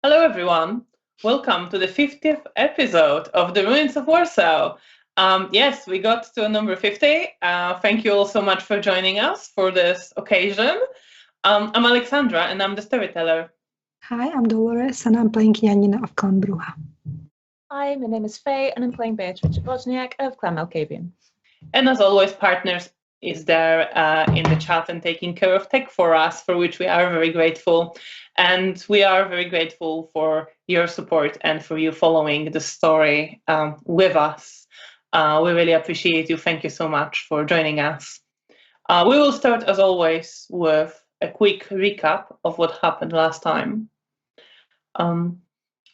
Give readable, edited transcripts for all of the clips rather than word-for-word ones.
Hello, everyone. Welcome to the 50th episode of The Ruins of Warsaw. Yes, we got to number 50. Thank you all so much for joining us for this occasion. I'm Alexandra, and I'm the storyteller. Hi, I'm Dolores, and I'm playing Janina of Clan Bruja. Hi, my name is Faye, and I'm playing Beatrice Wozniak of Clan Malkavian. And as always, partners is there in the chat and taking care of tech for us, for which we are very grateful. And we are very grateful for your support and for you following the story with us. We really appreciate you. Thank you so much for joining us. We will start, as always, with a quick recap of what happened last time.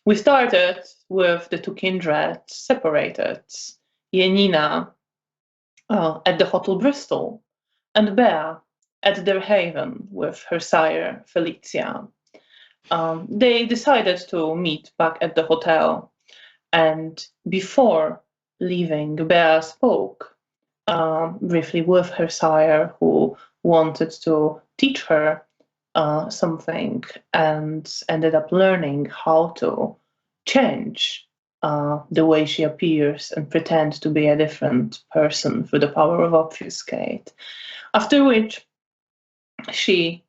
We started with the two kindreds separated. Janina at the Hotel Bristol, and Bea at their haven with her sire, Felicia. They decided to meet back at the hotel, and before leaving, Bea spoke briefly with her sire, who wanted to teach her something and ended up learning how to change the way she appears and pretend to be a different person through the power of obfuscate. After which, she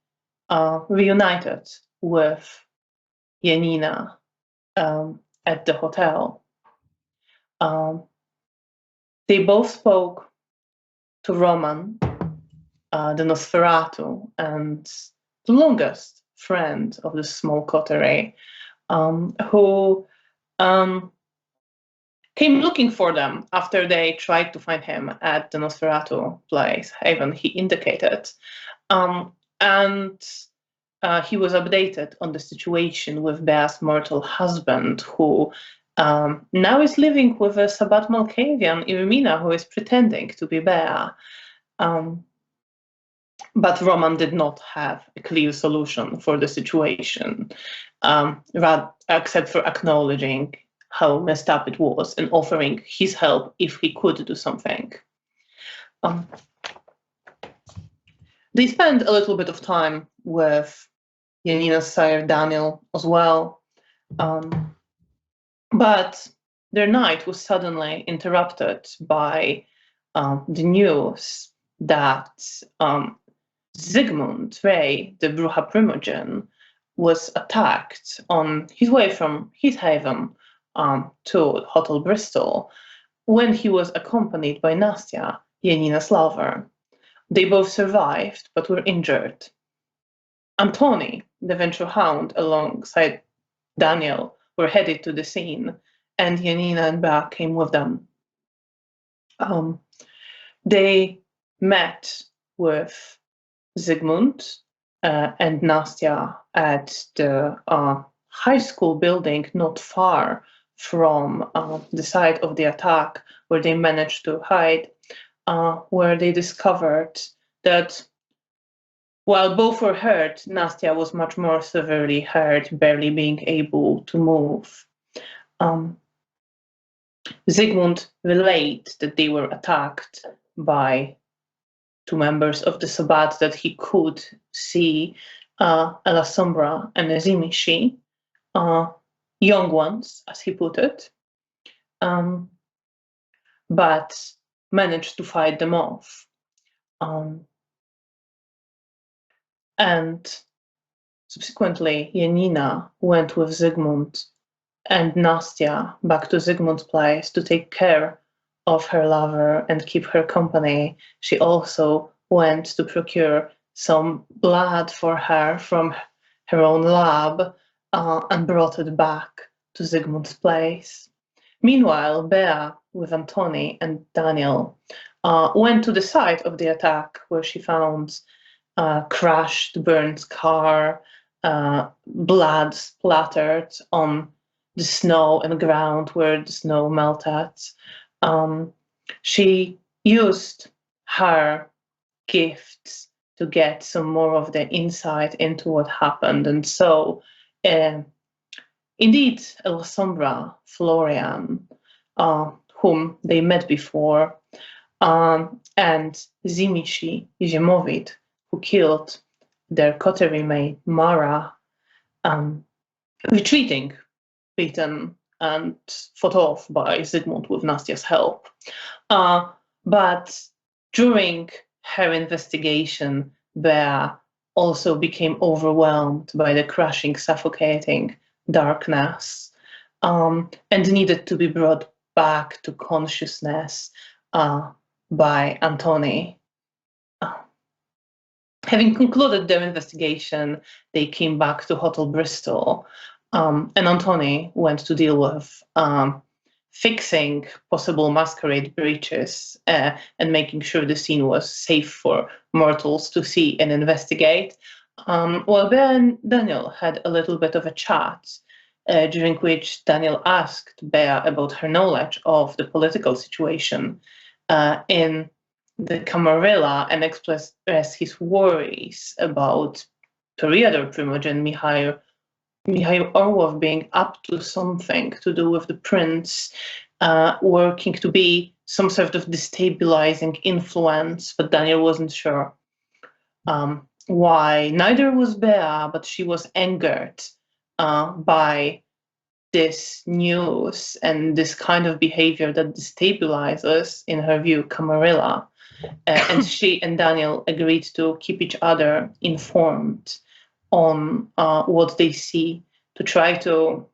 reunited with Janina at the hotel. They both spoke to Roman, the Nosferatu, and the longest friend of the small coterie, who came looking for them after they tried to find him at the Nosferatu place, haven he indicated. And he was updated on the situation with Bea's mortal husband, who now is living with a Sabbat Malkavian, Irmina, who is pretending to be Bea. But Roman did not have a clear solution for the situation, except for acknowledging how messed up it was and offering his help if he could do something. They spent a little bit of time with Janina's sire Daniel as well, but their night was suddenly interrupted by the news that Zygmunt Ray, the Bruja Primogen, was attacked on his way from his haven to Hotel Bristol when he was accompanied by Nastya, Janina's lover. They both survived but were injured. Antoni, the venture hound, alongside Daniel, were headed to the scene, and Janina and Bea came with them. They met with Zygmunt and Nastya at the high school building not far from the site of the attack, where they managed to hide, where they discovered that while both were hurt, Nastya was much more severely hurt, barely being able to move. Zygmunt relayed that they were attacked by two members of the Sabbat that he could see, a La Sombra and a Zimishi, young ones, as he put it, but managed to fight them off. And subsequently, Janina went with Zygmunt and Nastya back to Zygmunt's place to take care of her lover and keep her company. She also went to procure some blood for her from her own lab and brought it back to Zygmunt's place. Meanwhile, Bea, with Antoni and Daniel, went to the site of the attack, where she found crashed, burned car, blood splattered on the snow and ground where the snow melted. She used her gifts to get some more of the insight into what happened. And so, indeed, El Sombra, Florian, whom they met before, and Zimishi, Zimovit, who killed their coterie mate, Mara, retreating, beaten and fought off by Zygmunt with Nastia's help. But during her investigation, Bea also became overwhelmed by the crushing, suffocating darkness, and needed to be brought back to consciousness by Antony. Having concluded their investigation, they came back to Hotel Bristol, and Antony went to deal with fixing possible Masquerade breaches and making sure the scene was safe for mortals to see and investigate. While Bea and Daniel had a little bit of a chat, during which Daniel asked Bea about her knowledge of the political situation in the Camarilla and expressed his worries about Periader Primogen Mikhail Orlov being up to something to do with the prince, working to be some sort of destabilizing influence, but Daniel wasn't sure why. Neither was Bea, but she was angered by this news and this kind of behavior that destabilizes, in her view, Camarilla. And she and Daniel agreed to keep each other informed on what they see, to try to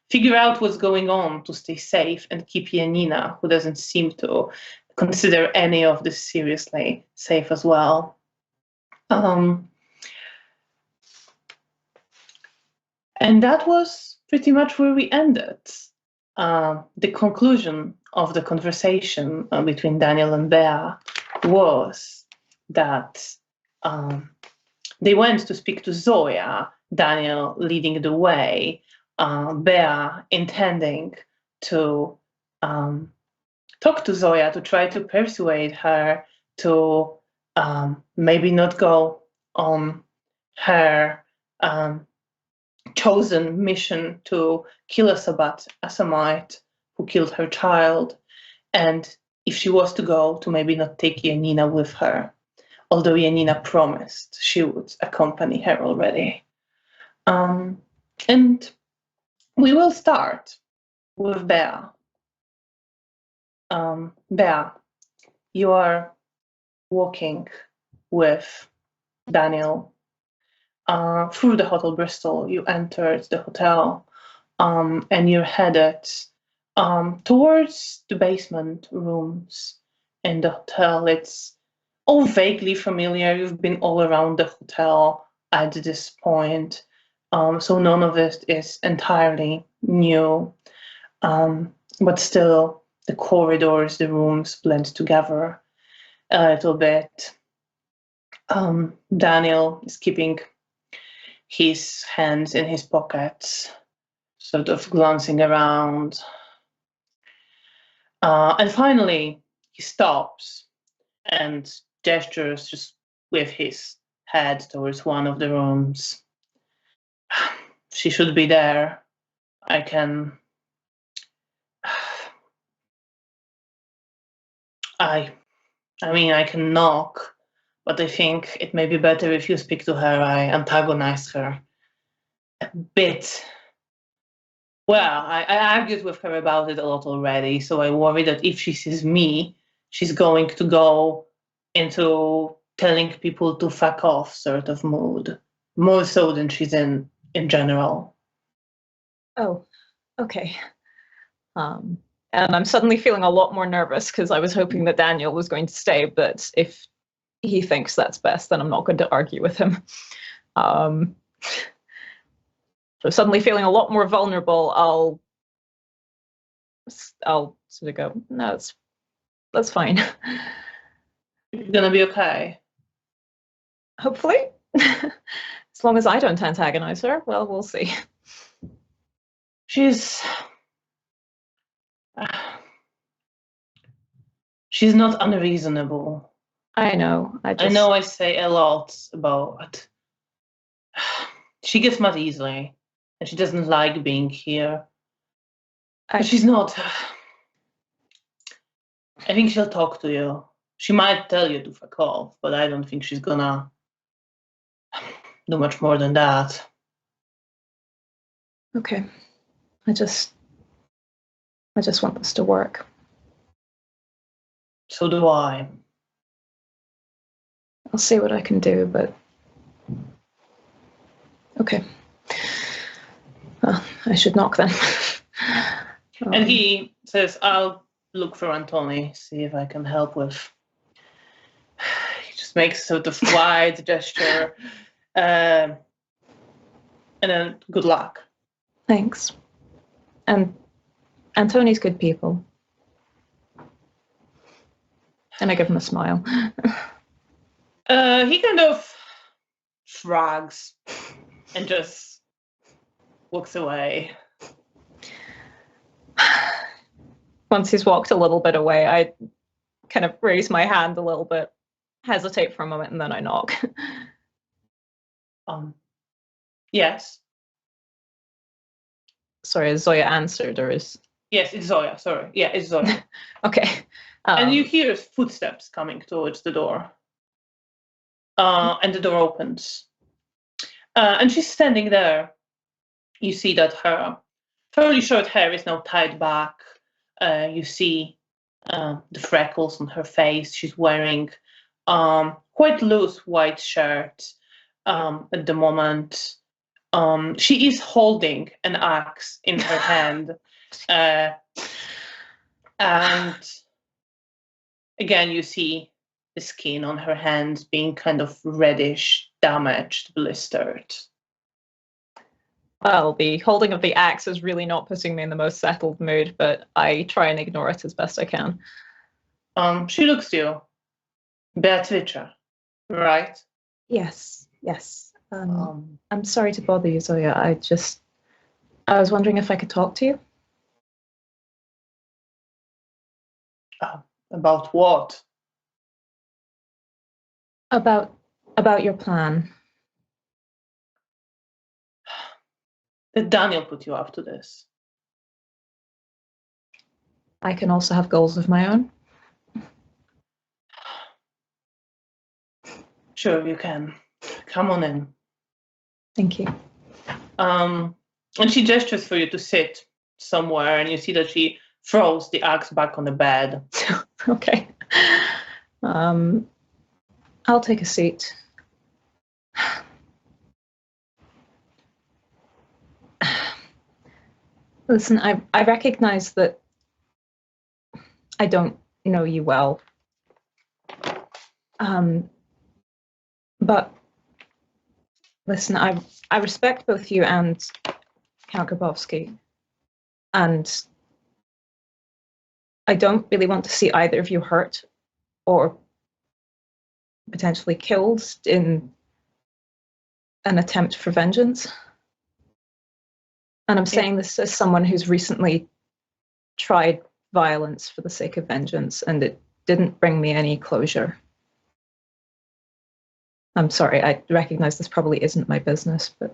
figure out what's going on, to stay safe and keep Janina, who doesn't seem to consider any of this seriously, safe as well. And that was pretty much where we ended. The conclusion of the conversation between Daniel and Bea was that they went to speak to Zoya, Daniel leading the way, Bea intending to talk to Zoya to try to persuade her to maybe not go on her chosen mission to kill a Samite who killed her child, and if she was to go, to maybe not take Janina with her, although Janina promised she would accompany her already. And we will start with Bea. Bea, you are walking with Daniel through the Hotel Bristol. You entered the hotel and you're headed towards the basement rooms in the hotel. It's all vaguely familiar. You've been all around the hotel at this point, so none of it is entirely new. But still, the corridors, the rooms blend together a little bit. Daniel is keeping his hands in his pockets, sort of glancing around. And finally, he stops and gestures just with his head towards one of the rooms. She should be there. I can... I mean, I can knock, but I think it may be better if you speak to her. I antagonized her a bit. Well, I argued with her about it a lot already, so I worry that if she sees me, she's going to go into telling people to fuck off sort of mood, more so than she's in general. Oh, okay. And I'm suddenly feeling a lot more nervous because I was hoping that Daniel was going to stay, but if he thinks that's best, then I'm not going to argue with him. So suddenly feeling a lot more vulnerable, I'll sort of go, no, that's fine. You're gonna be okay. Hopefully. As long as I don't antagonize her, well, we'll see. She's not unreasonable. I know. I know I say a lot about... She gets mad easily, and she doesn't like being here. But she's not... I think she'll talk to you. She might tell you to fuck off, but I don't think she's gonna do much more than that. Okay. I just want this to work. So do I. I'll see what I can do, but okay. Well, I should knock then. And he says, I'll look for Antoni, see if I can help with. He just makes sort of wide gesture. And then good luck. Thanks. And Antoni's good people. And I give him a smile. He kind of shrugs and just walks away. Once he's walked a little bit away, I kind of raise my hand a little bit, hesitate for a moment, and then I knock. Yes. Sorry, is Zoya answered, or is... Yes, it's Zoya, sorry. Yeah, it's Zoya. Okay. And you hear footsteps coming towards the door. And the door opens. And she's standing there. You see that her fairly short hair is now tied back. You see the freckles on her face. She's wearing quite loose white shirt at the moment. She is holding an axe in her hand. And again, you see the skin on her hands being kind of reddish, damaged, blistered. Well, the holding of the axe is really not putting me in the most settled mood, but I try and ignore it as best I can. She looks to you. Beatrice, right? Yes. I'm sorry to bother you, Zoya. I was wondering if I could talk to you. About what? About your plan. Did Daniel put you up to this? I can also have goals of my own. Sure, you can. Come on in. Thank you. And she gestures for you to sit somewhere, and you see that she throws the axe back on the bed. Okay. I'll take a seat. Listen, I recognize that I don't know you well. But listen, I respect both you and Count Grabowski, and I don't really want to see either of you hurt or potentially killed in an attempt for vengeance. And I'm saying this as someone who's recently tried violence for the sake of vengeance, and it didn't bring me any closure. I'm sorry, I recognize this probably isn't my business, but...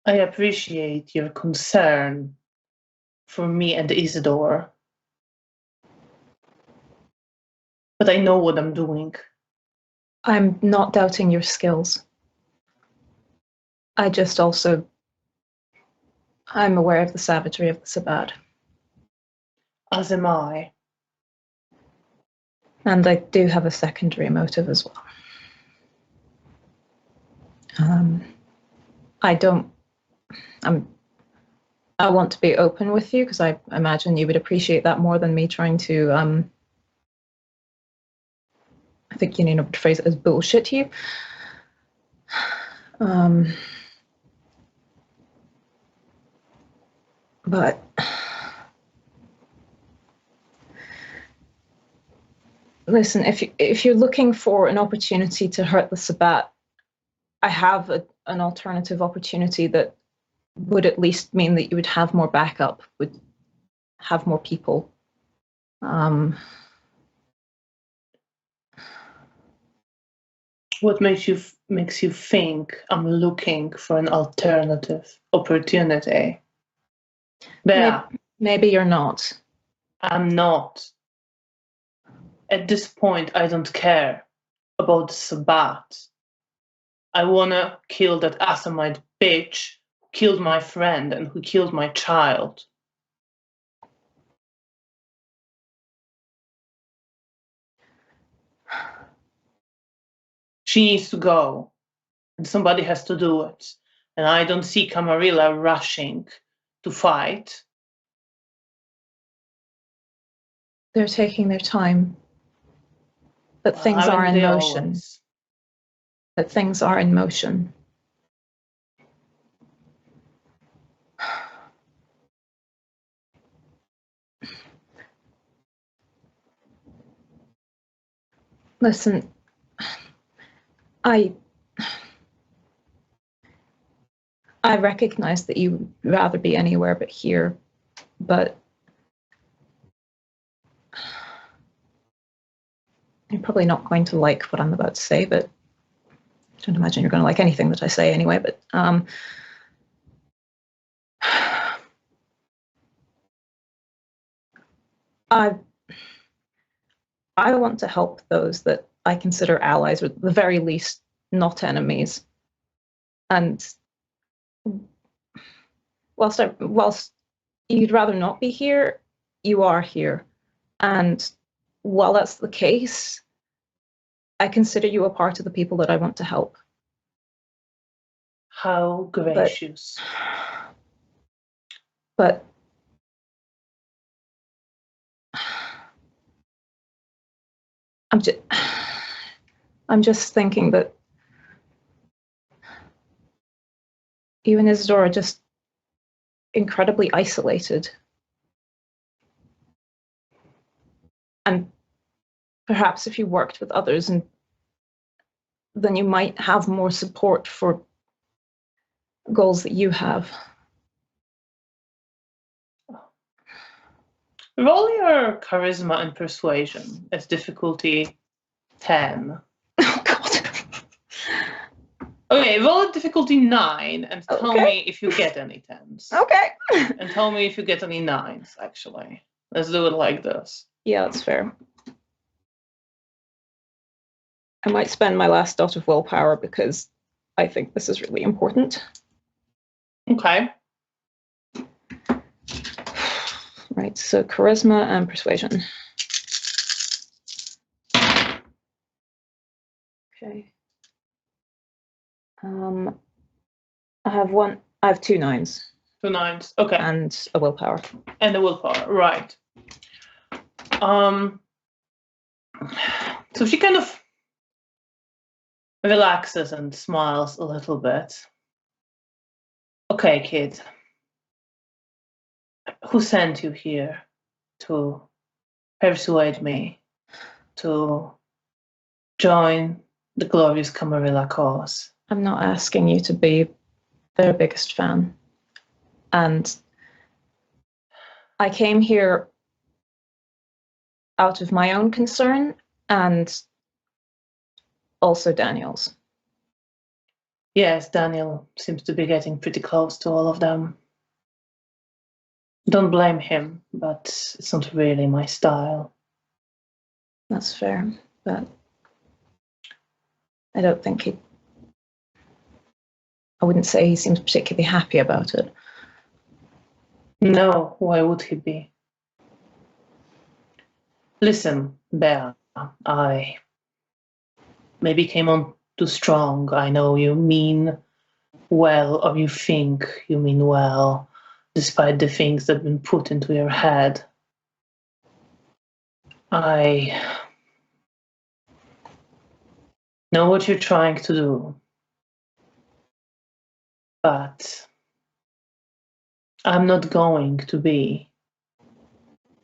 I appreciate your concern for me and Isidore. But I know what I'm doing. I'm not doubting your skills. I just also... I'm aware of the savagery of the Sabbat. As am I. And I do have a secondary motive as well. I want to be open with you because I imagine you would appreciate that more than me trying to, I think Janina would phrase it as bullshit you. But listen, if you're looking for an opportunity to hurt the Sabbat, I have an alternative opportunity that would at least mean that you would have more backup, would have more people. What makes you think I'm looking for an alternative opportunity? Bea, maybe you're not. I'm not. At this point, I don't care about the Sabbat. I wanna kill that Assamite bitch killed my friend and who killed my child. She needs to go, and somebody has to do it. And I don't see Camarilla rushing to fight. They're taking their time. But Well, things are haven't in they motion. always? That things are in motion. Listen, I recognize that you would rather be anywhere but here, but you're probably not going to like what I'm about to say, but I don't imagine you're going to like anything that I say anyway, but I want to help those that I consider allies, or at the very least, not enemies. And whilst you'd rather not be here, you are here. And while that's the case, I consider you a part of the people that I want to help. How gracious. But I'm just thinking that you and Isidore are just incredibly isolated. And perhaps if you worked with others, and then you might have more support for goals that you have. Roll your charisma and persuasion. It's difficulty 10. Oh, God. Okay, roll at difficulty 9 and tell Okay. me if you get any 10s. Okay. And tell me if you get any 9s, actually. Let's do it like this. Yeah, that's fair. I might spend my last dot of willpower because I think this is really important. Okay. Right, so charisma and persuasion. Okay. I have 2 9s. 2 9s. Okay. And a willpower. And the willpower, right. So she kind of relaxes and smiles a little bit. Okay, kid. Who sent you here to persuade me to join the glorious Camarilla cause? I'm not asking you to be their biggest fan. And I came here out of my own concern and also Daniel's. Yes, Daniel seems to be getting pretty close to all of them. Don't blame him, but it's not really my style. That's fair, but I don't think I wouldn't say he seems particularly happy about it. No, why would he be? Listen, Bea, I maybe came on too strong. I know you mean well, or you think you mean well, despite the things that have been put into your head. I know what you're trying to do, but I'm not going to be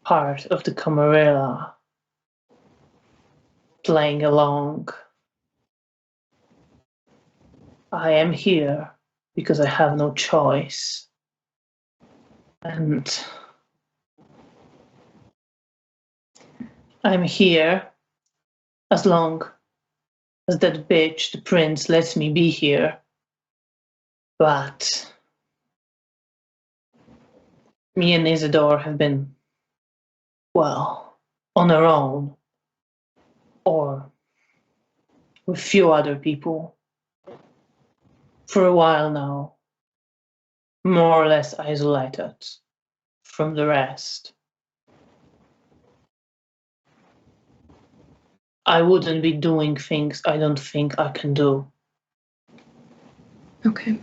part of the Camarilla playing along. I am here because I have no choice. And I'm here as long as that bitch, the prince, lets me be here. But me and Isidore have been, well, on our own, or with few other people, for a while now. more or less isolated from the rest. I wouldn't be doing things I don't think I can do. Okay.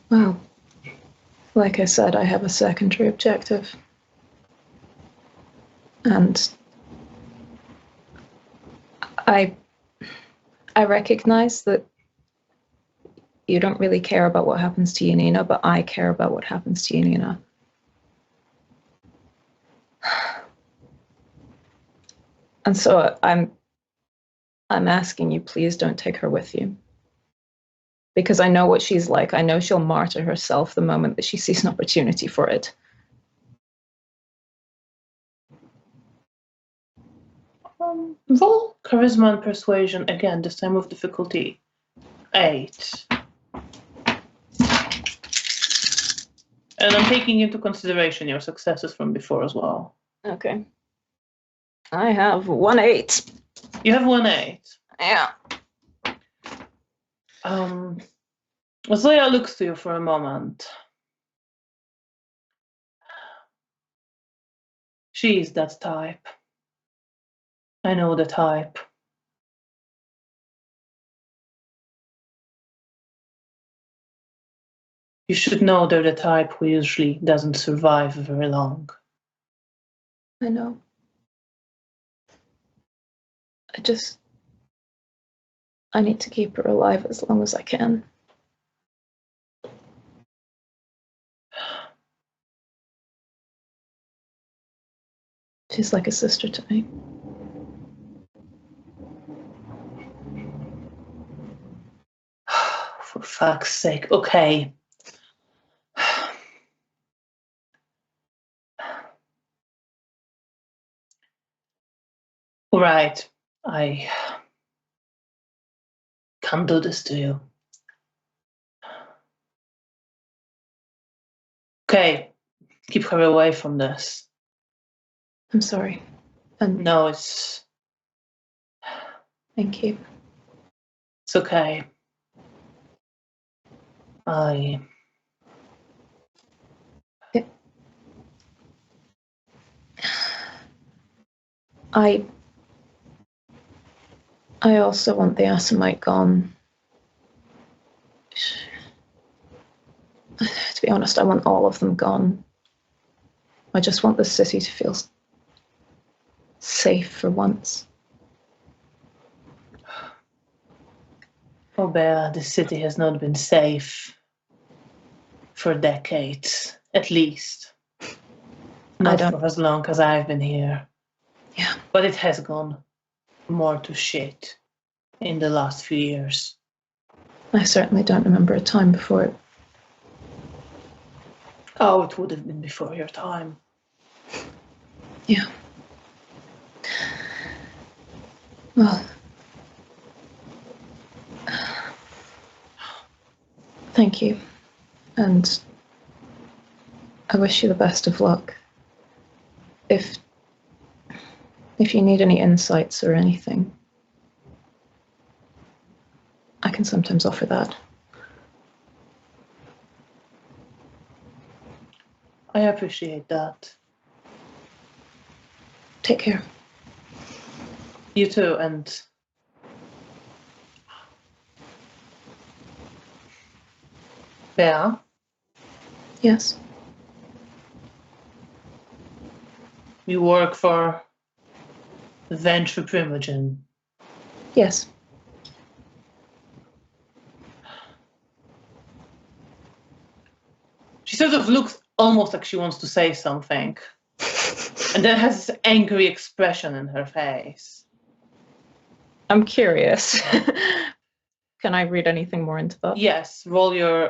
Well, like I said, I have a secondary objective. And I recognize that you don't really care about what happens to Janina, but I care about what happens to Janina. And so I'm asking you, please don't take her with you. Because I know what she's like. I know she'll martyr herself the moment that she sees an opportunity for it. Roll charisma and persuasion again, this time with difficulty 8. And I'm taking into consideration your successes from before as well. Okay. I have 1 8. You have 1 8. Yeah. Zoya looks to you for a moment. She's that type. I know the type. You should know they're the type who usually doesn't survive very long. I know. I need to keep her alive as long as I can. She's like a sister to me. For fuck's sake, okay. Right, I can't do this to you. Okay, keep her away from this. I'm sorry. And No, it's thank you. It's okay. I also want the Asimite gone. To be honest, I want all of them gone. I just want the city to feel safe for once. Oh, Bea, the city has not been safe for decades, at least. Not for as long as I've been here. Yeah. But it has gone more to shit in the last few years. I certainly don't remember a time before it. Oh, it would have been before your time. Yeah. Well, thank you. And I wish you the best of luck. If you need any insights or anything, I can sometimes offer that. I appreciate that. Take care. You too, and Bea? Yes. You work for Venture Primogen. Yes. She sort of looks almost like she wants to say something. And then has this angry expression in her face. I'm curious. Can I read anything more into that? Yes, roll your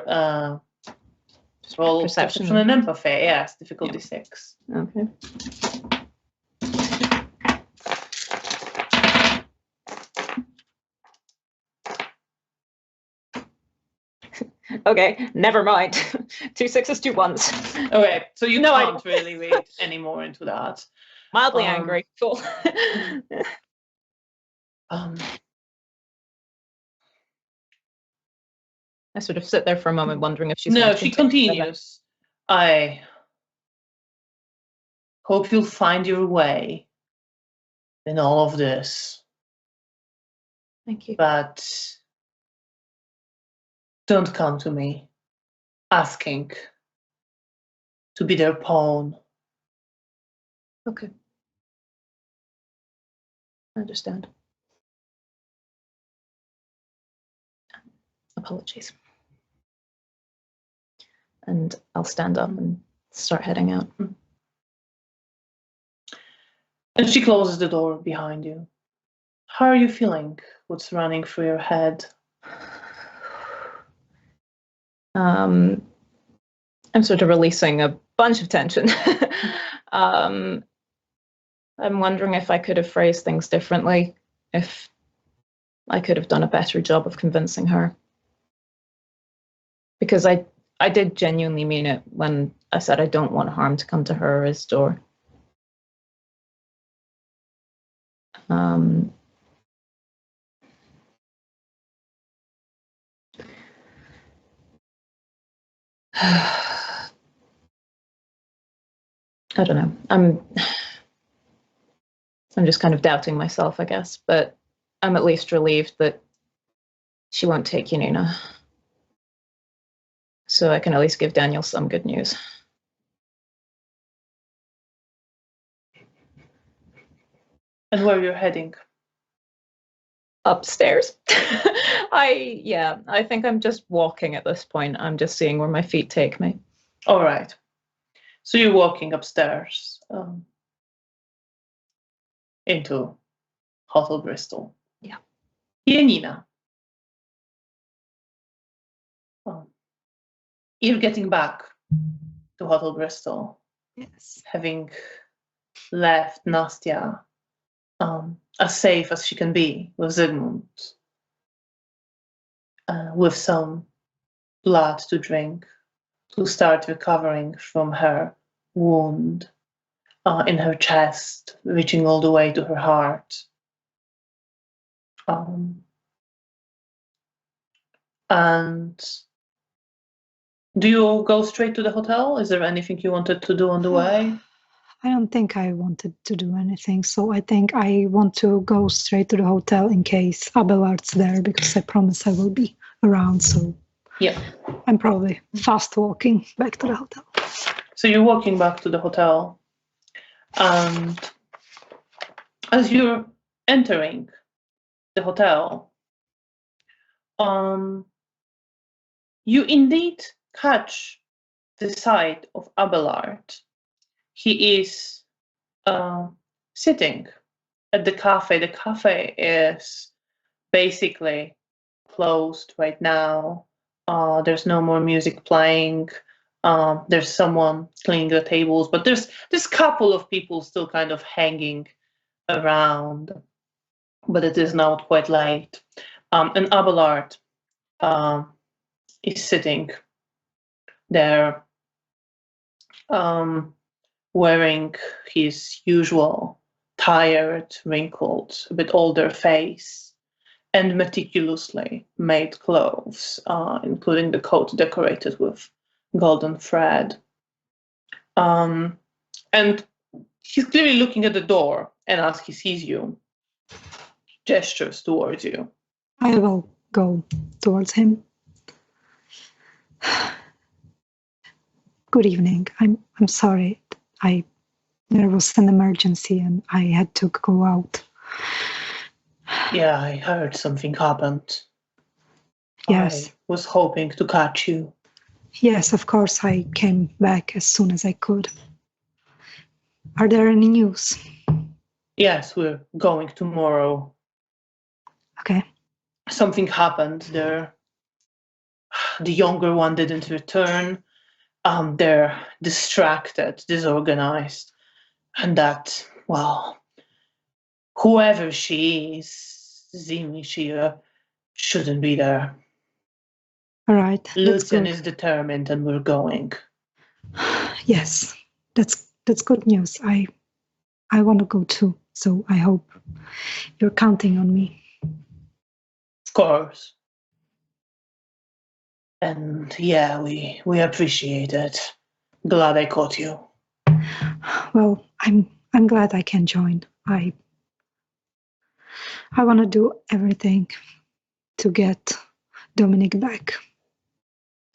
perception and empathy. Yes, difficulty 6. Okay. Okay, never mind. 2 6s, 2 1s. Okay, so you can't really read any more into that. Mildly angry. Cool. I sort of sit there for a moment, wondering if she's No, going to she continue. continues. I hope you'll find your way in all of this, Thank you. but don't come to me asking to be their pawn. Okay. I understand. Apologies. And I'll stand up and start heading out. And she closes the door behind you. How are you feeling? What's running through your head? I'm sort of releasing a bunch of tension. I'm wondering if I could have phrased things differently, if I could have done a better job of convincing her. Because I did genuinely mean it when I said I don't want harm to come to her or his door. I don't know. I'm just kind of doubting myself, I guess, but I'm at least relieved that she won't take Janina. So I can at least give Daniel some good news. And where you're heading? Upstairs. I think I'm just walking at this point. I'm just seeing where my feet take me. All right. So you're walking upstairs into Hotel Bristol. Yeah. Janina. You're getting back to Hotel Bristol, Yes. having left Nastya as safe as she can be with Zygmunt, with some blood to drink, to start recovering from her wound in her chest, reaching all the way to her heart. And do you go straight to the hotel? Is there anything you wanted to do on the way? I don't think I wanted to do anything, so I think I want to go straight to the hotel in case Abelard's there, because I promise I will be around, so Yeah. I'm probably fast walking back to the hotel. So you're walking back to the hotel, and as you're entering the hotel, you indeed catch the sight of Abelard. He is sitting at the cafe. The cafe is basically closed right now. There's no more music playing. There's someone cleaning the tables, but there's this couple of people still kind of hanging around. But it is now quite late. And Abelard is sitting there, wearing his usual tired, wrinkled, a bit older face, and meticulously made clothes, including the coat decorated with golden thread. And he's clearly looking at the door, and as he sees you, gestures towards you. I will go towards him. Good evening. I'm sorry. There was an emergency and I had to go out. Yeah, I heard something happened. Yes. I was hoping to catch you. Yes, of course. I came back as soon as I could. Are there any news? Yes, we're going tomorrow. Okay. Something happened there. The younger one didn't return. They're distracted, disorganized. And that, well, whoever she is, Zimi, she shouldn't be there. All right. Lucian is determined and we're going. Yes, that's good news. I want to go too, so I hope you're counting on me. Of course. And yeah, we appreciate it. Glad I caught you. Well, I'm glad I can join. I want to do everything to get Dominic back.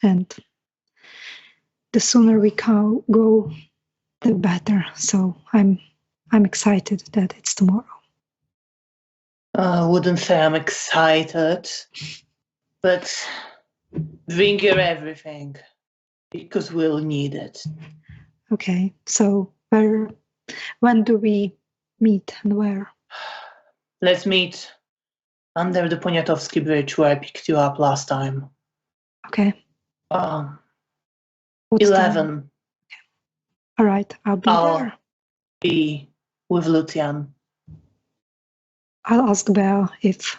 And the sooner we go, the better. So I'm excited that it's tomorrow. I wouldn't say I'm excited, but bring your everything because we'll need it. Okay, so when do we meet and where? Let's meet under the Poniatowski Bridge where I picked you up last time. Okay. What's 11. Time? All right, I'll be there. Be with Lucian. I'll ask Bea if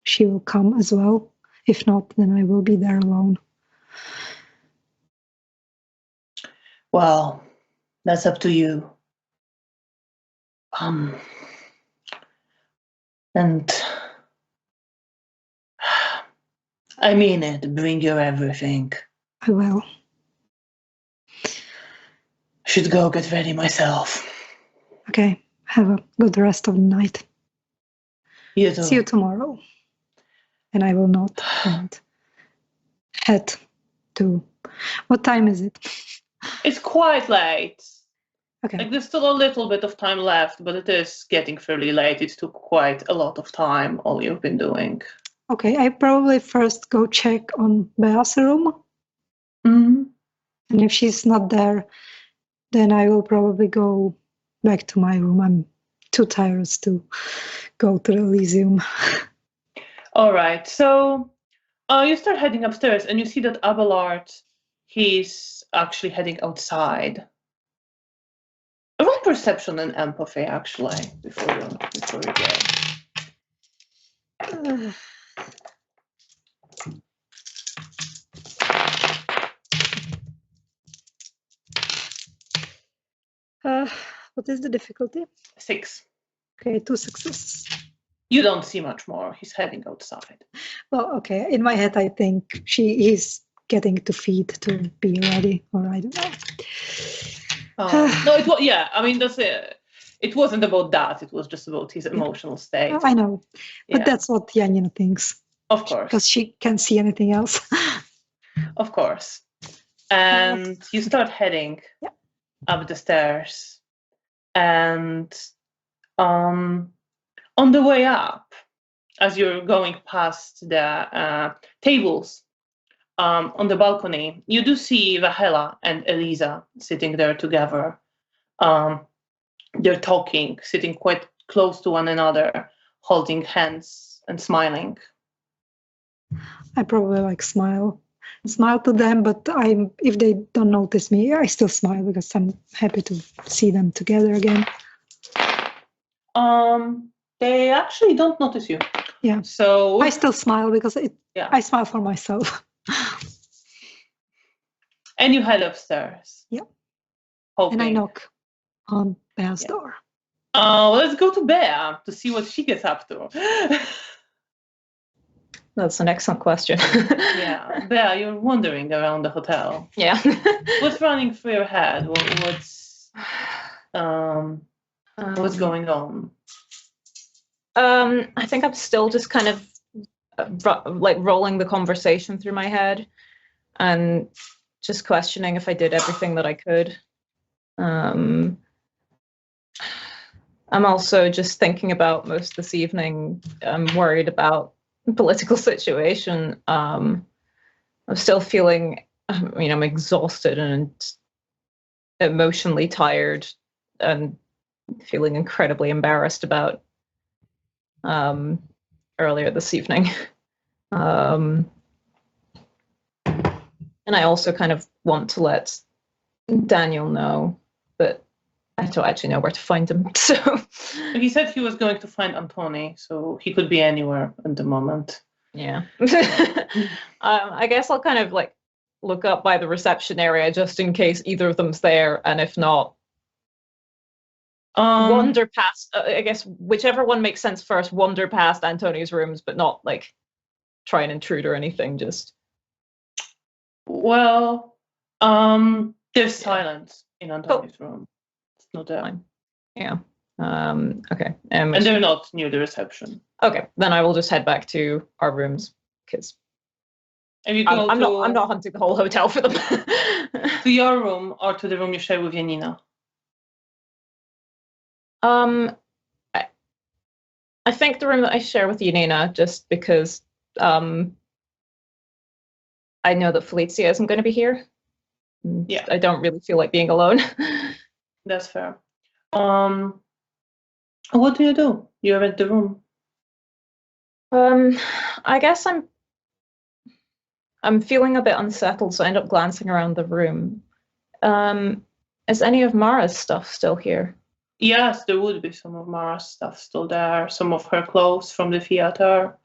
she will come as well. If not, then I will be there alone. Well, that's up to you. And I mean it, bring your everything. I will. Should go get ready myself. Okay, have a good rest of the night. You too. See you tomorrow. And I will not head to... What time is it? It's quite late. Okay. Like there's still a little bit of time left, but it is getting fairly late. It took quite a lot of time, all you've been doing. Okay, I probably first go check on Bea's room. Mm-hmm. And if she's not there, then I will probably go back to my room. I'm too tired to go to the Elysium. All right, so you start heading upstairs and you see that Abelard, he's actually heading outside. Roll perception and empathy, actually, before you go. What is the difficulty? 6. Okay, 2 successes. You don't see much more. He's heading outside. Well, okay. In my head, I think is getting to feed to be ready, or I don't know. No, it was, yeah. I mean, that's it. It wasn't about that. It was just about his emotional state. I know, but that's what Janina thinks. Of course, because she can't see anything else. Of course, and you start heading up the stairs, and on the way up, as you're going past the tables on the balcony, you do see Rahela and Eliza sitting there together. They're talking, sitting quite close to one another, holding hands and smiling. I probably smile to them, but if they don't notice me, I still smile because I'm happy to see them together again. They actually don't notice you. Yeah. So I still smile because I smile for myself. And you head upstairs. Yeah. Hoping. And I knock on Bea's door. Let's go to Bea to see what she gets up to. That's an excellent question. Yeah, Bea, you're wandering around the hotel. Yeah. What's running through your head? What's going on? I think I'm still just kind of rolling the conversation through my head and just questioning if I did everything that I could. I'm also just thinking about most this evening. I'm worried about the political situation. I'm still feeling, I'm exhausted and emotionally tired and feeling incredibly embarrassed about earlier this evening. And I also kind of want to let Daniel know, but I don't actually know where to find him. So he said he was going to find Antoni, so he could be anywhere at the moment. Yeah. I guess I'll kind of look up by the reception area just in case either of them's there, and if not, wander past. I guess whichever one makes sense first. Wander past Antoni's rooms, but not try and intrude or anything. Just Well, there's silence in Antoni's room. It's not there. Fine. Yeah. Okay. And they're not near the reception. Okay, then I will just head back to our rooms because And you can I'm go not hunting the whole hotel for them. to your room or to the room you share with Janina. I think the room that I share with Janina, just because I know that Felicia isn't going to be here. Yeah. I don't really feel like being alone. That's fair. What do you do? You're at the room. I guess I'm feeling a bit unsettled, so I end up glancing around the room. Is any of Mara's stuff still here? Yes, there would be some of Mara's stuff still there. Some of her clothes from the theater.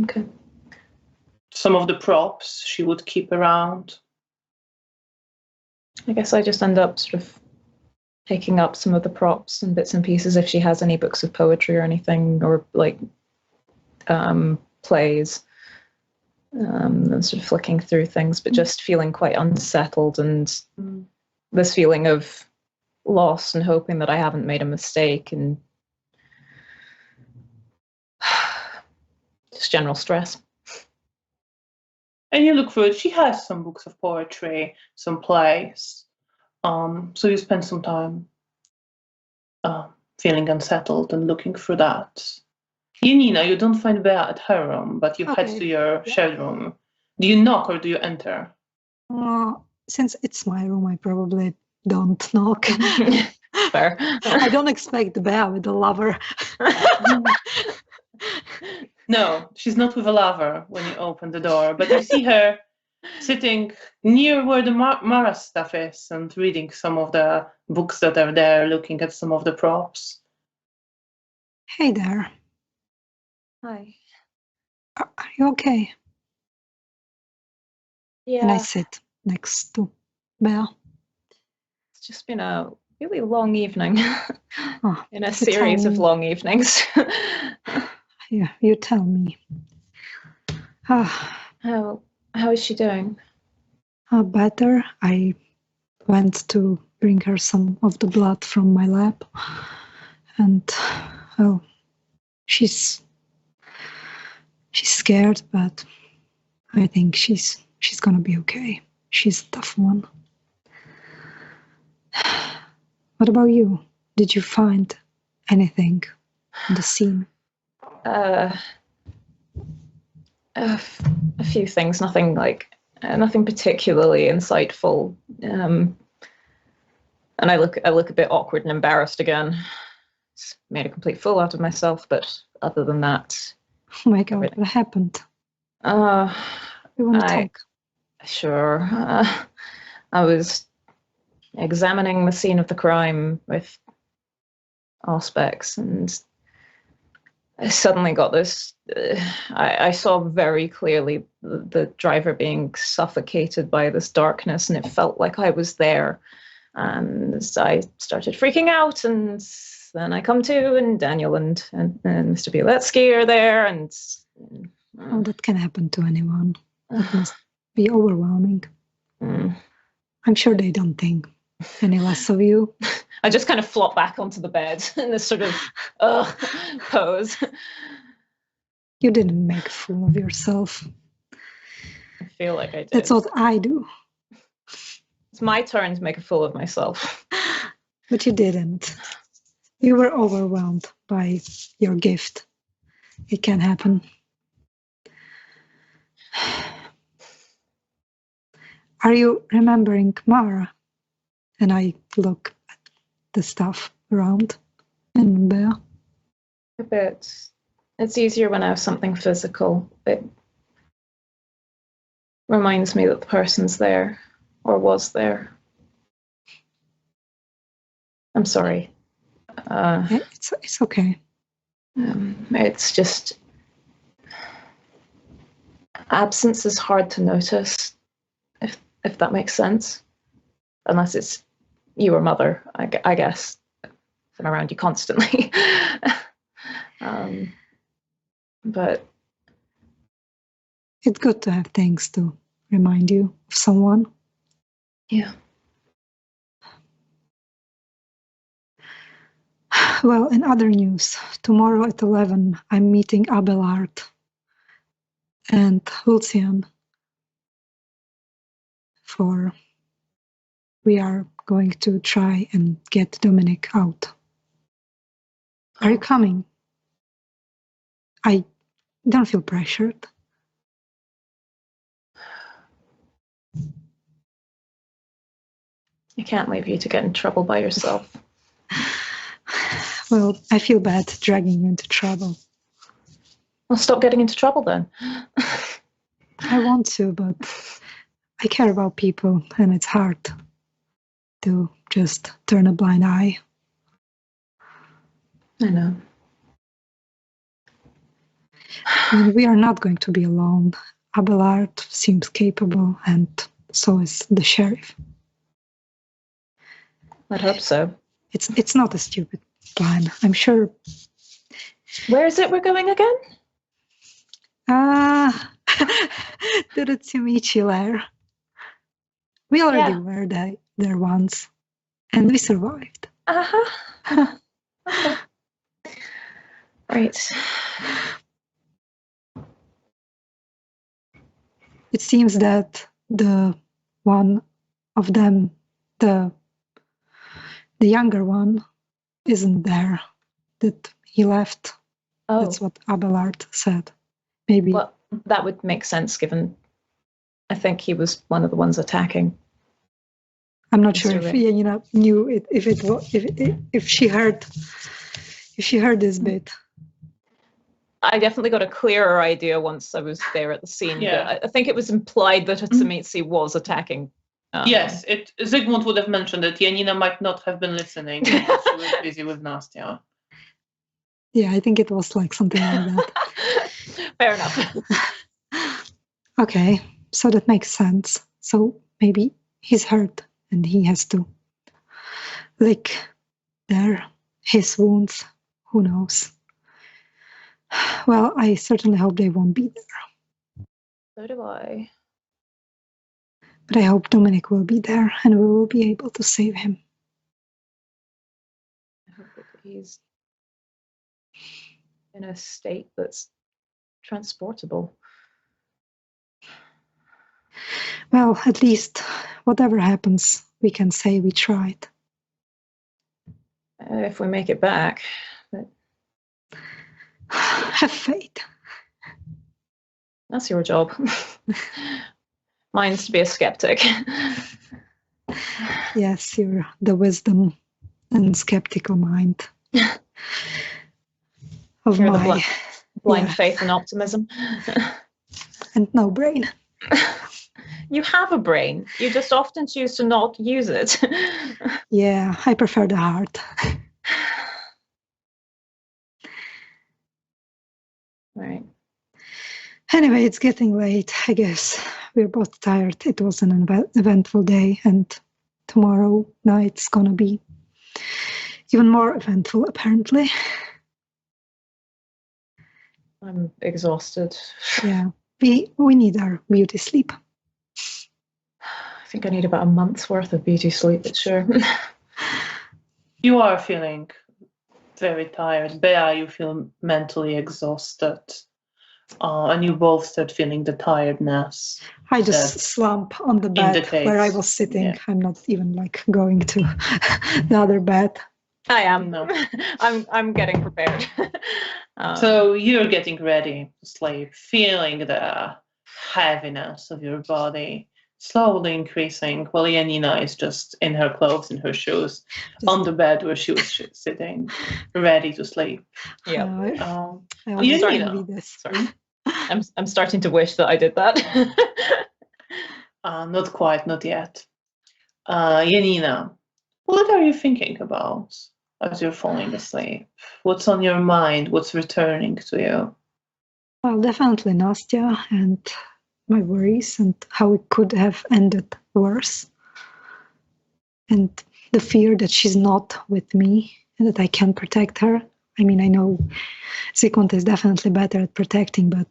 Okay. Some of the props she would keep around. I guess I just end up sort of picking up some of the props and bits and pieces if she has any books of poetry or anything, or like plays. And sort of flicking through things, but just feeling quite unsettled and this feeling of loss and hoping that I haven't made a mistake and just general stress. And you look through it. She has some books of poetry, some plays. So you spend some time feeling unsettled and looking through that. Janina, you don't find Bea at her room, but you head to your shared room. Do you knock or do you enter? Since it's my room, I probably don't knock. Fair. I don't expect Bea with a lover. No, she's not with a lover when you open the door, but you see her sitting near where the Mara stuff is and reading some of the books that are there, looking at some of the props. Hey there. Hi. Are you okay? Yeah. And I sit next to Bea. It's just been a really long evening. Oh, in a series of long evenings. Yeah, you tell me. How is she doing? Better. I went to bring her some of the blood from my lab, and she's scared, but I think she's gonna be okay. She's a tough one. What about you? Did you find anything in the scene? A few things, nothing particularly insightful. And I look a bit awkward and embarrassed again. It's made a complete fool out of myself, but other than that, oh my God, what happened? We want to talk. Sure. I was examining the scene of the crime with Auspex, and I suddenly got this. I saw very clearly the driver being suffocated by this darkness, and it felt like I was there. And I started freaking out, and then I come to, and Daniel and Mr. Bieletsky are there, and that can happen to anyone. It must be overwhelming. I'm sure they don't think any less of you. I just kind of flop back onto the bed in this sort of pose. You didn't make a fool of yourself. I feel like I did. That's what I do. It's my turn to make a fool of myself. But you didn't. You were overwhelmed by your gift. It can happen. Are you remembering Mara? And I look at the stuff around and Bea. A bit. It's easier when I have something physical. It reminds me that the person's there, or was there. I'm sorry. It's okay. It's just absence is hard to notice, if that makes sense, unless it's you or Mother, I guess. I'm around you constantly. But it's good to have things to remind you of someone. Yeah. Well, in other news, tomorrow at 11, I'm meeting Abelard and Lucian we are going to try and get Dominic out. Are you coming? I don't feel pressured. I can't leave you to get in trouble by yourself. Well, I feel bad dragging you into trouble. Well, stop getting into trouble then. I want to, but I care about people, and it's hard to just turn a blind eye. I know. And we are not going to be alone. Abelard seems capable, and so is the sheriff. I'd hope so. It's not a stupid plan, I'm sure. Where is it we're going again? To the Tsimichi lair. We already were there once, and we survived. Uh-huh. Okay. Right. It seems that the one of them, the younger one, isn't there. That he left. Oh. That's what Abelard said. Maybe. Well, that would make sense given I think he was one of the ones attacking. I'm not sure if Janina knew it, if she heard this bit. I definitely got a clearer idea once I was there at the scene. Yeah. But I think it was implied that Tsumitsu was attacking. Yes, Zygmunt would have mentioned that Janina might not have been listening because she was busy with Nastya. Yeah, I think it was like something like that. Fair enough. Okay, so that makes sense. So maybe he's hurt and he has to lick his wounds. Who knows? Well, I certainly hope they won't be there. So do I. But I hope Dominic will be there and we will be able to save him. I hope that he's in a state that's transportable. Well, at least whatever happens, we can say we tried. If we make it back. But have faith. That's your job. Mine's to be a skeptic. Yes, you're the wisdom and skeptical mind of You're my the blind faith and optimism. And no brain. You have a brain. You just often choose to not use it. Yeah, I prefer the heart. Right. Anyway, it's getting late, I guess. We're both tired. It was an eventful day, and tomorrow night's gonna be even more eventful, apparently. I'm exhausted. Yeah, we need our beauty sleep. I think I need about a month's worth of beauty sleep, but sure. You are feeling very tired. Bea, you feel mentally exhausted. And you both start feeling the tiredness. I just slump on the bed where I was sitting. Yeah. I'm not even going to the other bed. I am. No. I'm getting prepared. So you're getting ready to sleep, feeling the heaviness of your body slowly increasing while Janina is just in her clothes and her shoes on the bed where she was sitting, ready to sleep. Yeah. I was starting to be this. Sorry. I'm starting to wish that I did that. Not quite, not yet. Janina, what are you thinking about as you're falling asleep? What's on your mind? What's returning to you? Well, definitely Nastya and my worries and how it could have ended worse. And the fear that she's not with me and that I can't protect her. I mean, I know Zygmunt is definitely better at protecting, but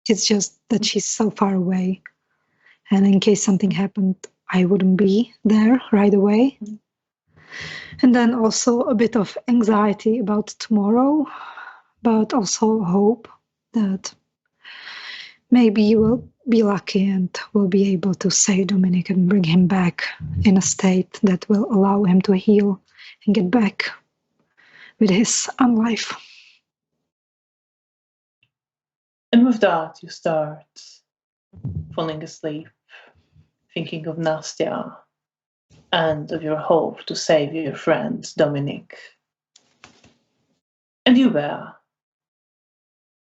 It's just that she's so far away. And in case something happened, I wouldn't be there right away. And then also a bit of anxiety about tomorrow, but also hope that maybe you will be lucky and will be able to save Dominic and bring him back in a state that will allow him to heal and get back with his own life. And with that, you start falling asleep, thinking of Nastya and of your hope to save your friend Dominic. And you, Bear,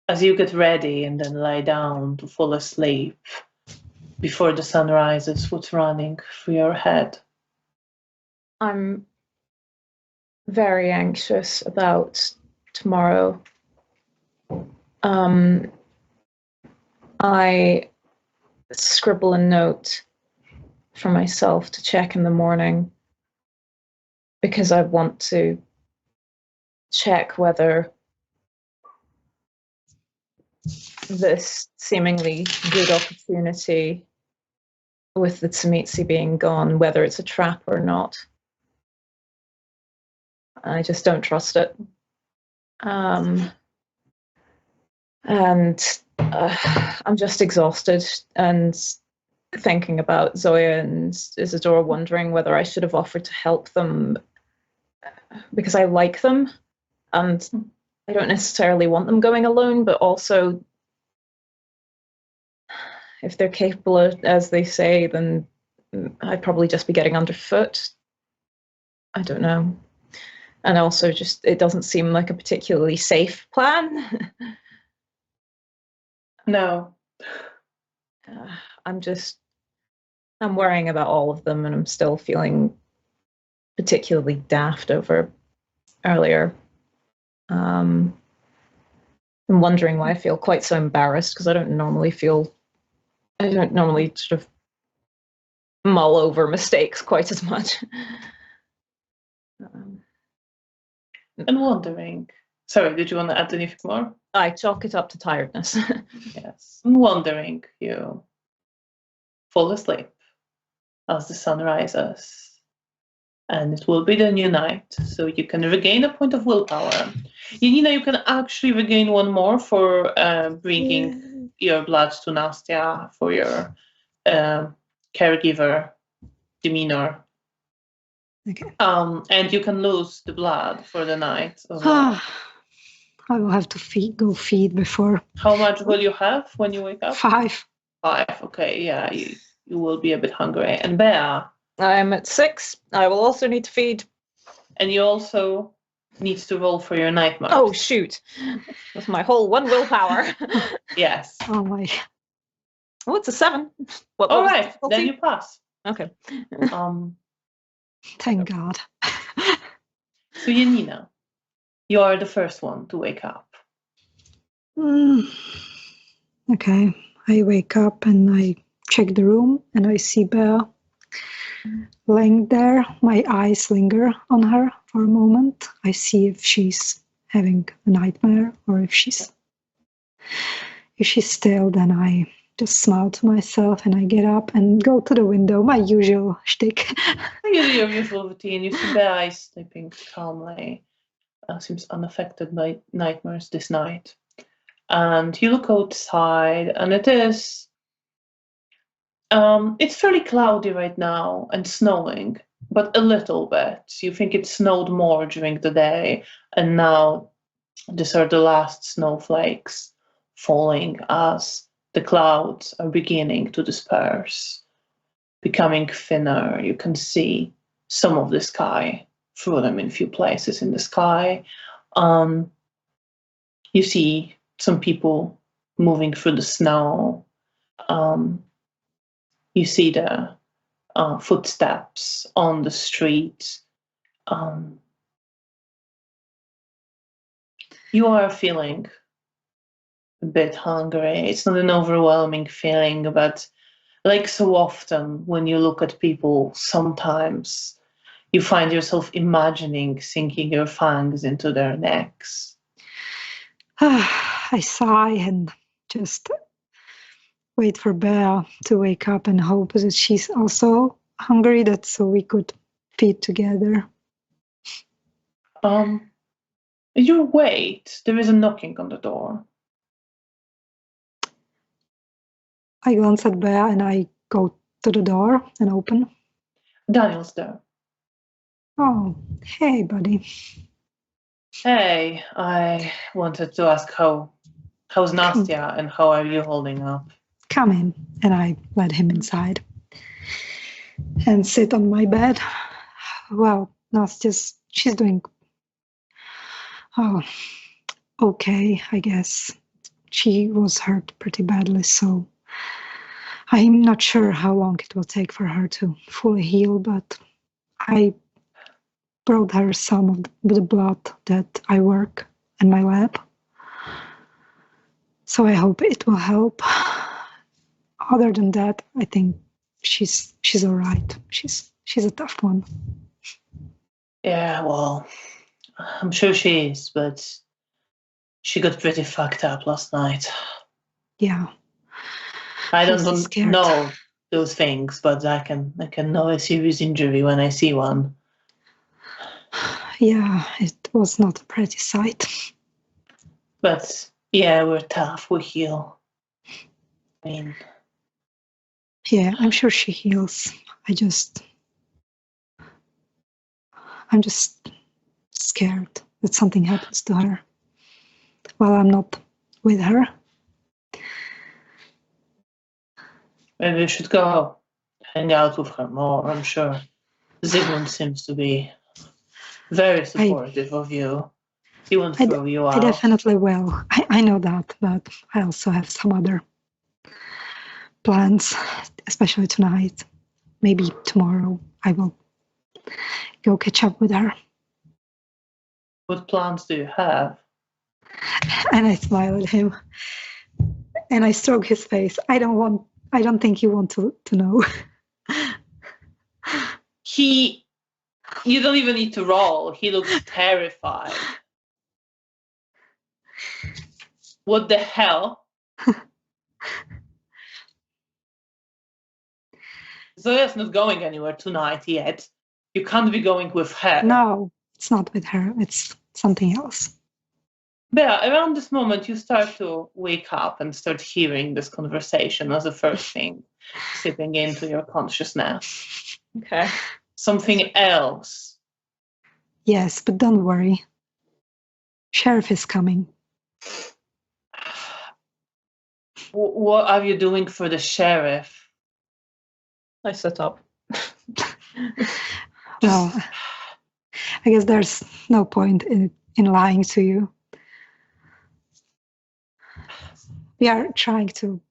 as you get ready and then lie down to fall asleep before the sun rises, what's running through your head? I'm very anxious about tomorrow. I scribble a note for myself to check in the morning because I want to check whether this seemingly good opportunity with the Tzimitzi being gone, whether it's a trap or not. I just don't trust it. And I'm just exhausted and thinking about Zoya and Isadora, wondering whether I should have offered to help them because I like them and I don't necessarily want them going alone, but also if they're capable of, as they say, then I'd probably just be getting underfoot. I don't know. And also just, it doesn't seem like a particularly safe plan. No. I'm worrying about all of them, and I'm still feeling particularly daft over earlier. I'm wondering why I feel quite so embarrassed, because I don't normally sort of mull over mistakes quite as much. And wondering. Sorry, did you want to add anything more? I chalk it up to tiredness. Yes. And wondering, you fall asleep as the sun rises. And it will be the new night, so you can regain a point of willpower. Janina, you can actually regain one more for bringing your blood to Nastya for your caregiver demeanor. Okay. And you can lose the blood for the night. As well. I will have to go feed before. How much will you have when you wake up? 5. 5. Okay, yeah, you will be a bit hungry. And Bea? I'm at 6. I will also need to feed. And you also need to roll for your nightmares. Oh, shoot. That's my whole 1 willpower. Yes. Oh my. Oh, it's a 7. All right, then you pass. Okay. Thank God. So, Janina, you are the first one to wake up. Okay. I wake up and I check the room and I see Bea laying there. My eyes linger on her for a moment. I see if she's having a nightmare or if she's still, then I just smile to myself and I get up and go to the window, my usual shtick. Your usual routine. You see Bea is sleeping calmly. Seems unaffected by nightmares this night. And you look outside and it is it's fairly cloudy right now and snowing, but a little bit. You think it snowed more during the day, and now these are the last snowflakes falling as the clouds are beginning to disperse, becoming thinner. You can see some of the sky through them in a few places in the sky. You see some people moving through the snow. You see the footsteps on the street. You are feeling a bit hungry. It's not an overwhelming feeling, but like so often when you look at people, sometimes you find yourself imagining sinking your fangs into their necks. I sigh and just wait for Bea to wake up and hope that she's also hungry, that so we could feed together. You wait. There is a knocking on the door. I glance at Bea and I go to the door and open. Daniel's there. Oh, hey, buddy. Hey, I wanted to ask how's Nastya and how are you holding up? Come in. And I let him inside and sit on my bed. Well, Nastya's, she's doing, okay, I guess. She was hurt pretty badly, so I'm not sure how long it will take for her to fully heal, but I brought her some of the blood that I work in my lab. So I hope it will help. Other than that, I think she's all right. She's a tough one. Yeah, well, I'm sure she is, but she got pretty fucked up last night. Yeah. I was don't scared. know those things, but I can know a serious injury when I see one. Yeah, it was not a pretty sight. But yeah, we're tough. We heal. I mean, Yeah, I'm sure she heals. I'm just scared that something happens to her while I'm not with her. maybe we should go hang out with her more. I'm sure Zygmunt seems to be very supportive of you. He won't throw you out. I definitely will. I know that, but I also have some other plans, especially tonight. Maybe tomorrow I will go catch up with her. What plans do you have? And I smile at him and I stroke his face. I don't think you want to know. You don't even need to roll. He looks terrified. What the hell? Zoya's not going anywhere tonight yet. You can't be going with her. No, it's not with her. It's something else. Bea, around this moment, you start to wake up and start hearing this conversation as the first thing seeping into your consciousness. Okay. Something else. Yes, but don't worry. Sheriff is coming. What are you doing for the sheriff? I sit up. Well, I guess there's no point in lying to you. We are trying to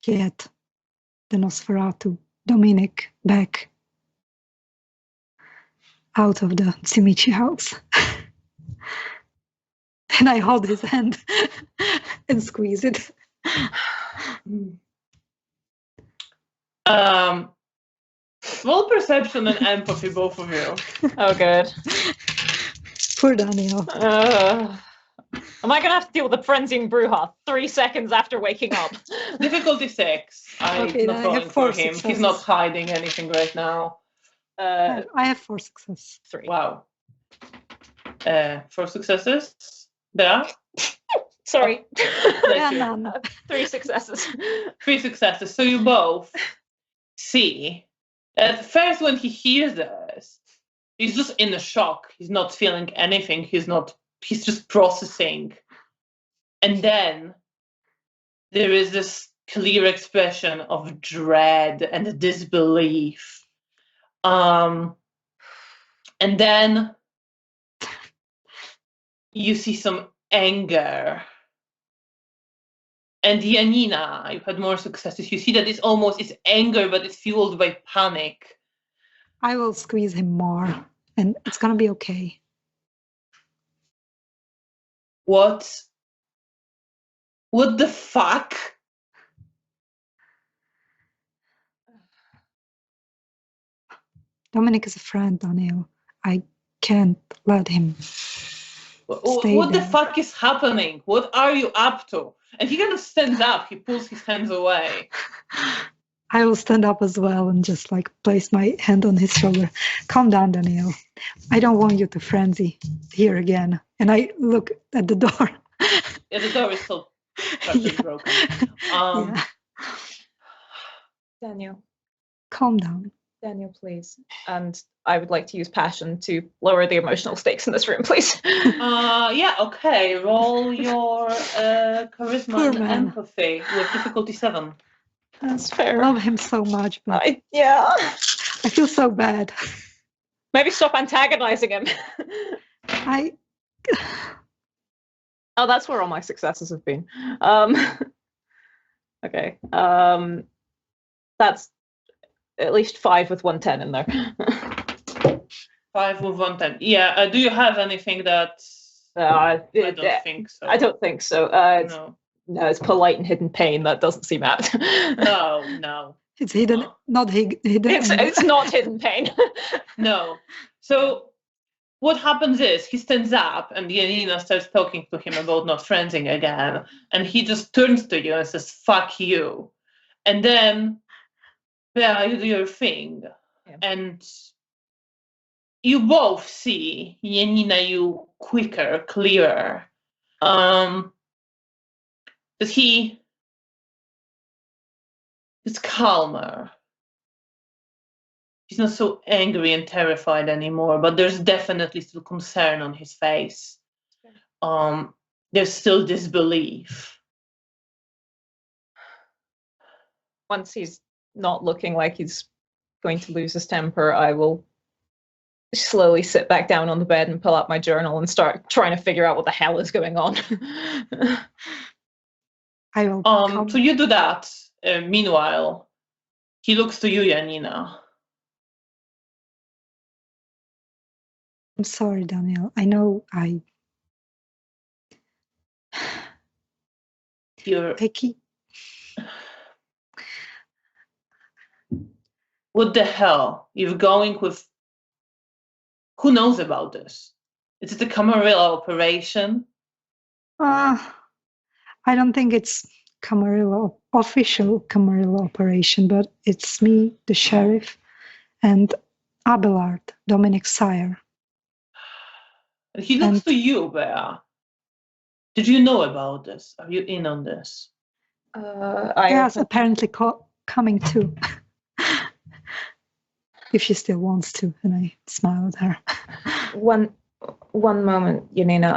get the Nosferatu Dominic back out of the Tsimichi house. And I hold his hand and squeeze it. Roll perception and empathy, both of you. Oh, good. Poor Daniel. Am I going to have to deal with the frenziing Bruja 3 seconds after waking up? Difficulty 6. I'm Okay, not I rolling have for 4 him. successes. He's not hiding anything right now. I have 4 successes. 3. Wow. 4 successes. Bea? Sorry. Yeah, none. 3 successes. 3 successes. So you both see. At first, when he hears this, he's just in a shock. He's not feeling anything. He's just processing. And then there is this clear expression of dread and disbelief. And then you see some anger. And Janina, you had more successes. You see that it's anger, but it's fueled by panic. I will squeeze him more, and it's gonna be okay. What the fuck? Dominic is a friend, Daniel. I can't let him Stay What the there. fuck is happening? What are you up to? And he kind of stands up. He pulls his hands away. I will stand up as well and just like place my hand on his shoulder. Calm down, Daniel. I don't want you to frenzy here again. And I look at the door. Yeah, the door is still partially broken. Yeah. Daniel, Calm down. Daniel, please. And I would like to use passion to lower the emotional stakes in this room, please. Yeah, okay. Roll your charisma Poor and man. empathy with difficulty 7. That's I fair. love him so much, but I I feel so bad. maybe stop antagonizing him. Oh, that's where all my successes have been. Okay. That's at least 5 with 110 in there. 5 with 110. Yeah. Do you have anything that? I don't think so. I don't think so. No, it's polite and hidden pain. That doesn't seem apt. No. It's hidden, not hidden. It's not hidden pain. No. So what happens is he stands up and Janina starts talking to him about not frenzying again. And he just turns to you and says, fuck you. And then, yeah, you do your thing. Yeah. And you both see, Janina, you quicker, clearer. That he is calmer. He's not so angry and terrified anymore, but there's definitely still concern on his face. There's still disbelief. Once he's not looking like he's going to lose his temper, I will slowly sit back down on the bed and pull out my journal and start trying to figure out what the hell is going on. I will. So you do that. Meanwhile, he looks to you, Janina. I'm sorry, Daniel. I know I keep. What the hell? You're going with. Who knows about this? Is it a Camarilla operation? I don't think it's official Camarilla operation, but it's me, the sheriff, and Abelard, Dominic's sire. He looks to you, Bea. Did you know about this? Are you in on this? Yes, apparently coming too. If she still wants to, and I smile at her. One moment, Janina.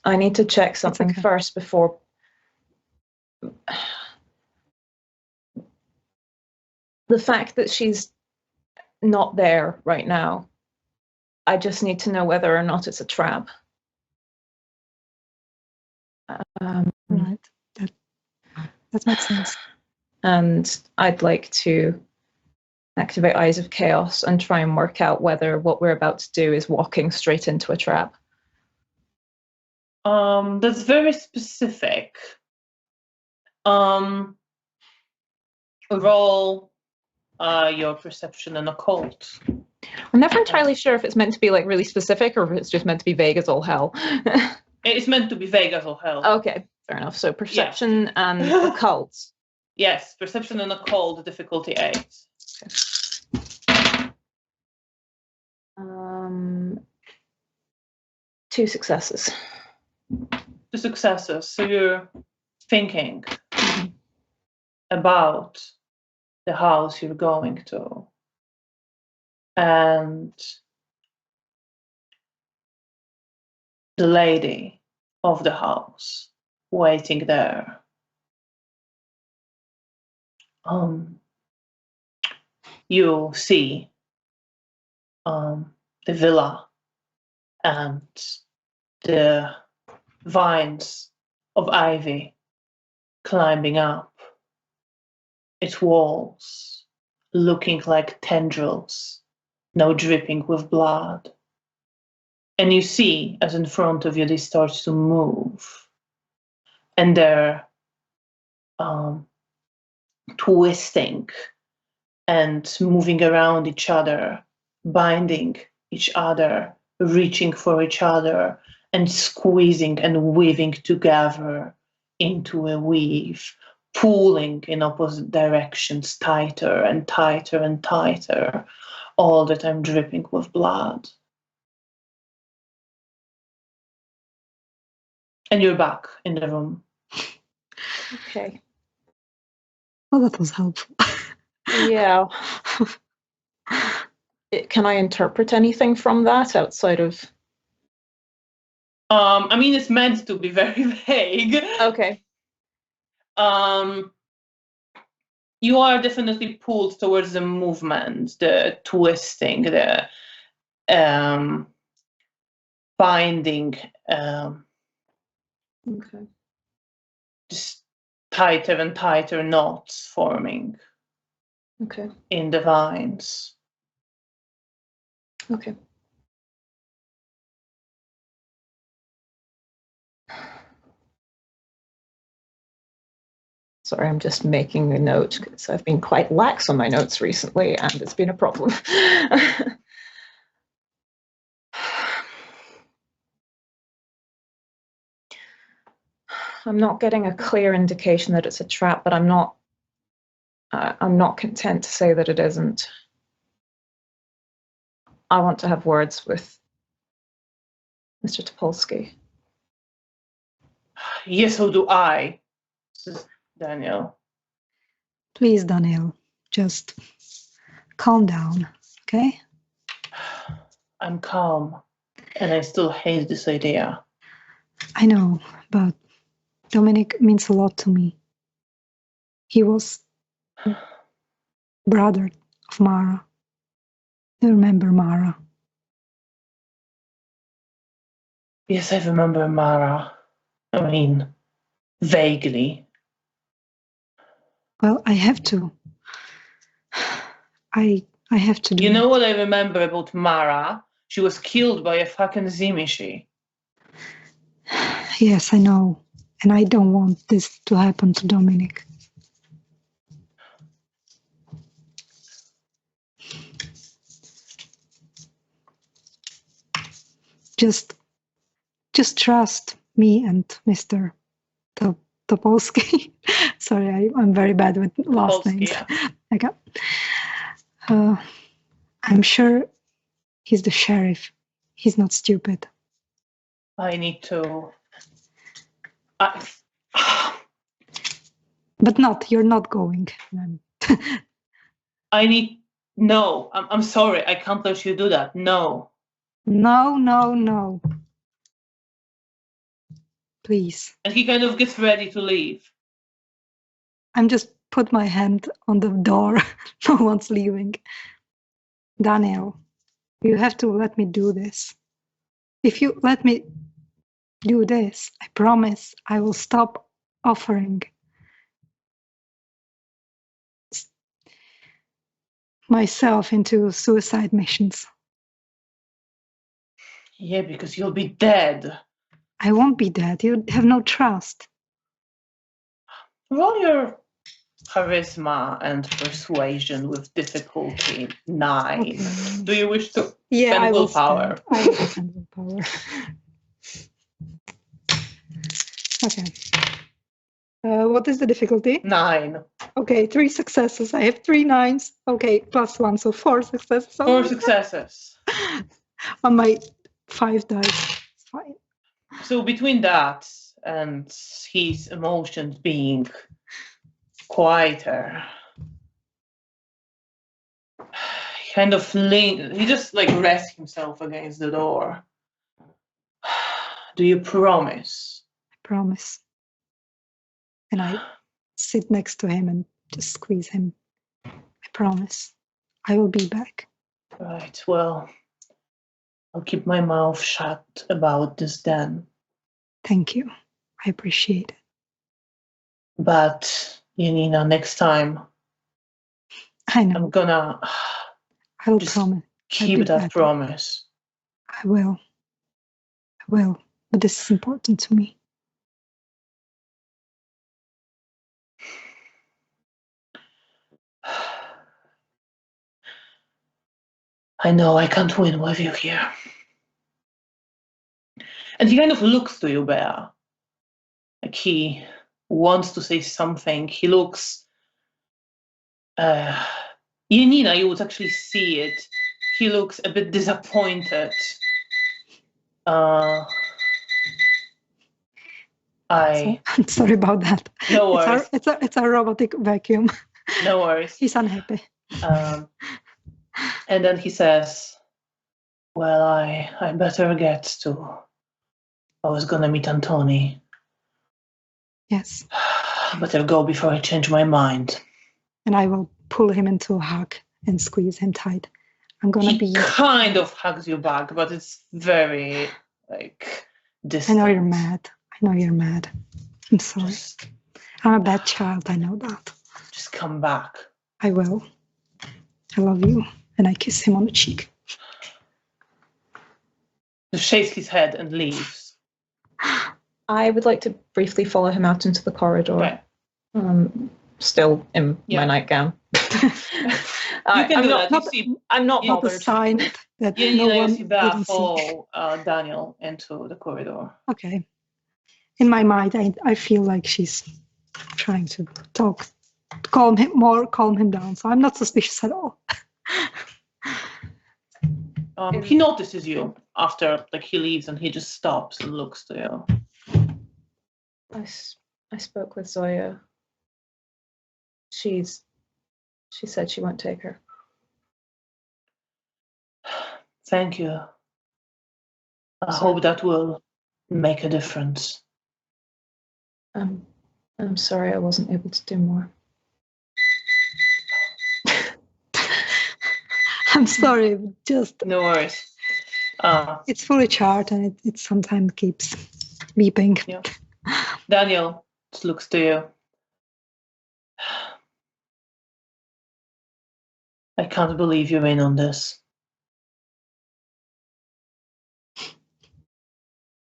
I need to check something first before. The fact that she's not there right now, I just need to know whether or not it's a trap. Right. That makes sense. And I'd like to activate Eyes of Chaos and try and work out whether what we're about to do is walking straight into a trap. That's very specific. Roll your perception and occult. I'm never entirely sure if it's meant to be like really specific or if it's just meant to be vague as all hell. It's meant to be vague as all hell. Okay, fair enough. So perception and occult. Yes, perception and occult, difficulty 8. Okay. 2 successes. 2 successes. So you're thinking about the house you're going to. And the lady of the house waiting there. You see the villa and the vines of ivy climbing up its walls, looking like tendrils, now dripping with blood. And you see, as in front of you, they start to move. And they're twisting and moving around each other, binding each other, reaching for each other, and squeezing and weaving together into a weave, pulling in opposite directions tighter and tighter and tighter, all the time dripping with blood. And you're back in the room. Okay. Well, that was helpful. Yeah. Can I interpret anything from that outside of... I mean, it's meant to be very vague. Okay. You are definitely pulled towards the movement, the twisting, the binding, Okay. just tighter and tighter knots forming Okay. in the vines. Okay. Sorry, I'm just making a note because I've been quite lax on my notes recently and it's been a problem. I'm not getting a clear indication that it's a trap, but I'm not content to say that it isn't. I want to have words with Mr. Topolsky. Yes, so do I, says Daniel. Please, Daniel, just calm down, okay? I'm calm, and I still hate this idea. I know, but Dominic means a lot to me. He was brother of Mara. You remember Mara? Yes, I remember Mara. I mean, vaguely. Well, I have to. I have to do You know it. what I remember about Mara? She was killed by a fucking Zimishi. Yes, I know. And I don't want this to happen to Dominic. Just trust me and Mr. Topolsky. Sorry, I'm very bad with last Polsky, names. yeah. Okay. I'm sure he's the sheriff. He's not stupid. I need to. But you're not going. I need. No, I'm sorry. I can't let you do that. No. No. Please. And he kind of gets ready to leave. I'm just put my hand on the door. No one's leaving. Daniel, you have to let me do this. If you let me do this, I promise I will stop offering myself into suicide missions. Yeah, because you'll be dead. I won't be dead. You have no trust. Roll your charisma and persuasion with difficulty 9. Okay. Do you wish to Yeah, spend I will willpower? I will spend willpower. Okay. What is the difficulty? 9. Okay, 3 successes. I have 3 9s. Okay, +1, so 4 successes. 4 successes. On my 5 dice. It's fine. So between that and his emotions being quieter, he kind of he just like rests himself against the door. Do you promise? I promise. And I sit next to him and just squeeze him. I promise. I will be back. Right, well, I'll keep my mouth shut about this then. Thank you. I appreciate it. But, Janina, next time, I know. I'm gonna I will just promise. keep do that better. promise. I will. But this is important to me. I know I can't win with you here. And he kind of looks to you, Bear. Like he wants to say something. He looks... Janina, you would actually see it. He looks a bit disappointed. I'm sorry about that. No worries. It's a robotic vacuum. No worries. He's unhappy. And then he says, well, I better get to... I was gonna meet Antoni. Yes. Better go before I change my mind. And I will pull him into a hug and squeeze him tight. I'm gonna He kind of hugs you back, but it's very, distant. I know you're mad. I'm sorry. I'm a bad child, I know that. Just come back. I will. I love you. And I kiss him on the cheek. He shakes his head and leaves. I would like to briefly follow him out into the corridor. Okay. Still in my nightgown. I'm not Not a bothered. sign that You no one see Bear didn't see. follow Daniel into the corridor. Okay. In my mind, I feel like she's trying to talk, calm him down. So I'm not suspicious at all. He notices you after he leaves, and he just stops and looks to you. I spoke with Zoya. She said she won't take her. Thank you. I hope that will make a difference. I'm sorry I wasn't able to do more. I'm sorry, just... No worries. It's fully charged and it sometimes keeps beeping. Yeah. Daniel just looks to you. I can't believe you're in on this.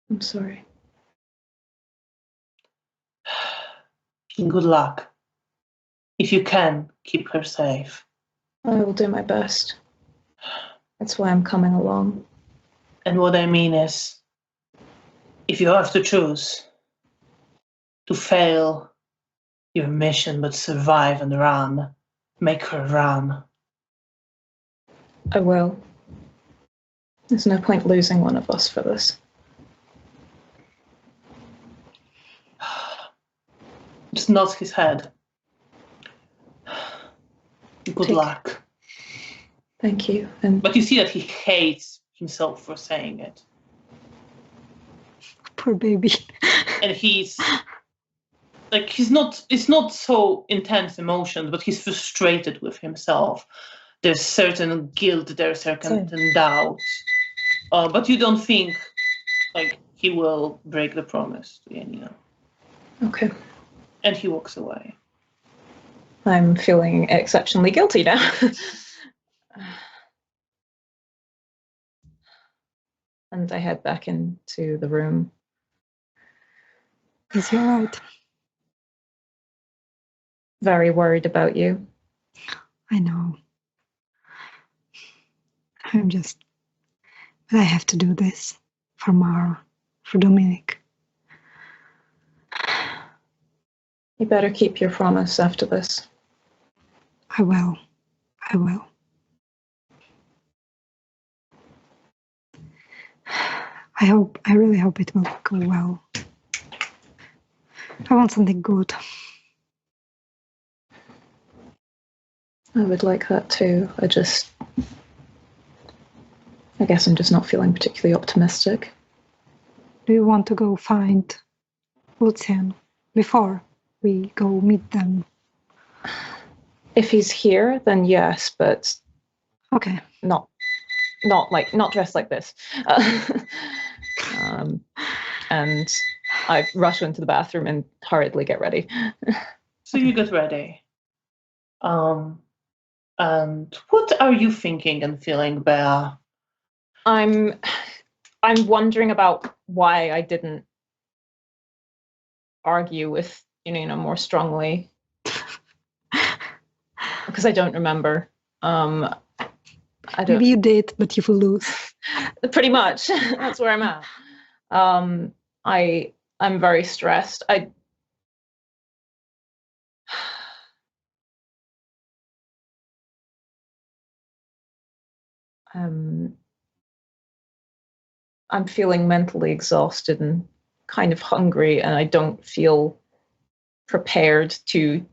I'm sorry. Good luck. If you can, keep her safe. I will do my best. That's why I'm coming along. And what I mean is, if you have to choose to fail your mission but survive and run, make her run. I will. There's no point losing one of us for this. Just nods his head. Good luck. Thank you. But you see that he hates himself for saying it. Poor baby. And he's not, it's not so intense emotions, but he's frustrated with himself. There's certain guilt, there's certain doubt. But you don't think he will break the promise to Janina. Okay. And he walks away. I'm feeling exceptionally guilty now. And I head back into the room. Is he all right? Very worried about you. I know. But I have to do this for Mara, for Dominic. You better keep your promise after this. I will. I really hope it will go well. I want something good. I would like that too. I guess I'm just not feeling particularly optimistic. Do you want to go find Lucian before we go meet them? If he's here, then yes, but okay. Not dressed like this. And I rush into the bathroom and hurriedly get ready. So you get ready. And what are you thinking and feeling, Bea? I'm wondering about why I didn't argue with Janina more strongly. Because I don't remember. Maybe you did, but you will lose. Pretty much. That's where I'm at. I'm very stressed. I'm feeling mentally exhausted and kind of hungry, and I don't feel prepared to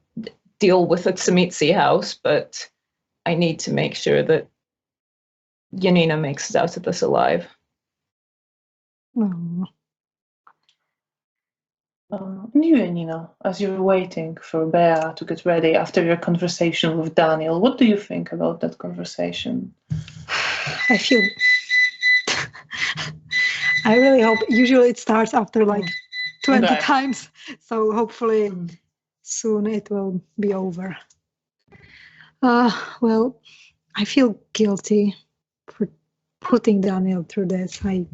deal with a Tsamitsi house, but I need to make sure that Janina makes it out of this alive. Oh. And you, Janina, as you're waiting for Bea to get ready after your conversation with Daniel, what do you think about that conversation? I feel. I really hope. Usually it starts after like 20 Okay. times, so hopefully soon it will be over. Well, I feel guilty for putting Daniel through this. It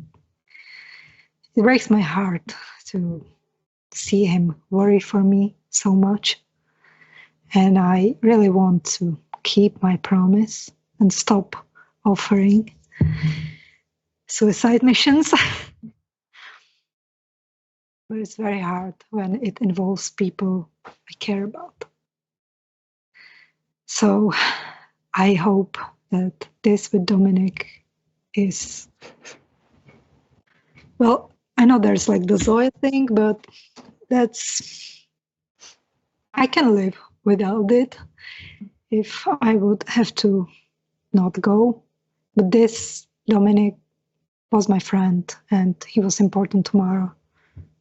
breaks my heart to see him worry for me so much. And I really want to keep my promise and stop offering suicide missions. But it's very hard when it involves people I care about. So I hope that this with Dominic is, well, I know there's like the Zoya thing, but I can live without it if I would have to not go. But this Dominic was my friend and he was important tomorrow.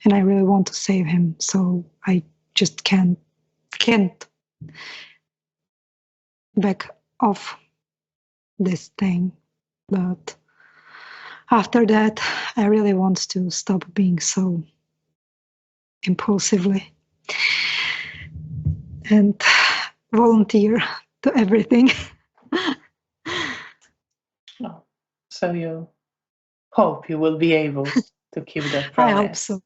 And I really want to save him. So I just can't back off this thing. But after that, I really want to stop being so impulsively and volunteer to everything. Oh, so you hope you will be able to keep that promise. I hope so.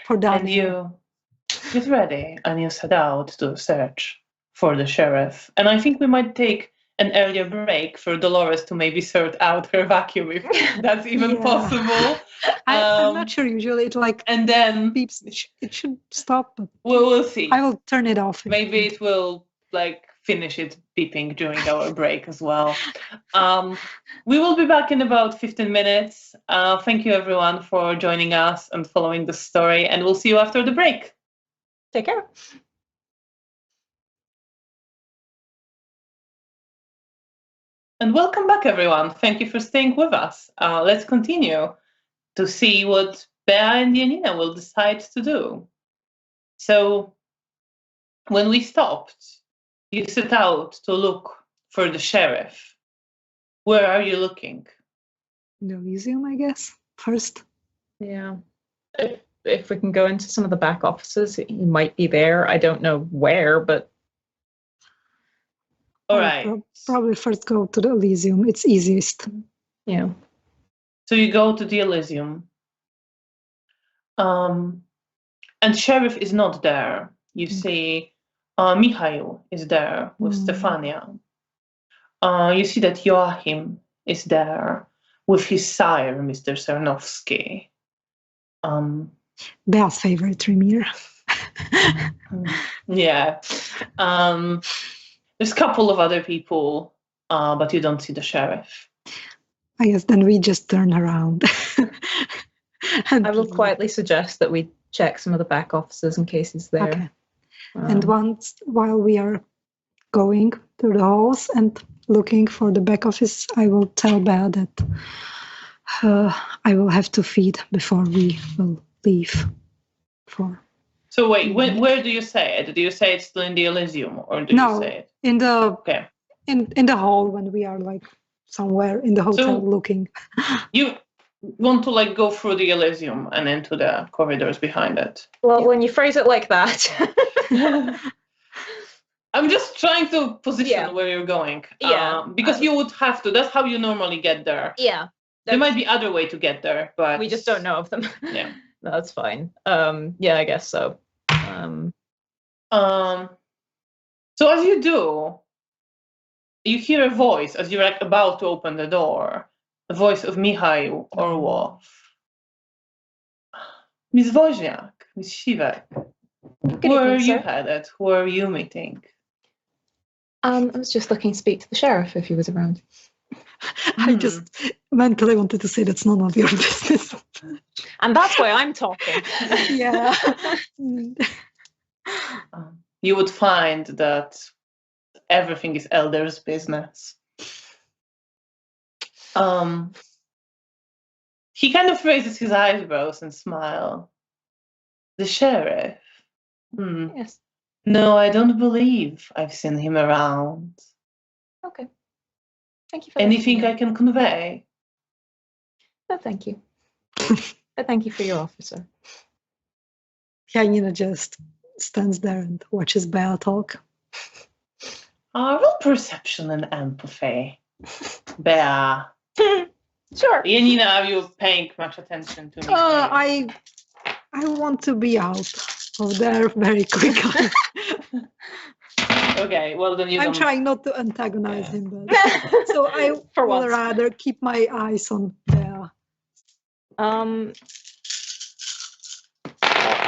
For Daniel. And you get ready and you set out to search for the sheriff. And I think we might take an earlier break for Dolores to maybe sort out her vacuum if that's even possible. I'm not sure. Usually it like and then beeps. It should stop, but we'll see. I will turn it off. Maybe it will like finish it beeping during our break as well. We will be back in about 15 minutes. Thank you everyone for joining us and following the story, and we'll see you after the break. Take care. And welcome back, everyone. Thank you for staying with us. Let's continue to see what Bea and Janina will decide to do. So, when we stopped, you set out to look for the sheriff. Where are you looking? The museum, I guess, first. Yeah. If we can go into some of the back offices, he might be there. I don't know where, but all right. Probably first go to the Elysium. It's easiest. Yeah. So you go to the Elysium. And sheriff is not there. You see Mikhail is there with Stefania. You see that Joachim is there with his sire, Mr. Cernovsky. Bea's favorite Tremere. Yeah. There's a couple of other people, but you don't see the sheriff. I guess then we just turn around. I will quietly suggest that we check some of the back offices in case he's there. Okay. And while we are going through the halls and looking for the back office, I will tell Bea that I will have to feed before we will leave. So wait, where do you say it? Do you say it's still in the Elysium, or do you say it in the in the hall when we are like somewhere in the hotel looking? You want to like go through the Elysium and into the corridors behind it. Well, when you phrase it like that. I'm just trying to position where you're going. Yeah. Because you would have to. That's how you normally get there. Yeah. There might be other way to get there, but we just don't know of them. Yeah. No, that's fine. Yeah, I guess so. So as you do, you hear a voice as you're like about to open the door. The voice of Mikhail Orlov. Miss Wozniak, Miss Shivak, Good where are evening, you sir. headed? Who are you meeting? I was just looking to speak to the sheriff if he was around. I just mentally wanted to say that's none of your business. And that's why I'm talking. Yeah. You would find that everything is Elder's business. He kind of raises his eyebrows and smiles. The sheriff? Yes. No, I don't believe I've seen him around. Okay. Thank you for Anything I listening. can convey? No, thank you. But thank you for your offer, sir. Janina just stands there and watches Belle talk. Roll perception and empathy. Bea. Sure. Janina, are you paying much attention to me? I want to be out of there very quickly. Okay, well then you I'm don't. trying not to antagonize him, but so I For would once. rather keep my eyes on Bea. I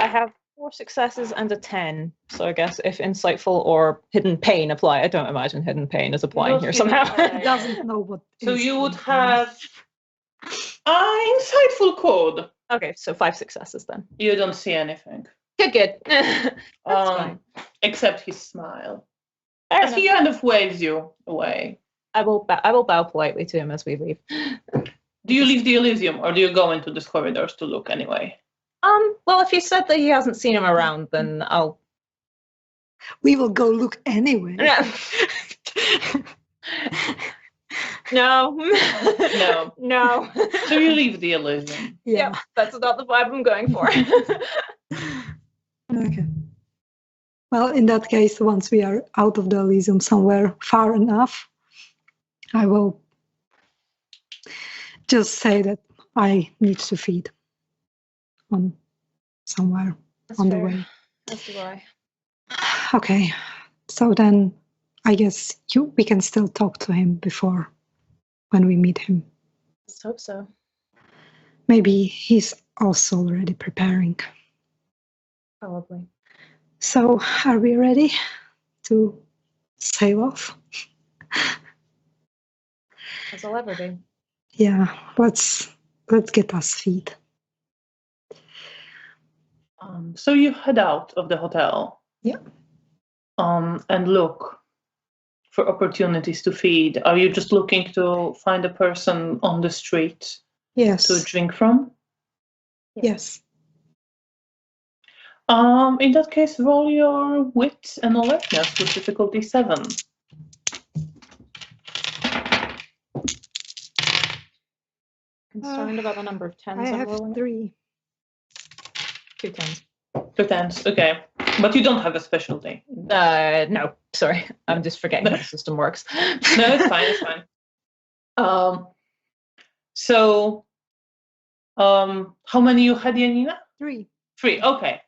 have 4 successes and a 10. So I guess if insightful or hidden pain apply, I don't imagine hidden pain is applying here somehow. He doesn't know what. So is you would hidden pain. have insightful code. Okay, so 5 successes then. You don't see anything. Good. That's fine. Except his smile. Fair As he enough. kind of waves you away. I will bow politely to him as we leave. Do you leave the Elysium or do you go into these corridors to look anyway? Well, if he said that he hasn't seen him around, then I'll. We will go look anyway. No. No. No. So you leave the Elysium. Yeah. Yep, that's not the vibe I'm going for. Okay. Well, in that case, once we are out of the Elysium somewhere far enough, I will just say that I need to feed on somewhere on the way. That's the way. Okay. So then I guess we can still talk to him before when we meet him. Let's hope so. Maybe he's also already preparing. Probably. So are we ready to sail off? As I'll ever be. Yeah, let's get us feed. So you head out of the hotel. Yeah. And look for opportunities to feed. Are you just looking to find a person on the street Yes. to drink from? Yes. In that case, roll your wit and alertness with difficulty 7. Concerned about the number of 10s I I'm have rolling? 3. 2 10s. 2 10s, okay. But you don't have a specialty. No, sorry. I'm just forgetting how the system works. No, it's fine, it's fine. So, how many you had, Janina? 3. 3, okay.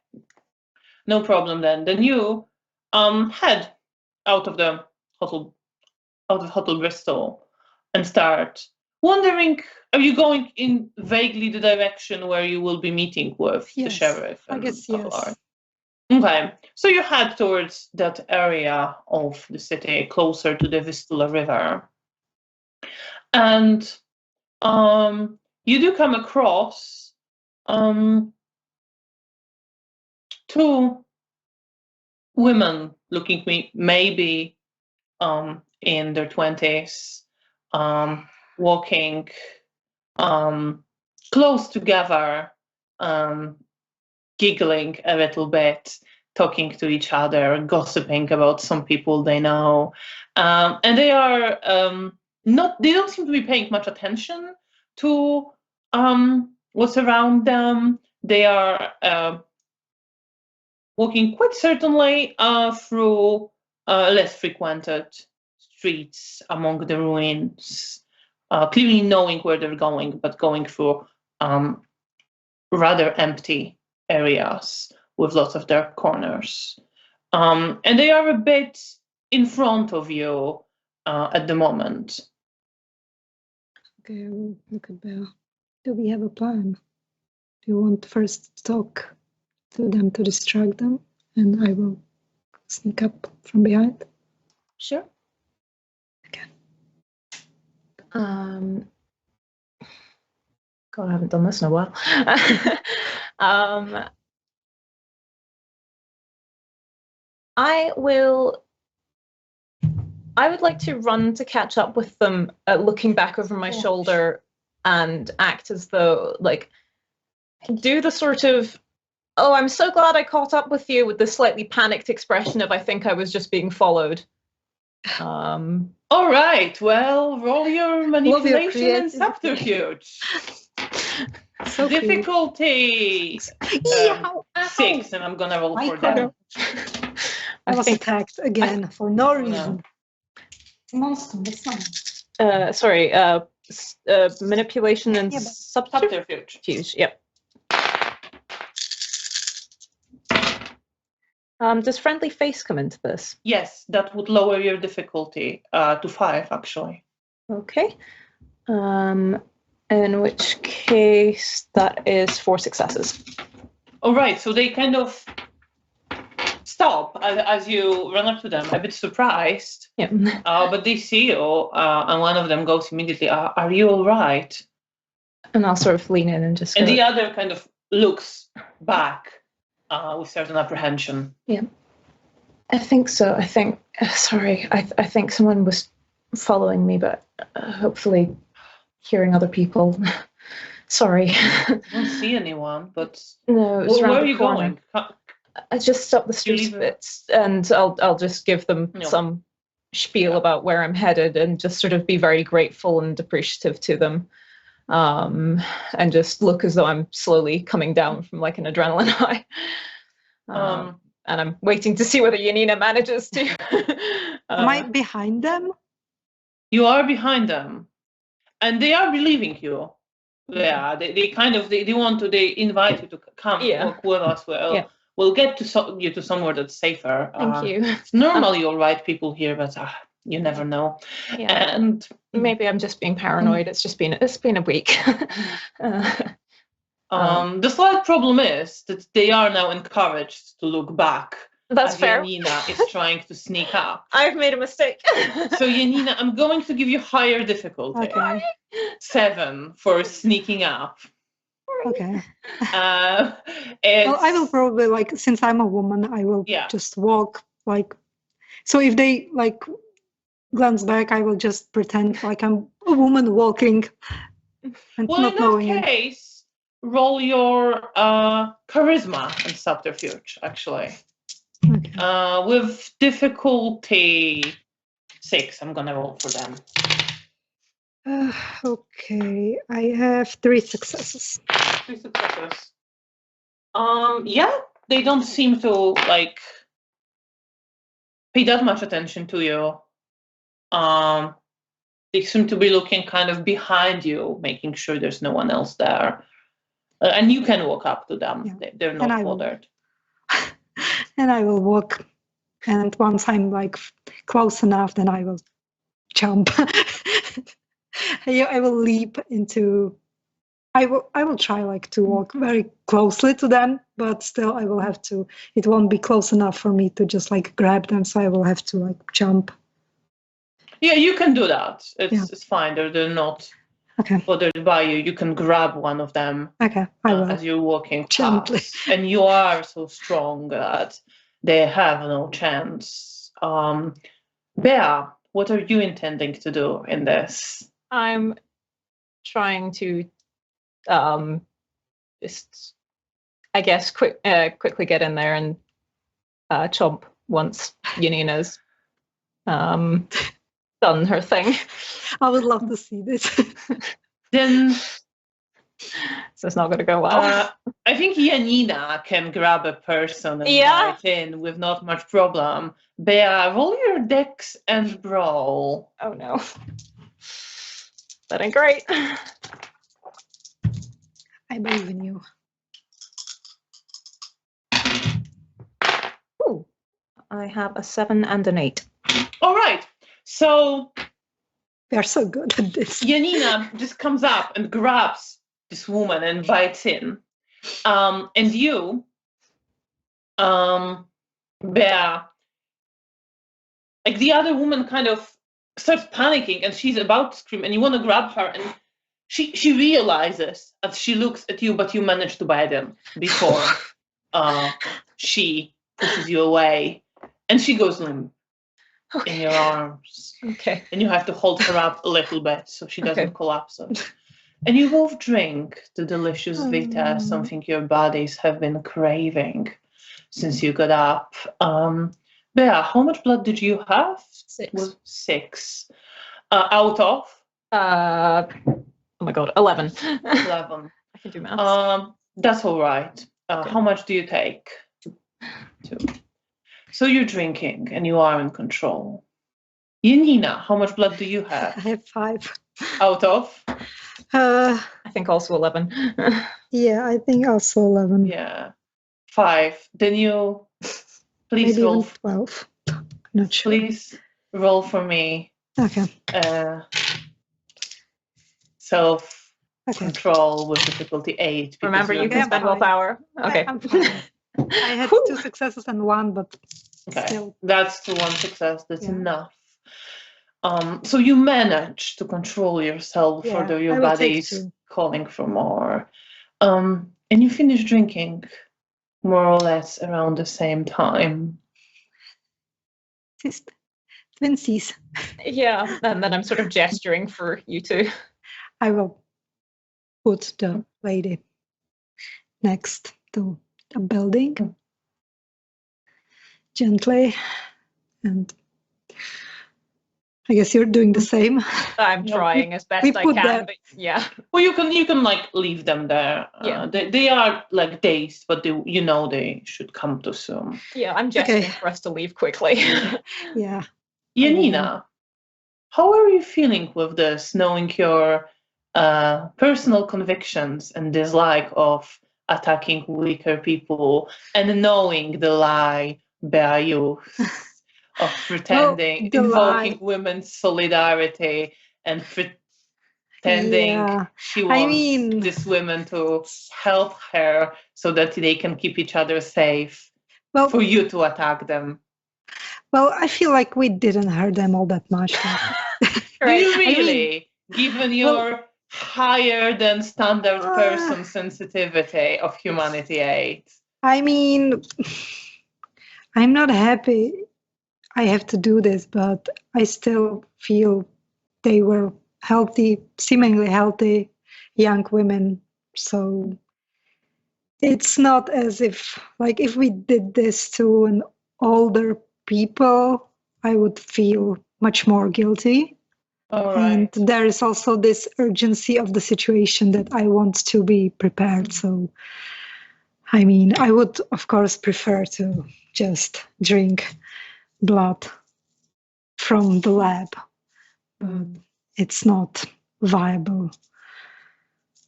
No problem then. Then you head out of the Hotel Bristol and start wondering, are you going in vaguely the direction where you will be meeting with the Yes, sheriff? I guess yes. Okay, so you head towards that area of the city closer to the Vistula River. And you do come across 2 women looking maybe in their 20s, walking close together, giggling a little bit, talking to each other, gossiping about some people they know. And they are they don't seem to be paying much attention to what's around them. They are walking quite certainly through less frequented streets among the ruins, clearly knowing where they're going, but going through rather empty areas with lots of dark corners. And they are a bit in front of you at the moment. Okay, I will look at Belle. Do we have a plan? Do you want to first talk to them to distract them, and I will sneak up from behind? Sure. Okay. God, I haven't done this in a while. I would like to run to catch up with them, looking back over my shoulder and act as though, like, do the sort of, oh, I'm so glad I caught up with you, with the slightly panicked expression of I think I was just being followed. All right, well, roll your manipulation and creativity. subterfuge. So Difficulty 6, and I'm gonna roll for them. I was attacked again for no reason. Monster, sorry, manipulation and Subterfuge. Yep. Does friendly face come into this? Yes, that would lower your difficulty to 5, actually. Okay. In which case, that is 4 successes. All right, so they kind of stop as you run up to them, a bit surprised. Yeah. But they see you, and one of them goes immediately, are you all right? And I'll sort of lean in and just And go, the other kind of looks back with certain apprehension. Yeah. I think so. I think, sorry, I think someone was following me, but hopefully hearing other people. Sorry. I don't see anyone, but no, it's where around are the you corner. going? I just up the street a bit, and I'll just give them some spiel about where I'm headed, and just sort of be very grateful and appreciative to them, and just look as though I'm slowly coming down from like an adrenaline high. And I'm waiting to see whether Janina manages to. Am I behind them? You are behind them, and they are believing you. Yeah, they kind of they want to. They invite you to come walk with us. We'll get to you to somewhere that's safer. Thank you. It's normally all right people here, but you never know. Yeah. And maybe I'm just being paranoid. It's been a week. The slight problem is that they are now encouraged to look back. That's fair. Janina is trying to sneak up. I've made a mistake. So Janina, I'm going to give you higher difficulty. Okay. 7 for sneaking up. Okay. Well, I will probably, like, since I'm a woman, I will just walk, like, so if they, like, glance back, I will just pretend like I'm a woman walking and not knowing in that case, roll your charisma and subterfuge, actually. Okay. With difficulty 6, I'm gonna roll for them. Okay, I have 3 successes. 3 successes. Yeah, they don't seem to like pay that much attention to you. They seem to be looking kind of behind you, making sure there's no one else there. And you can walk up to them. Yeah. They're not bothered. And I will walk, and once I'm like close enough, then I will jump. I will leap into. I will try like to walk very closely to them, but still I will have to. It won't be close enough for me to just like grab them, so I will have to like jump. Yeah, you can do that. It's fine. They're not bothered by you. You can grab one of them. Okay, I will. As you're walking gently. past, and you are so strong that they have no chance. Bea, what are you intending to do in this? I'm trying to just, I guess, quickly get in there and chomp once Janina's done her thing. I would love to see this. Then so it's not going to go well. I think Janina can grab a person and bite in with not much problem. Bea, roll your dex and brawl. Oh no. That ain't great. I believe in you. Ooh, I have a 7 and an 8. All right. So we are so good at this. Janina just comes up and grabs this woman and bites in. And you, Bea, like the other woman kind of starts panicking and she's about to scream and you want to grab her and she realizes as she looks at you, but you manage to bite him before she pushes you away and she goes limp in your arms. Okay. And you have to hold her up a little bit so she doesn't collapse. And you both drink the delicious Vita, something your bodies have been craving since you got up. Bea, how much blood did you have? 6. Was 6. Out of? Oh my god, 11. 11. I can do maths. That's all right. How much do you take? 2. So you're drinking and you are in control. Janina, how much blood do you I have? have 5. Out of? Uh, I think also 11. yeah, I think also 11. Yeah. 5. Then you please Maybe roll. even 12. Not sure. Please roll for me. Okay. Self-control with difficulty 8. Remember, you you're can spend willpower. Okay. I'm fine. I had 2 successes and 1, but okay. still. That's the 1 success. That's Yeah. enough. So you manage to control yourself, Yeah, although your I will body take is 2. calling for more. And you finish drinking more or less around the same time. Twinsies. Yeah, and then I'm sort of gesturing for you two. I will put the lady next to a building gently, and I guess you're doing the same. I'm trying as best I can, but yeah. Well, you can like leave them there. Yeah. They are like dazed, but they should come too soon. Yeah, I'm gesturing for us to leave quickly. Yeah. Janina, how are you feeling with this, knowing your personal convictions and dislike of attacking weaker people, and knowing the lie Bea used of pretending, invoking women's solidarity and pretending she wants these women to help her so that they can keep each other safe, for you to attack them? Well, I feel like we didn't hurt them all that much. Do you really? Given your higher than standard person sensitivity of humanity 8. I mean, I'm not happy I have to do this, but I still feel they were healthy, seemingly healthy young women. So it's not as if, like, if we did this to an older people, I would feel much more guilty. And there is also this urgency of the situation that I want to be prepared. So, I mean, I would, of course, prefer to just drink blood from the lab, but it's not viable.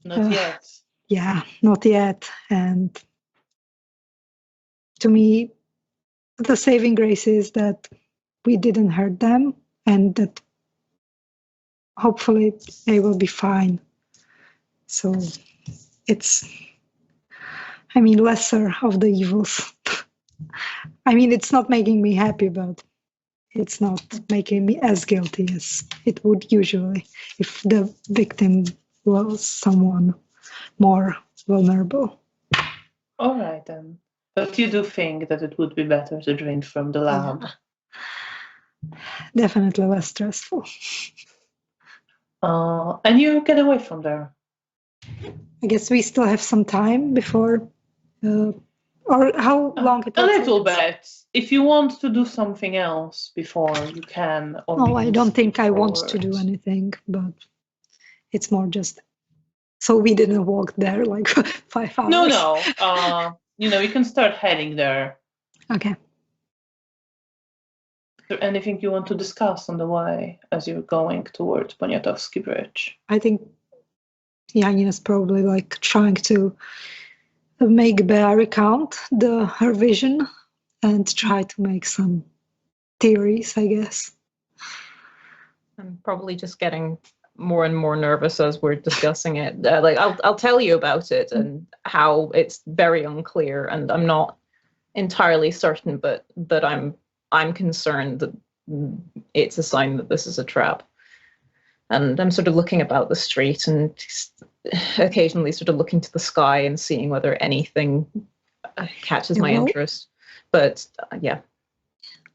Not yet. Yeah, not yet. And to me, the saving grace is that we didn't hurt them and that hopefully they will be fine. So it's, I mean, lesser of the evils. I mean, it's not making me happy, but it's not making me as guilty as it would usually if the victim was someone more vulnerable. All right, then. But you do think that it would be better to drink from the lab? Yeah. Definitely less stressful. And you get away from there? I guess we still have some time before, or how long it will take? A little bit. If you want to do something else before, you can. No, I don't think I want to do anything, but it's more just so we didn't walk there like 5 hours. No. You can start heading there. Okay. Is there anything you want to discuss on the way as you're going towards Poniatowski Bridge? I think Janina's probably like trying to make Bea recount her vision and try to make some theories, I guess. I'm probably just getting more and more nervous as we're discussing it. Like I'll tell you about it and how it's very unclear, and I'm not entirely certain, but I'm concerned that it's a sign that this is a trap. And I'm sort of looking about the street and occasionally sort of looking to the sky and seeing whether anything catches my interest. But yeah.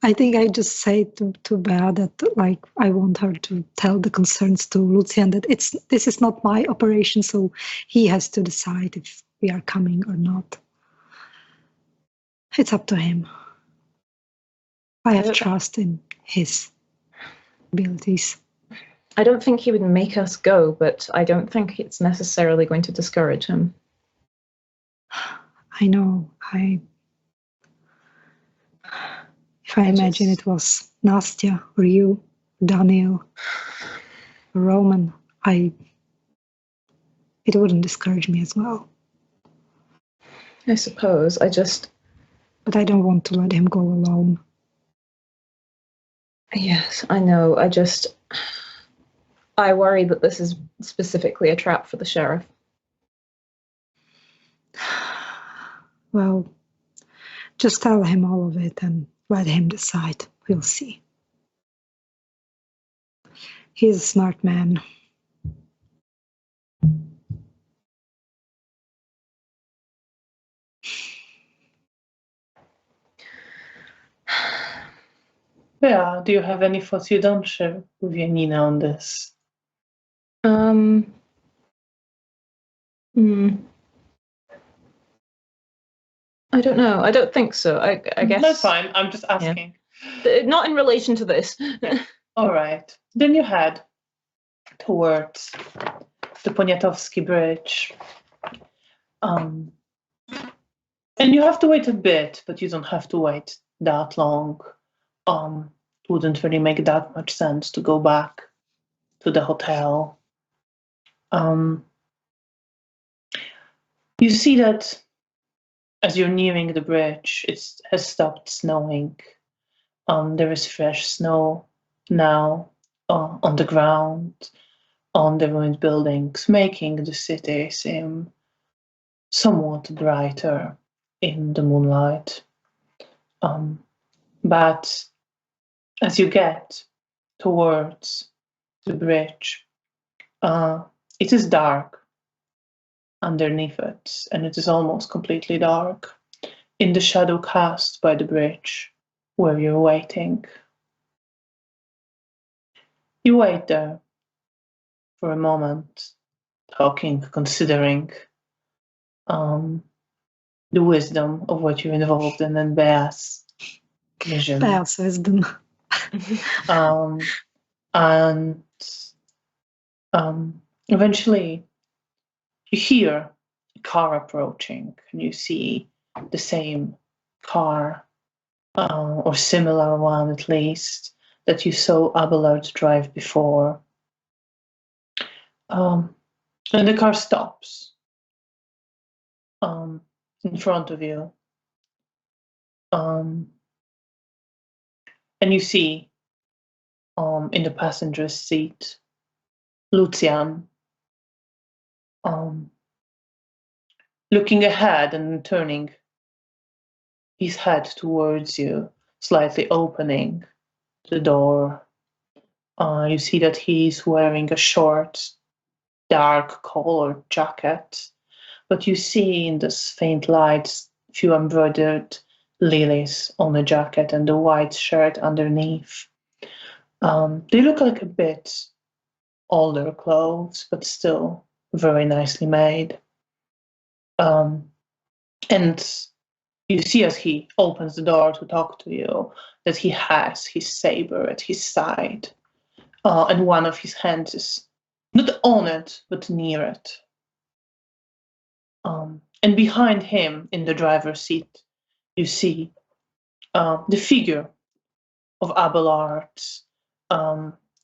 I think I just say to Bea that like I want her to tell the concerns to Lucian that this is not my operation, so he has to decide if we are coming or not. It's up to him. I have trust in his abilities. I don't think he would make us go, but I don't think it's necessarily going to discourage him. I know. If I imagine it was Nastya or you, Daniel, or Roman, it wouldn't discourage me as well. I suppose. But I don't want to let him go alone. Yes, I know. I worry that this is specifically a trap for the sheriff. Well, just tell him all of it and let him decide. We'll see. He's a smart man. Yeah, do you have any thoughts you don't share with Janina on this? I don't know. I don't think so. I guess That's fine. I'm just asking. Yeah. Not in relation to this. All right. Then you head towards the Poniatowski Bridge. And you have to wait a bit, but you don't have to wait that long. It wouldn't really make that much sense to go back to the hotel. You see that as you're nearing the bridge, it has stopped snowing. There is fresh snow now on the ground, on the ruined buildings, making the city seem somewhat brighter in the moonlight. But as you get towards the bridge, it is dark underneath it, and it is almost completely dark in the shadow cast by the bridge where you're waiting. You wait there for a moment, talking, considering the wisdom of what you're involved in and Bea's vision. Bea's wisdom. And eventually you hear a car approaching, and you see the same car, or similar one at least, that you saw Abelard drive before. And the car stops in front of you. And you see in the passenger's seat Lucian, looking ahead and turning his head towards you, slightly opening the door. You see that he's wearing a short, dark colored jacket, but you see in this faint light a few embroidered lilies on the jacket and the white shirt underneath. They look like a bit older clothes, but still very nicely made. And you see as he opens the door to talk to you that he has his saber at his side, and one of his hands is not on it, but near it. And behind him, in the driver's seat, you see the figure of Abelard,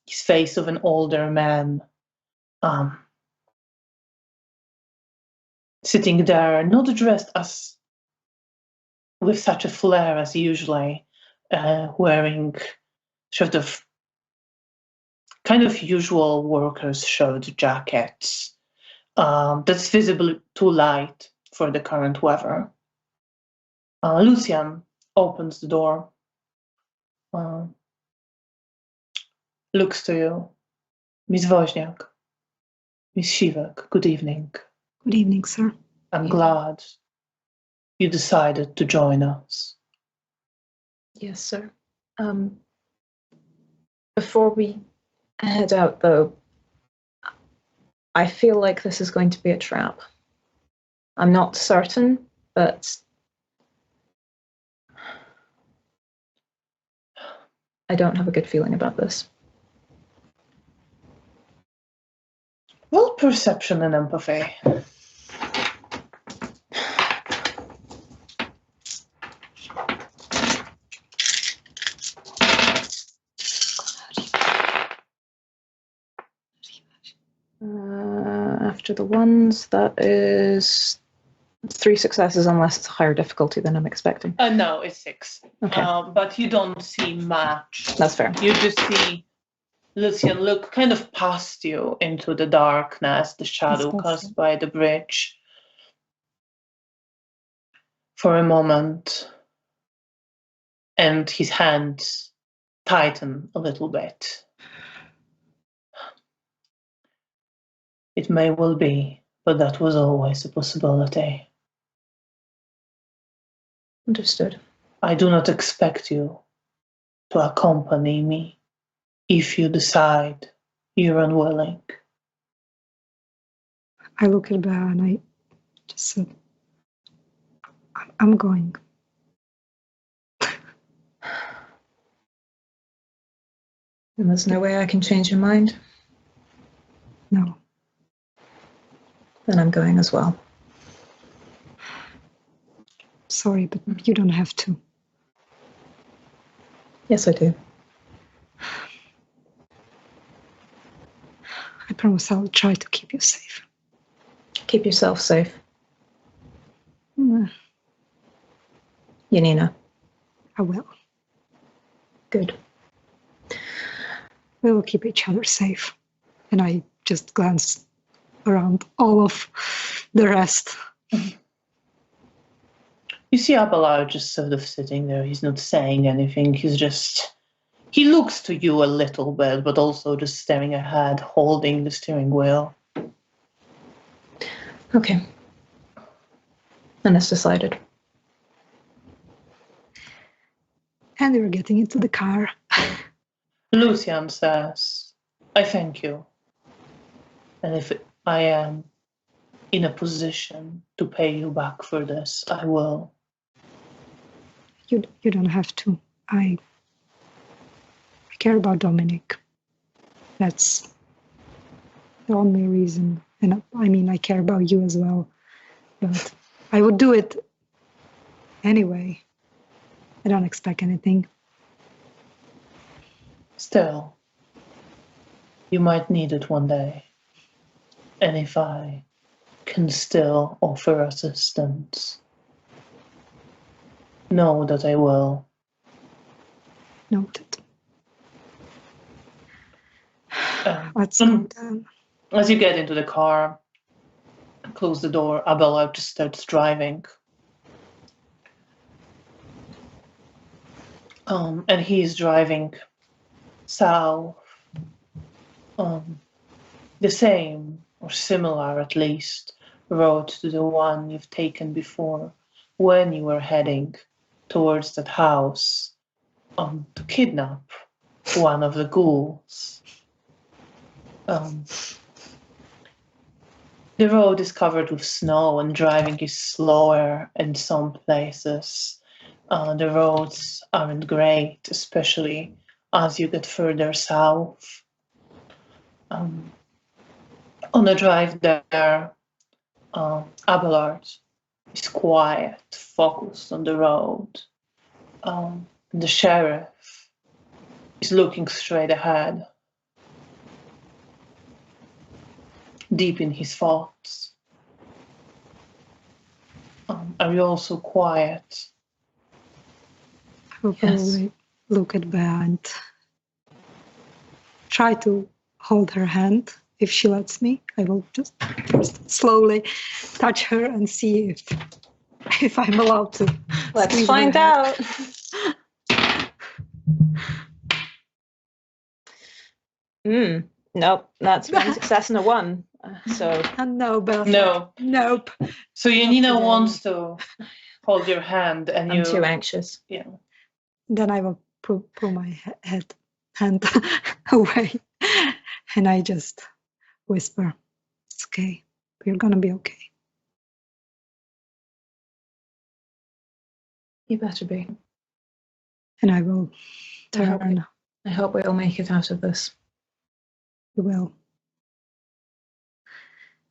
his face of an older man, sitting there, not dressed as with such a flair as usually, wearing sort of kind of usual workers' shirt jackets that's visible too light for the current weather. Lucian opens the door, looks to you. Miss Woźniak, Miss Siwek, good evening. Good evening, sir. I'm glad you decided to join us. Yes, sir. Before we head out, though, I feel like this is going to be a trap. I'm not certain, but I don't have a good feeling about this. Well, perception and empathy. After the ones, that is 3 successes, unless it's a higher difficulty than I'm expecting. No, it's 6. Okay. But you don't see much. That's fair. You just see Lucian look kind of past you into the darkness, the shadow cast by the bridge. For a moment, and his hands tighten a little bit. It may well be, but that was always a possibility. Understood. I do not expect you to accompany me if you decide you're unwilling. I look at Bea and I just said, I'm going. And there's no way I can change your mind? No. Then I'm going as well. Sorry, but you don't have to. Yes, I do. I promise I'll try to keep you safe. Keep yourself safe. Mm, Janina. I will. Good. We will keep each other safe. And I just glance around all of the rest. You see Abelard just sort of sitting there. He's not saying anything. He looks to you a little bit, but also just staring ahead, holding the steering wheel. Okay. And it's decided. And we're getting into the car. Lucian says, I thank you. And if I am in a position to pay you back for this, I will. You don't have to. I care about Dominic. That's the only reason. And I mean, I care about you as well. But I would do it anyway. I don't expect anything. Still, you might need it one day. And if I can still offer assistance, know that I will. Noted. Let's go down. As you get into the car, close the door, Abelard just starts driving. And he's driving south, the same or similar at least road to the one you've taken before when you were heading towards that house to kidnap one of the ghouls. The road is covered with snow and driving is slower in some places. The roads aren't great, especially as you get further south. On the drive there, Abelard is quiet, focused on the road. The sheriff is looking straight ahead, deep in his thoughts. Are you also quiet? I will probably look at Bea and try to hold her hand if she lets me. I will just first slowly touch her and see if I'm allowed to. Let's squeeze her find hand. out. Nope, that's one success and a 1. So No, Bella. No. Nope. So Janina today. wants to hold your hand, and I'm too anxious. Yeah. Then I will pull my hand away, and I just whisper, "It's okay. We're gonna be okay." You better be. And I will turn. I hope we'll make it out of this. We will.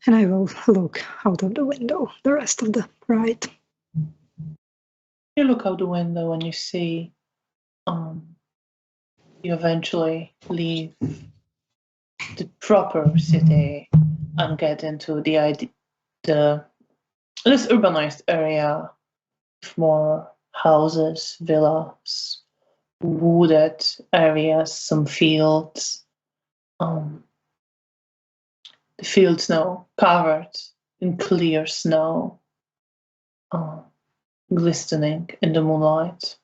And I will look out of the window the rest of the ride. You look out the window and you see you eventually leave the proper city and get into the less urbanized area with more houses, villas, wooded areas, some fields. The fields now covered in clear snow, glistening in the moonlight.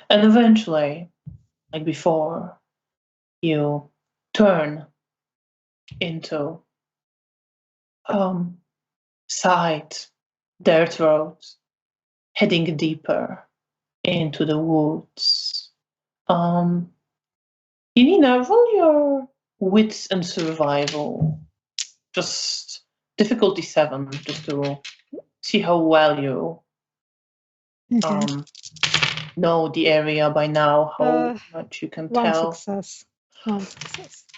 And eventually, like before, you turn into side dirt roads, heading deeper into the woods. Janina, roll your wits and survival. Just difficulty 7, just to see how well you know the area by now, how much you can tell. One success.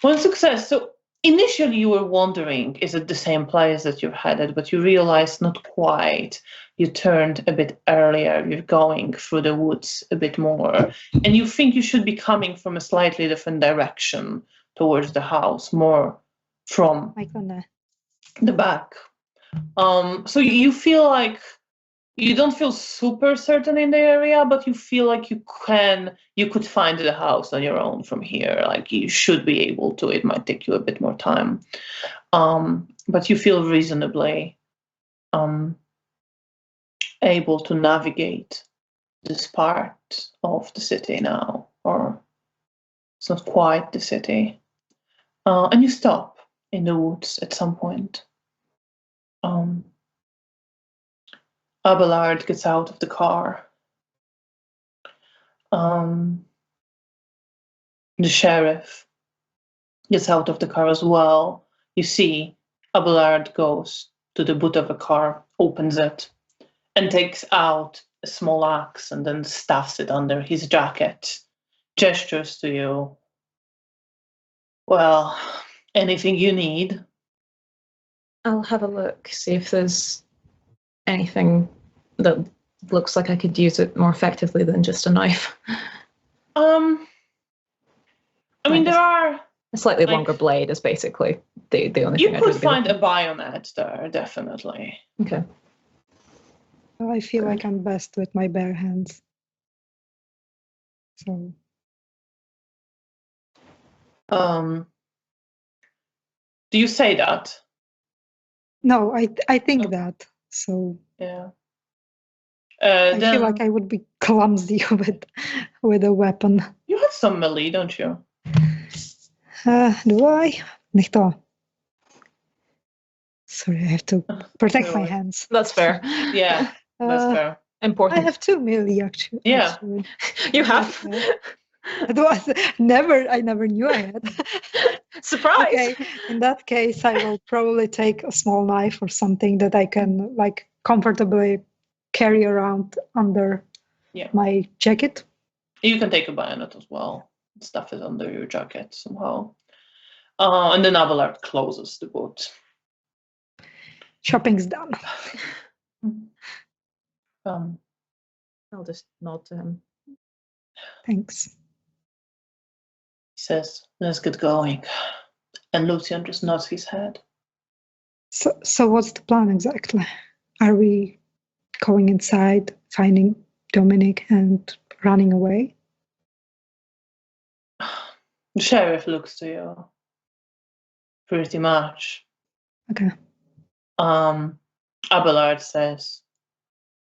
One success. So initially you were wondering, is it the same place that you've headed, but you realized not quite. You turned a bit earlier, you're going through the woods a bit more, and you think you should be coming from a slightly different direction towards the house, more from the back. So you feel like you don't feel super certain in the area, but you feel like you could find the house on your own from here. Like you should be able to. It might take you a bit more time, but you feel reasonably able to navigate this part of the city now, or it's not quite the city. And you stop in the woods at some point. Abelard gets out of the car. The sheriff gets out of the car as well. You see Abelard goes to the boot of a car, opens it, and takes out a small axe and then stuffs it under his jacket, gestures to you. Well, anything you need? I'll have a look, see if there's anything that looks like I could use it more effectively than just a knife. I mean, there are a slightly longer blade is basically the only you thing. You could find a bayonet there, definitely. Okay. Well, I feel like I'm best with my bare hands. So. Do you say that? No, I think that. So. Yeah. I feel like I would be clumsy with a weapon. You have some melee, don't you? Do I? Nicht to. Sorry, I have to protect my hands. That's fair. Yeah, that's fair. Important. I have 2 melee actually. Yeah. You have? I never knew I had. Surprise! Okay, in that case, I will probably take a small knife or something that I can like comfortably carry around under my jacket. You can take a bayonet as well. Stuff it under your jacket somehow. And then Abelard closes the boot. Shopping's done. I'll just nod to him. Thanks. He says, let's get going. And Lucian just nods his head. So what's the plan exactly? Are we going inside, finding Dominic and running away? The sheriff looks to you. pretty much. Okay. Abelard says,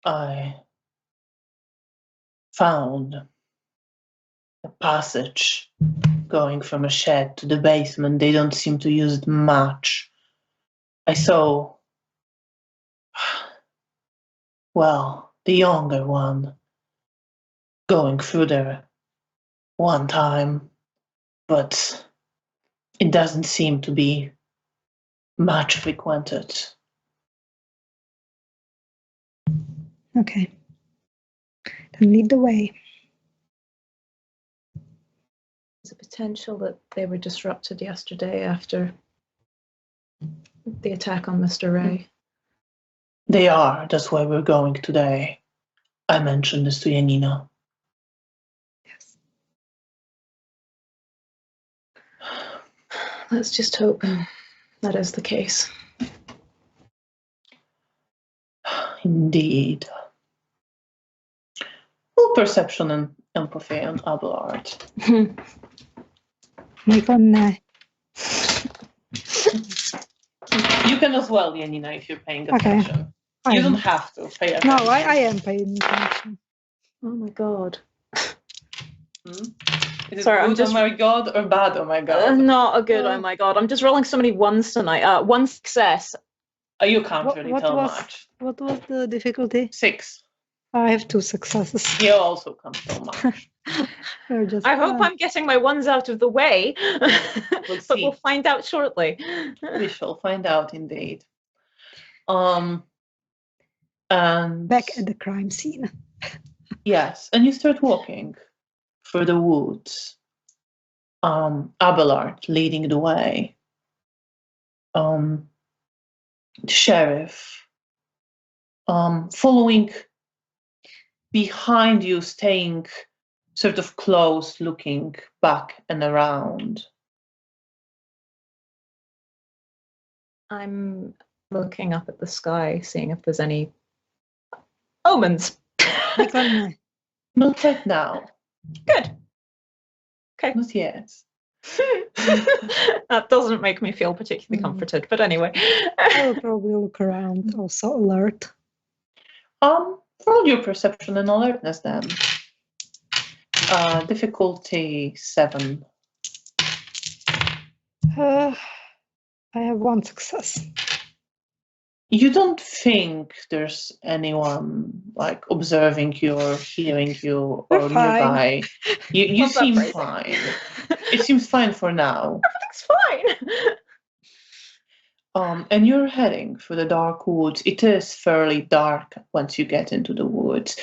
I found a passage going from a shed to the basement. They don't seem to use it much. I saw, well, the younger one going through there one time, but it doesn't seem to be much frequented. Okay. Then lead the way. There's a potential that they were disrupted yesterday after the attack on Mr. Ray. They are. That's why we're going today. I mentioned this to Janina. Yes. Let's just hope that is the case. Indeed. Full perception and empathy on Abelard. Make on You can as well, Janina, if you're paying attention. Okay. You don't have to pay attention. No, I am paying attention. Oh my god. Is it Sorry, good, I'm just... oh my god, or bad, oh my god? not a good, oh my god. I'm just rolling so many ones tonight. One success. Oh, you can't really tell much. What was the difficulty? 6. I have 2 successes. You also can't tell much. I hope I'm getting my ones out of the way. We'll but see. we'll find out shortly. We shall find out indeed. And back at the crime scene. Yes, and you start walking through the woods. Abelard leading the way. The sheriff following behind you, staying sort of close, looking back and around. I'm looking up at the sky, seeing if there's any omens. Not right now. Good. Okay. Not yet. That doesn't make me feel particularly comforted, but anyway. I will probably look around, also alert. Roll your perception and alertness then. Difficulty 7. I have 1 success. You don't think there's anyone like observing you or hearing you or nearby. You seem fine. It seems fine for now. Everything's fine. And you're heading through the dark woods. It is fairly dark once you get into the woods.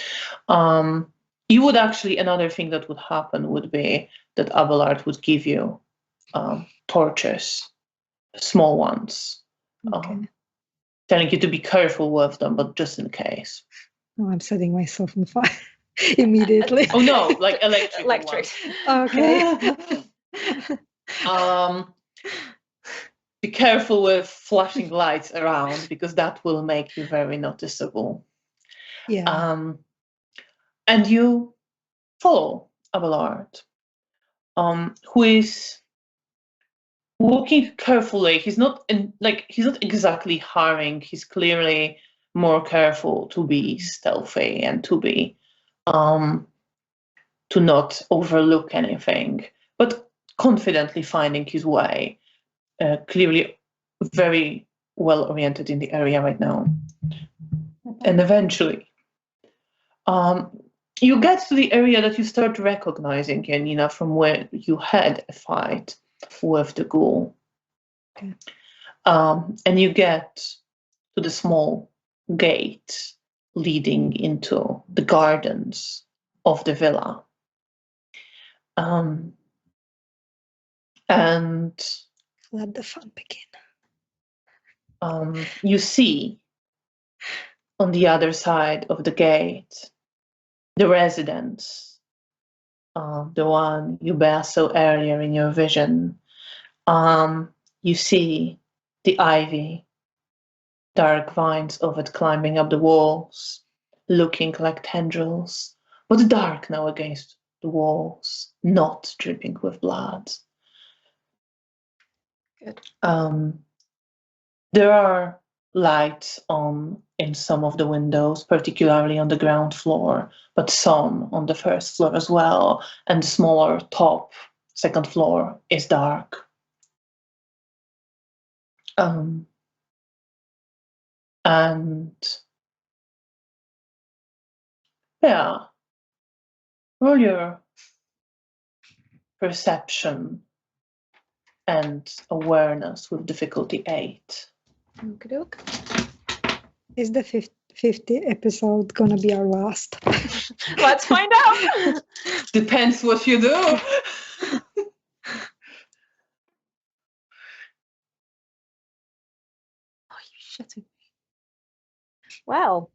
You would actually, another thing that would happen would be that Abelard would give you torches, small ones. Okay. Telling you to be careful with them, but just in case. Oh, I'm setting myself on fire immediately. Oh no, like electric. Okay. Be careful with flashing lights around because that will make you very noticeable. Yeah. And you follow Abelard, who is walking carefully. He's not exactly hurrying. He's clearly more careful to be stealthy and to be to not overlook anything, but confidently finding his way. Clearly very well oriented in the area right now. And eventually you get to the area that you start recognizing, Janina, from where you had a fight with the ghoul. Okay. And you get to the small gate leading into the gardens of the villa. And let the fun begin. You see on the other side of the gate the residence, the one you saw earlier in your vision. You see the ivy, dark vines of it climbing up the walls, looking like tendrils, but dark now against the walls, not dripping with blood. Good. There are lights on in some of the windows, particularly on the ground floor, but some on the first floor as well. And the smaller top, second floor, is dark. And yeah, roll your perception and awareness with difficulty 8. Okey-doke. Is the 50 episode gonna be our last? Let's find out. Depends what you do. Are you shitting me? Well,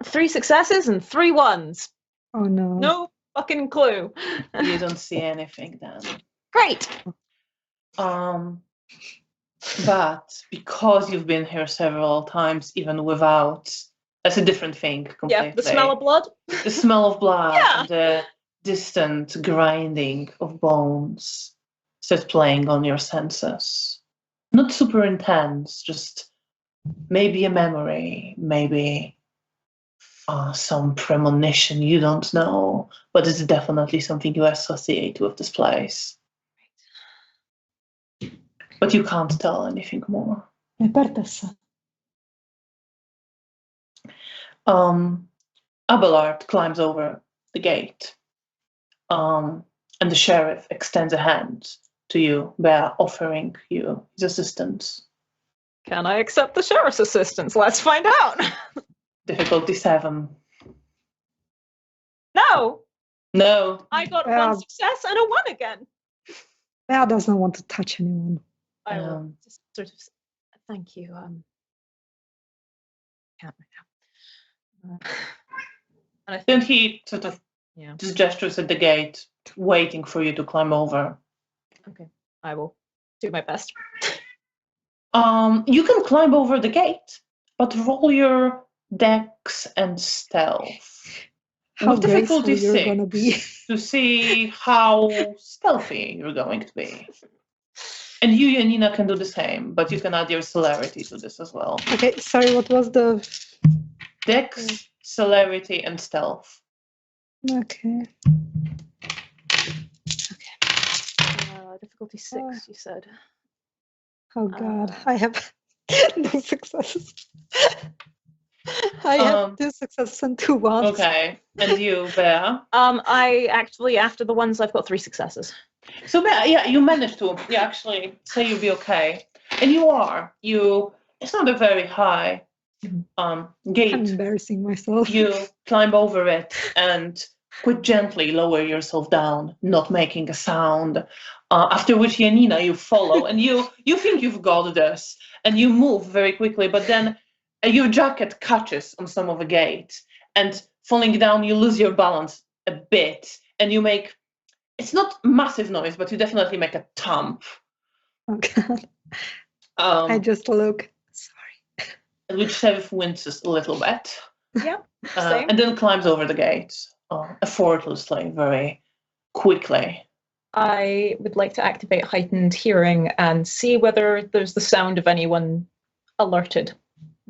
3 successes and 3 ones. Oh no. No fucking clue. You don't see anything then. Great. But because you've been here several times, even without, that's a different thing completely. Yeah, the smell of blood. The smell of blood, Yeah. and the distant grinding of bones starts playing on your senses. Not super intense, just maybe a memory, maybe some premonition, you don't know, but it's definitely something you associate with this place. But you can't tell anything more. Abelard climbs over the gate, and the sheriff extends a hand to you, Bea, offering you his assistance. Can I accept the sheriff's assistance? Let's find out. Difficulty 7. No, No. I got 1 success and a 1 again. Bea doesn't want to touch anyone. I will just sort of thank you. Can't right now. And I Then think, he sort of just gestures at the gate, waiting for you to climb over. okay, I will do my best. You can climb over the gate, but roll your dex and stealth. How With difficulty graceful you're 6 gonna be. to see how stealthy you're going to be. And you, Janina, can do the same, but you can add your celerity to this as well. Okay, sorry, what was the... Dex, celerity, and stealth. Okay. Difficulty 6, you said. Oh god, I have no successes. I have 2 successes and 2 ones. Okay, and you, Bea? I actually, after the ones, I've got 3 successes. So, Bea, yeah, you managed to. You actually say you'll be okay. And you are. It's not a very high gate. I'm embarrassing myself. You climb over it and quite gently lower yourself down, not making a sound. After which, Janina, you follow, and you think you've got this, and you move very quickly, but then your jacket catches on some of the gate, and falling down, you lose your balance a bit, and you make, it's not massive noise, but you definitely make a thump. Oh god. I just look. Sorry. Which Sheriff winces a little bit. Yeah, same. And then climbs over the gate, effortlessly, very quickly. I would like to activate heightened hearing and see whether there's the sound of anyone alerted.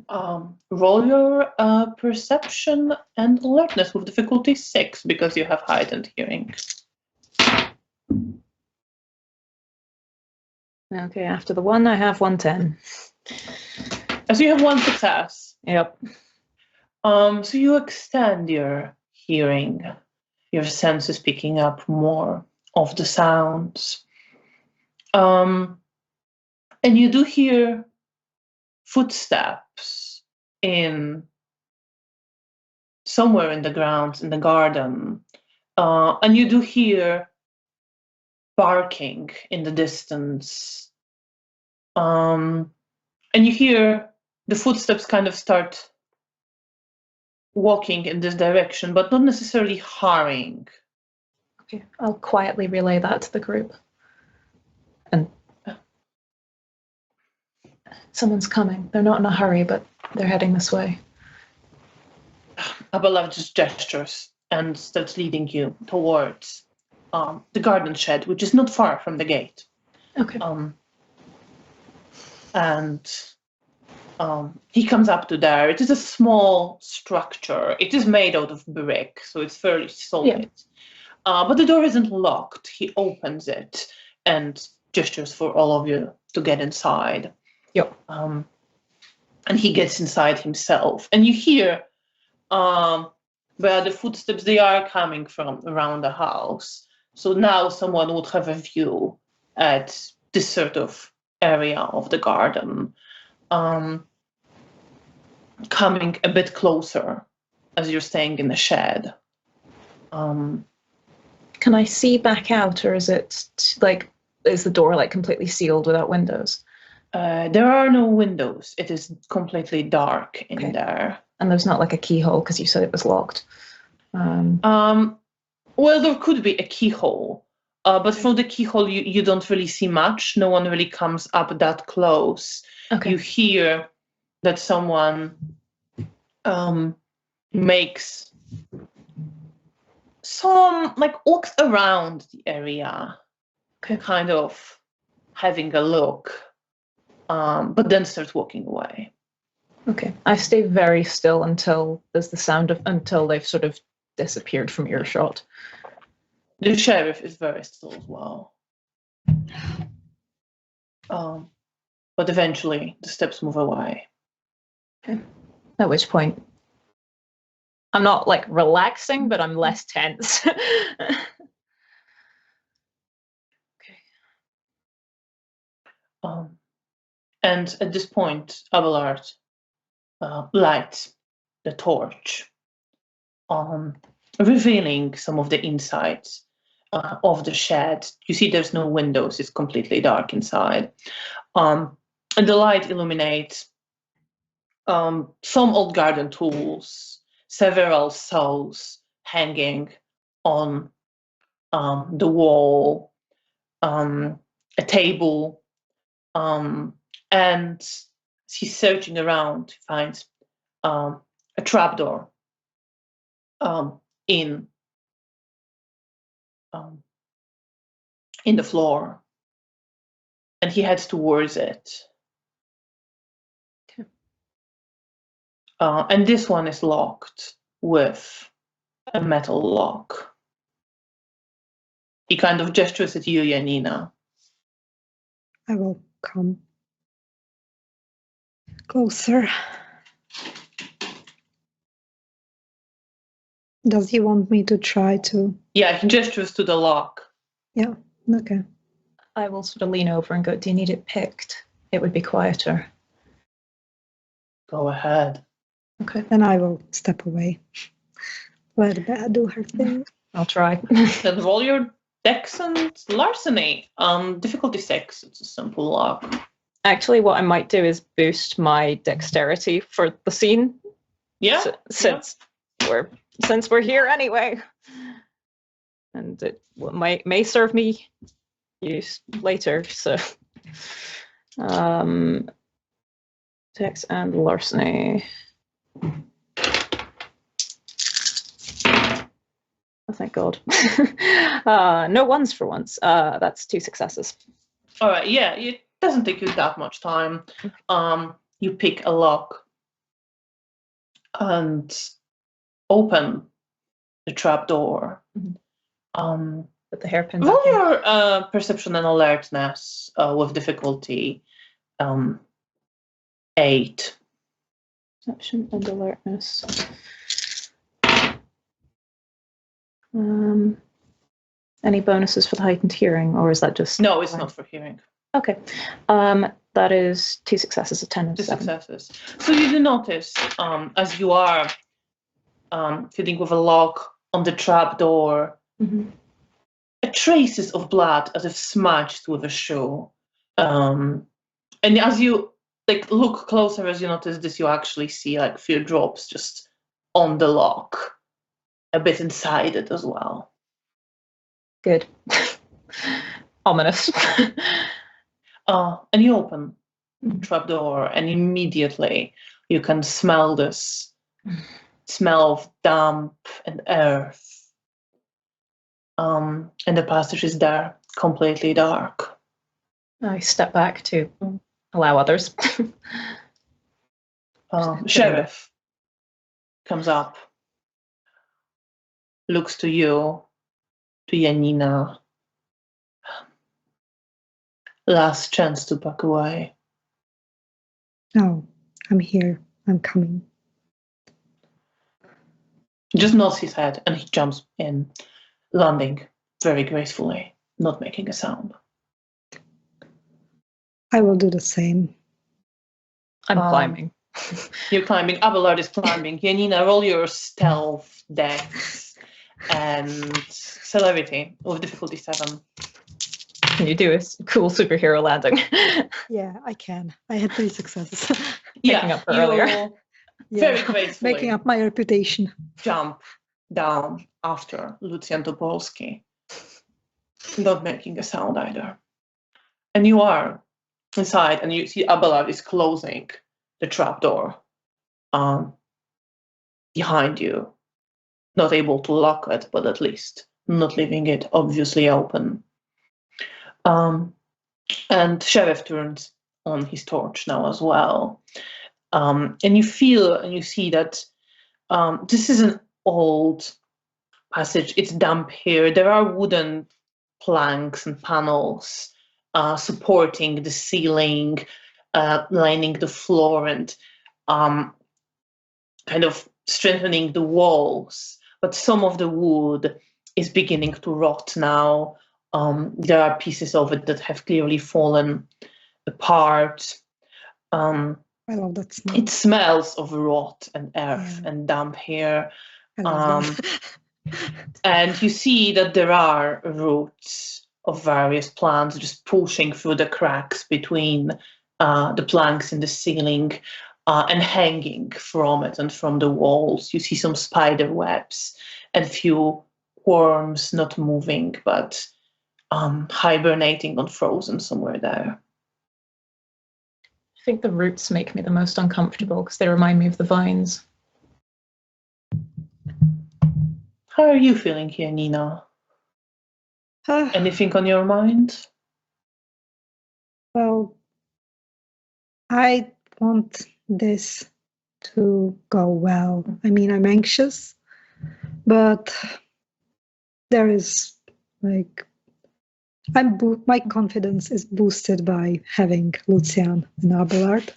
Roll your perception and alertness with difficulty 6 because you have heightened hearing. Okay, after the 1, I have 110. So you have 1 success. Yep. So you extend your hearing, your senses picking up more of the sounds. And you do hear footsteps somewhere in the grounds, in the garden. And you do hear barking in the distance. And you hear the footsteps kind of start walking in this direction, but not necessarily hurrying. Okay, I'll quietly relay that to the group. And someone's coming. They're not in a hurry, but they're heading this way. Abelard just gestures and starts leading you towards the garden shed, which is not far from the gate. Okay. And he comes up to there. It is a small structure. It is made out of brick, so it's fairly solid. But the door isn't locked. He opens it and gestures for all of you to get inside. Yep. And he gets inside himself. And you hear where the footsteps, they are coming from around the house. So now someone would have a view at this sort of area of the garden. Coming a bit closer as you're staying in the shed. Can I see back out, or is it is the door like completely sealed without windows? There are no windows. It is completely dark in there. And there's not like a keyhole because you said it was locked. Well, there could be a keyhole, but from the keyhole you don't really see much. No one really comes up that close. Okay. You hear that someone makes some, walks around the area, kind of having a look, but then starts walking away. Okay. I stay very still until there's the sound until they've sort of disappeared from earshot. The sheriff is very still as well. But eventually the steps move away. Okay. At which point I'm not relaxing, but I'm less tense. And at this point, Abelard lights the torch, revealing some of the insides of the shed. You see there's no windows, it's completely dark inside. And the light illuminates some old garden tools, several saws hanging on the wall, a table, and he's searching around to find a trapdoor in the floor, and he heads towards it. Okay. And this one is locked with a metal lock. He kind of gestures at you, Janina. I will come closer. Does he want me to try to? Yeah, he gestures to the lock. Yeah, okay. I will sort of lean over and go, do you need it picked? It would be quieter. Go ahead. Okay. Then I will step away. Let Bea do her thing. I'll try. Then roll your dex and larceny. Difficulty 6. It's a simple lock. Actually, what I might do is boost my dexterity for the scene. Yeah. Since we're here anyway, and it may serve me use later. So, dex and larceny. Oh, thank God. No ones for once. That's 2 successes. All right. Yeah, it doesn't take you that much time. You pick a lock and open the trap door. With the hairpin. Roll your perception and alertness with difficulty 8. Perception and alertness. Any bonuses for the heightened hearing, or is that just... No, it's not for hearing. Okay. That is 2 successes of 10 and 2 7. successes. So you do notice, as you are fiddling with a lock on the trap door, traces of blood as if smudged with a shoe. And as you look closer, as you notice this, you actually see a few drops just on the lock, a bit inside it as well. Good. Ominous. And you open the trapdoor, and immediately you can smell this smell of damp and earth. And the passage is there, completely dark. I step back to allow others. Sheriff comes up, looks to you, to Janina. Last chance to back away. No, I'm here. I'm coming. He just nods his head and he jumps in, landing very gracefully, not making a sound. I will do the same. I'm climbing. You're climbing. Abelard is climbing. Janina, roll your stealth dex and celerity with difficulty 7. Can you do a cool superhero landing? Yeah, I can. I had 3 successes. Picking up earlier. Very gracefully. Making up my reputation. Jump down after Lucian Topolsky, not making a sound either. And you are inside, and you see Abelard is closing the trapdoor behind you, not able to lock it, but at least not leaving it obviously open. And Sheriff turns on his torch now as well. And you feel and you see that this is an old passage. It's damp here. There are wooden planks and panels supporting the ceiling, lining the floor, and kind of strengthening the walls. But some of the wood is beginning to rot now. There are pieces of it that have clearly fallen apart. I love that smell. It smells of rot and earth and damp here. I love And you see that there are roots of various plants just pushing through the cracks between the planks in the ceiling and hanging from it and from the walls. You see some spider webs and few worms not moving but hibernating on frozen somewhere there. I think the roots make me the most uncomfortable because they remind me of the vines. How are you feeling here, Nina? Anything on your mind? Well, I want this to go well. I mean, I'm anxious, but there is like my confidence is boosted by having Lucian and Abelard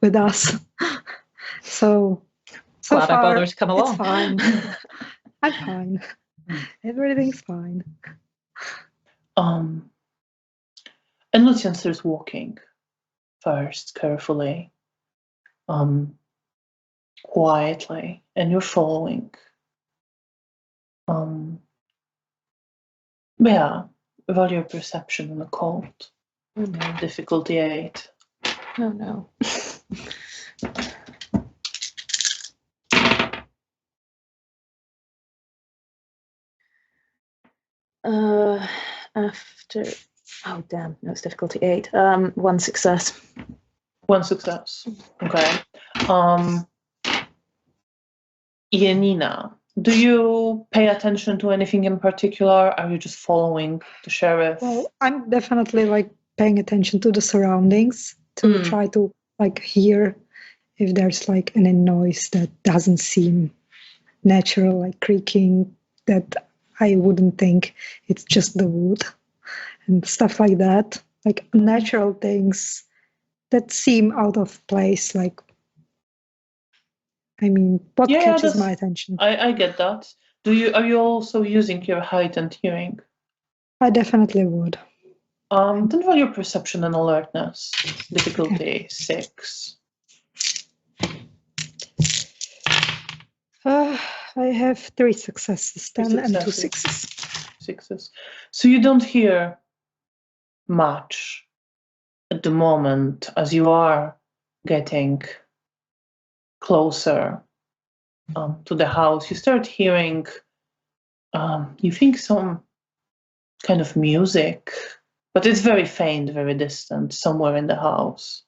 with us. So Glad far, I bothered to come along. It's fine. I'm fine. Everything's fine. And Lucian starts walking first, carefully, quietly, and you're following. Yeah, roll your perception on the cold. Oh no. Difficulty 8. Oh no. After, oh damn, no, it's difficulty 8. 1 success. 1 success. Okay. Janina, do you pay attention to anything in particular? Are you just following the sheriff? Well, I'm definitely like paying attention to the surroundings to try to like hear if there's like any noise that doesn't seem natural, like creaking that I wouldn't think it's just the wood and stuff like that. Like natural things that seem out of place. Like, I mean, what catches my attention? I get that. Are you also using your heightened hearing? I definitely would. Then roll your perception and alertness. Difficulty 6. I have 3 successes then and 2 6s. 6s. So you don't hear much at the moment as you are getting closer to the house. You start hearing, you think some kind of music, but it's very faint, very distant, somewhere in the house.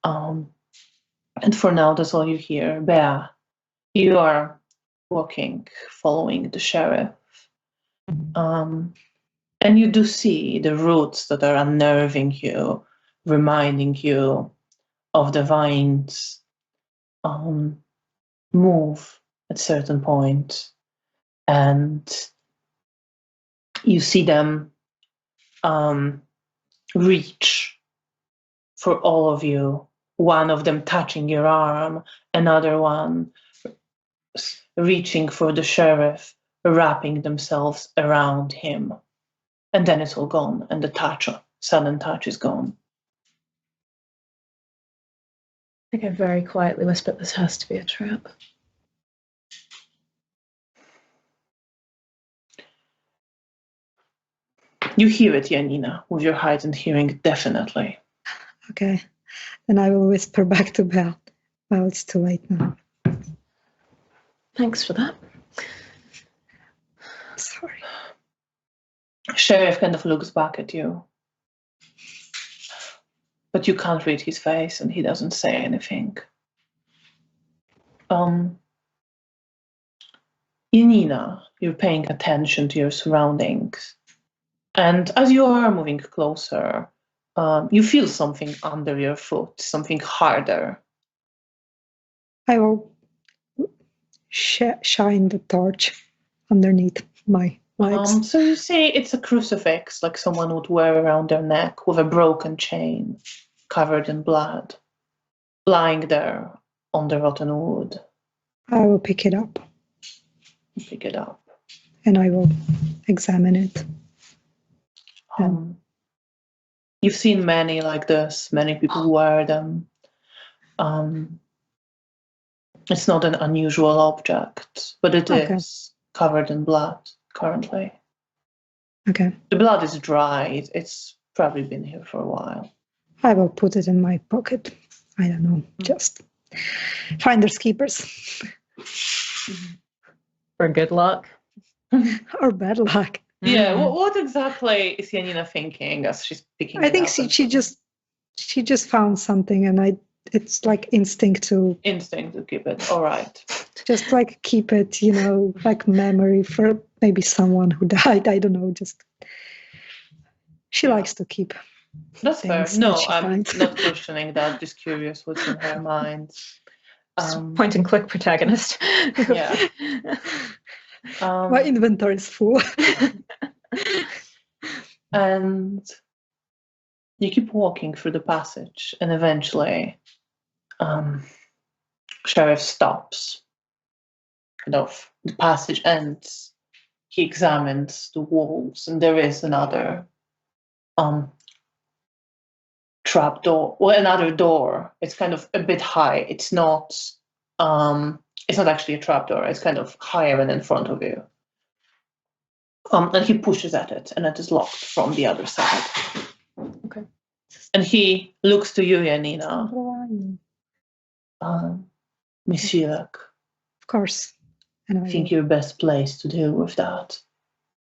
And for now, that's all you hear. Bea, you are walking, following the sheriff. And And you do see the roots that are unnerving you, reminding you of the vines move at certain point, and you see them reach for all of you. One of them touching your arm, another one reaching for the sheriff, wrapping themselves around him. And then it's all gone, and the sudden touch is gone. I think I very quietly whispered, this has to be a trap. You hear it, Janina, with your heightened hearing, definitely. Okay. Then I will whisper back to Belle. Well, it's too late now. Thanks for that. Sorry. Sheriff kind of looks back at you. But you can't read his face, and he doesn't say anything. Janina, you're paying attention to your surroundings. And as you are moving closer, you feel something under your foot, something harder. I will shine the torch underneath my legs. So you see it's a crucifix, like someone would wear around their neck, with a broken chain covered in blood, lying there on the rotten wood. I will pick it up. Pick it up. And I will examine it. You've seen many like this. Many people wear them. It's not an unusual object, but it is covered in blood currently. Okay. The blood is dried. It's probably been here for a while. I will put it in my pocket. I don't know, just finders keepers. For good luck. Or bad luck. Yeah, what exactly is Janina thinking as she's picking it I think up? she just found something, and it's like instinct to keep it. All right. Just like keep it, like memory for maybe someone who died. I don't know. Just she likes to keep. That's fair. No, I'm not questioning that. Just curious what's in her mind. Point and click protagonist. Yeah. My inventory is full. And you keep walking through the passage, and eventually Sheriff stops. The passage ends. He examines the walls, and there is another trap door. Well, another door. It's kind of a bit high. It's not actually a trap door. It's kind of higher and in front of you. And he pushes at it, and it is locked from the other side. Okay. And he looks to you, Janina. Miss Shilak. Of course. And I think you're best placed to deal with that.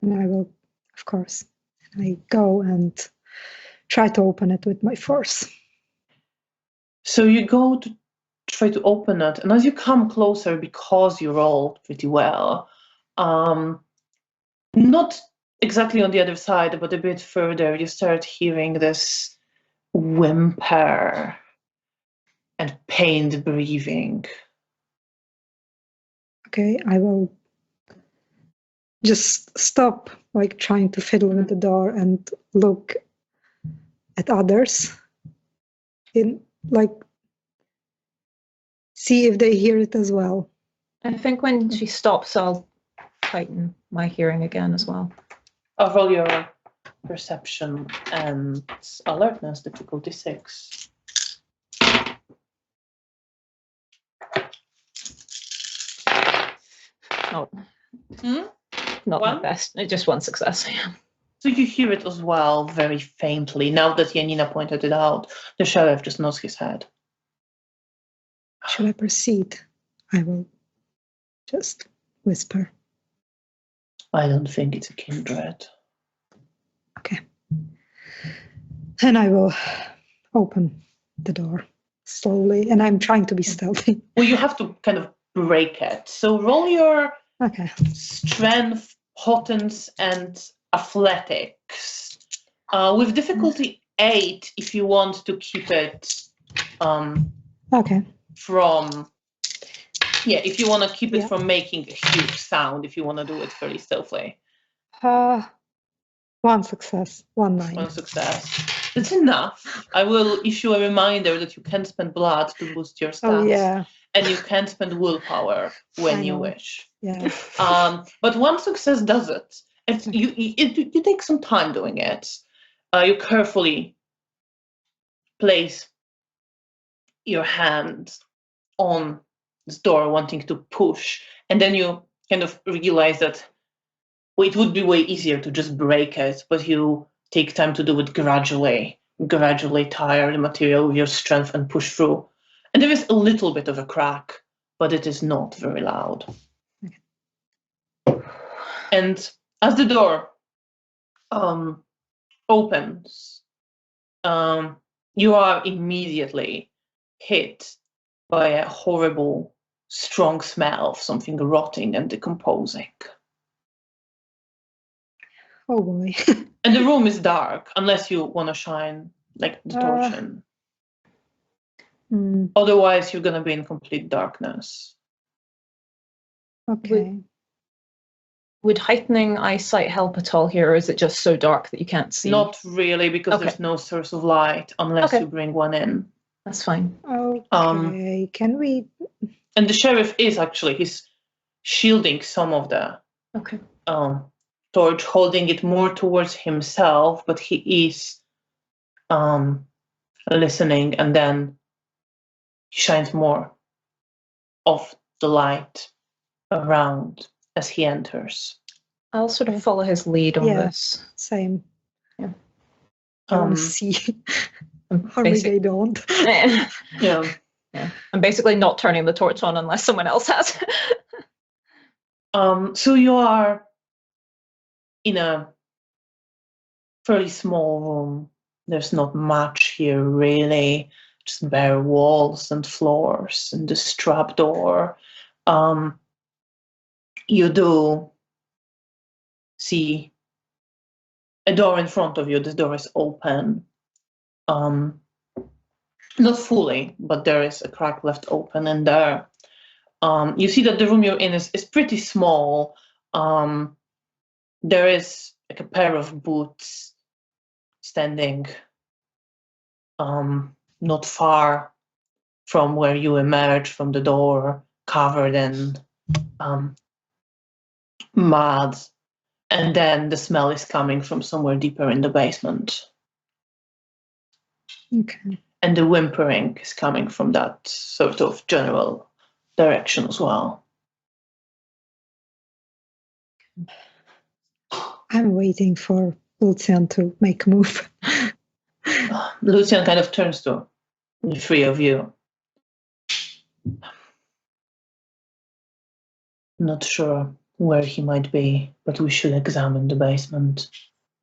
And I will, of course. And I go and try to open it with my force. So you go to try to open it, and as you come closer, because you rolled pretty well, not exactly on the other side, but a bit further, you start hearing this whimper and pained breathing. Okay, I will just stop, like trying to fiddle with the door and look at others, see if they hear it as well. I think when she stops, I'll heighten my hearing again as well. I'll roll your perception and alertness, difficulty 6. Oh. Not my best. Just one success. So you hear it as well, very faintly. Now that Janina pointed it out, the sheriff just nods his head. Should I proceed? I will just whisper. I don't think it's a kindred. Okay. And I will open the door slowly, and I'm trying to be stealthy. Well, you have to kind of break it. So roll your strength, potence, and athletics. With difficulty 8 if you want to keep it Okay. if you want to keep it from making a huge sound, if you want to do it fairly stealthily. 1 success, 1 9. 1 success. That's enough. I will issue a reminder that you can spend blood to boost your stats. Oh yeah. And you can spend willpower when you wish. Yeah. But 1 success does it. And you take some time doing it. You carefully place your hand on this door, wanting to push, and then you kind of realize that it would be way easier to just break it, but you take time to do it gradually tire the material with your strength and push through. And there is a little bit of a crack, but it is not very loud. Okay. And as the door opens, you are immediately hit by a horrible, strong smell of something rotting and decomposing. Oh boy. And the room is dark, unless you want to shine the torch in. Otherwise, you're going to be in complete darkness. Okay. Would heightening eyesight help at all here, or is it just so dark that you can't see? Not really, because there's no source of light unless you bring one in. That's fine. Okay. Can we? And the sheriff is he's shielding some of the torch, holding it more towards himself, but he is listening, and then he shines more of the light around as he enters. I'll sort of follow his lead on this. Same. Yeah. I want to see. Or maybe they don't. Yeah. I'm basically not turning the torch on unless someone else has. So you are in a fairly small room. There's not much here, really. Just bare walls and floors and this trap door. You do see a door in front of you. This door is open. Not fully, but there is a crack left open in there. You see that the room you're in is pretty small. There is a pair of boots standing not far from where you emerge from the door, covered in mud, and then the smell is coming from somewhere deeper in the basement. Okay. And the whimpering is coming from that sort of general direction as well. I'm waiting for Lucian to make a move. Lucian kind of turns to the three of you. Not sure where he might be, but we should examine the basement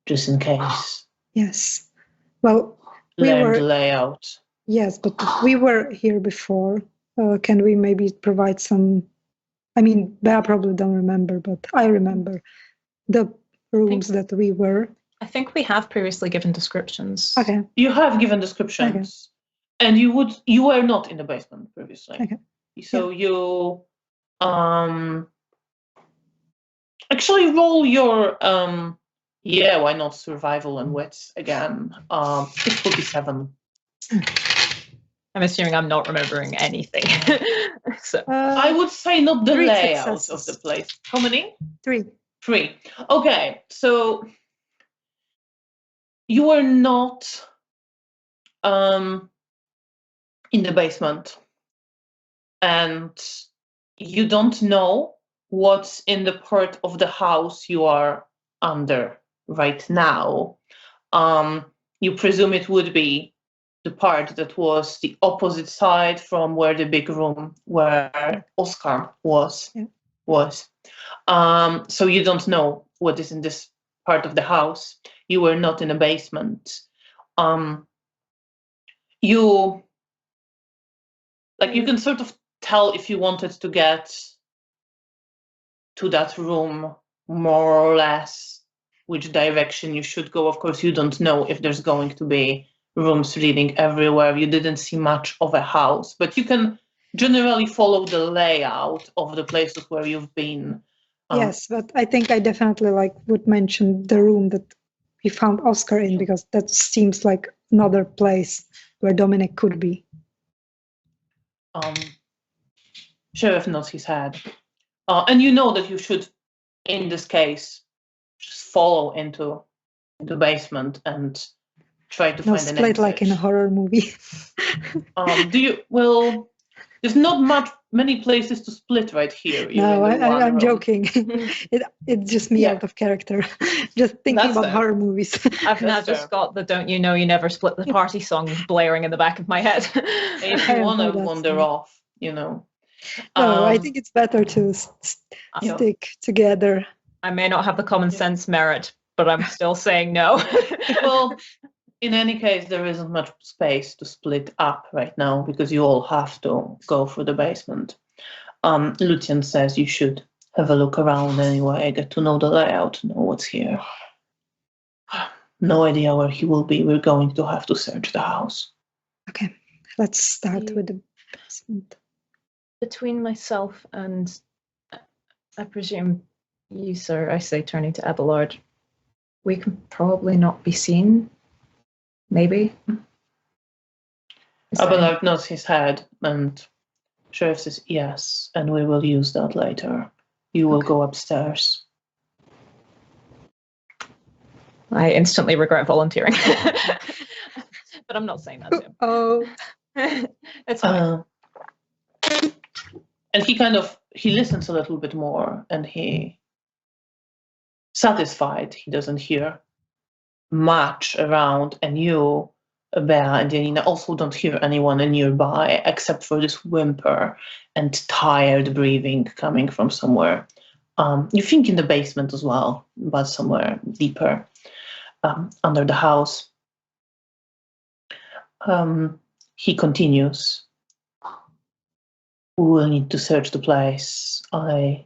just in case. Yes. Well, learn the layout. Yes, but we were here before. Can we maybe provide some? I mean, Bea probably don't remember, but I remember the rooms that we were. I think we have previously given descriptions. Okay. You have given descriptions, and you were not in the basement previously. Okay. So you actually roll your why not survival and wits again? It's 47. I'm assuming I'm not remembering anything. So I would say not the layout successes. of the place. How many? 3. 3. Okay, so you were not in the basement, and you don't know what's in the part of the house you are under right now. You presume it would be the part that was the opposite side from where the big room where Oscar was. So you don't know what is in this part of the house. You were not in a basement. You can sort of tell if you wanted to get to that room more or less which direction you should go. Of course, you don't know if there's going to be rooms leading everywhere. You didn't see much of a house, but you can generally follow the layout of the places where you've been. Yes, but I think I definitely would mention the room that we found Oscar in, because that seems like another place where Dominic could be. Sheriff nods his head. And you know that you should, in this case, just follow into the basement and try to find an split exit. like in a horror movie. There's not many places to split right here. No, I'm joking. It's just me out of character. Just thinking That's about fair. horror movies. I've now just got the "Don't You Know You Never Split the Party" song blaring in the back of my head. If you want to wander off, No, I think it's better to stick together. I may not have the common sense merit, but I'm still saying no. Well, in any case, there isn't much space to split up right now because you all have to go through the basement. Lucian says you should have a look around anyway, get to know the layout, know what's here. No idea where he will be. We're going to have to search the house. Okay, let's start with the basement. Between myself and, I presume, you, sir, I say, turning to Abelard, we can probably not be seen. Maybe. Abelard nods his head, and Sheriff says yes, and we will use that later. You will go upstairs. I instantly regret volunteering. But I'm not saying that to him. Oh. It's fine. And he listens a little bit more, and he satisfied he doesn't hear much around, and you, Bea and Janina, also don't hear anyone nearby except for this whimper and tired breathing coming from somewhere. You think in the basement as well, but somewhere deeper under the house. He continues. We will need to search the place. I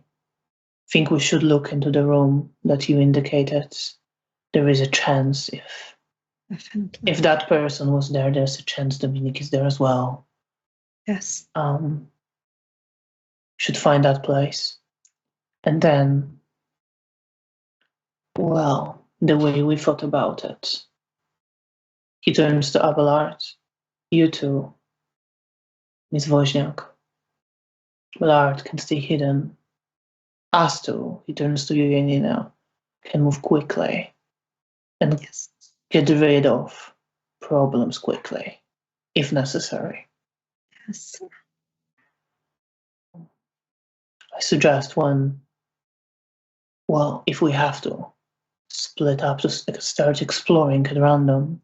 think we should look into the room that you indicated. There is a chance if that person was there, there's a chance Dominic is there as well. Yes. Should find that place. And then, well, the way we thought about it. He turns to Abelard. You two, Miss Wozniak. Abelard can stay hidden. Us two, he turns to you, Janina, can move quickly and get rid of problems quickly, if necessary. Yes, sir. I suggest if we have to, split up to start exploring at random.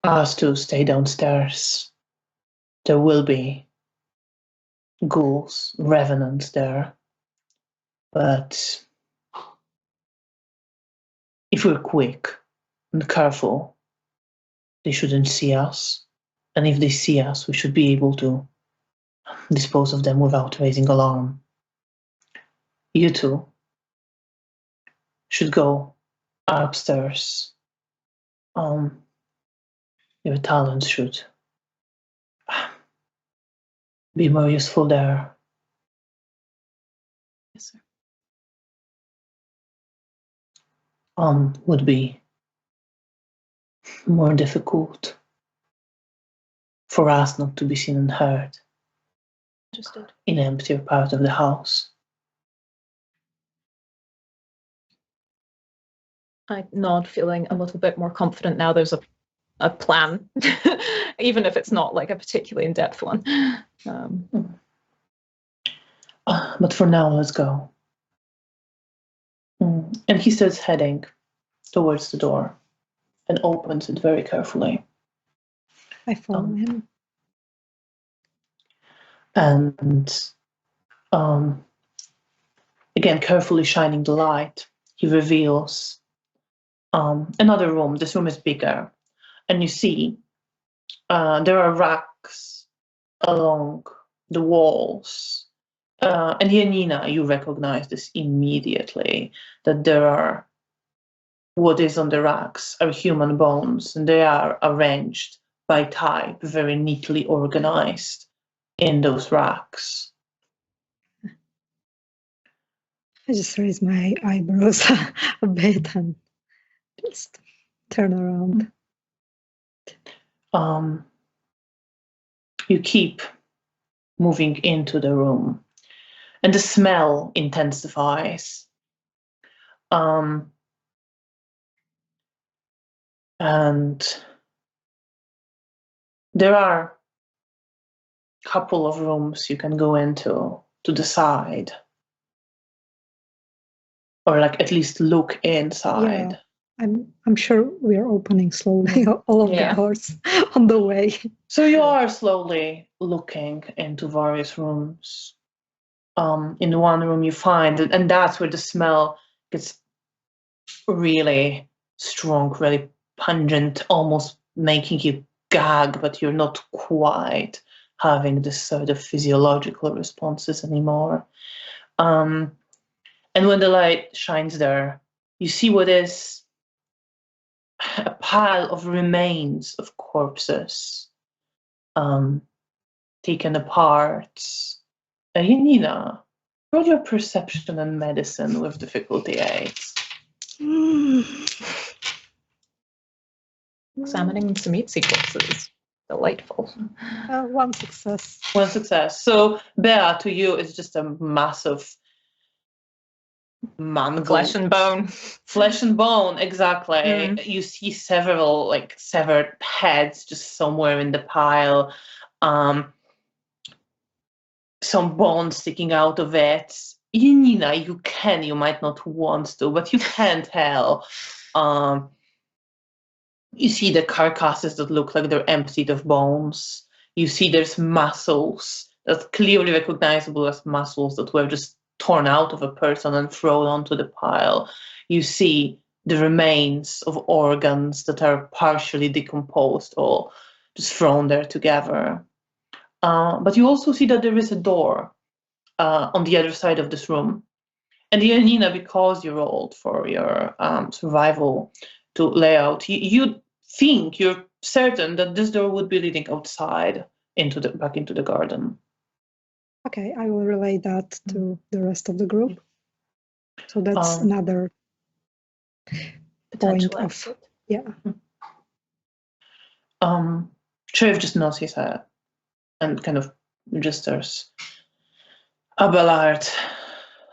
Us to stay downstairs. There will be ghouls, revenants there. But if we're quick and careful, they shouldn't see us. And if they see us, we should be able to dispose of them without raising alarm. You two should go upstairs. Your talents should be more useful there. Yes, sir. Would be more difficult for us not to be seen and heard. Understood. In an emptier part of the house. I nod, feeling a little bit more confident now there's a plan, even if it's not like a particularly in-depth one. But for now, let's go. And he starts heading towards the door and opens it very carefully. I follow him. And again, carefully shining the light, he reveals another room. This room is bigger. And you see there are racks along the walls And Janina, you recognize this immediately, that there are, what is on the racks are human bones, and they are arranged by type, very neatly organized in those racks. I just raise my eyebrows a bit and just turn around. You keep moving into the room, and the smell intensifies. And there are a couple of rooms you can go into to the side, or like at least look inside. Yeah. I'm sure we're opening slowly all of the doors on the way. So you are slowly looking into various rooms. In one room you find, and that's where the smell gets really strong, really pungent, almost making you gag, but you're not quite having this sort of physiological responses anymore. And when the light shines there, you see what is a pile of remains of corpses, taken apart. Janina, roll your perception and medicine with difficulty 8. Examining some meat sequences. Delightful. One success. One success. So, Bea, to you, is just a massive mangled Flesh and bone. Flesh and bone, exactly. You see several like severed heads just somewhere in the pile. Some bones sticking out of it. Janina, you might not want to, but you can tell. You see the carcasses that look like they're emptied of bones. You see there's muscles that's clearly recognizable as muscles that were just torn out of a person and thrown onto the pile. You see the remains of organs that are partially decomposed or just thrown there together. But you also see that there is a door on the other side of this room. And Janina, because you rolled for your survival to layout, you think, you're certain that this door would be leading outside back into the garden. Okay, I will relay that to the rest of the group. So that's another point of Sheriff just nods his head and kind of registers. Abelard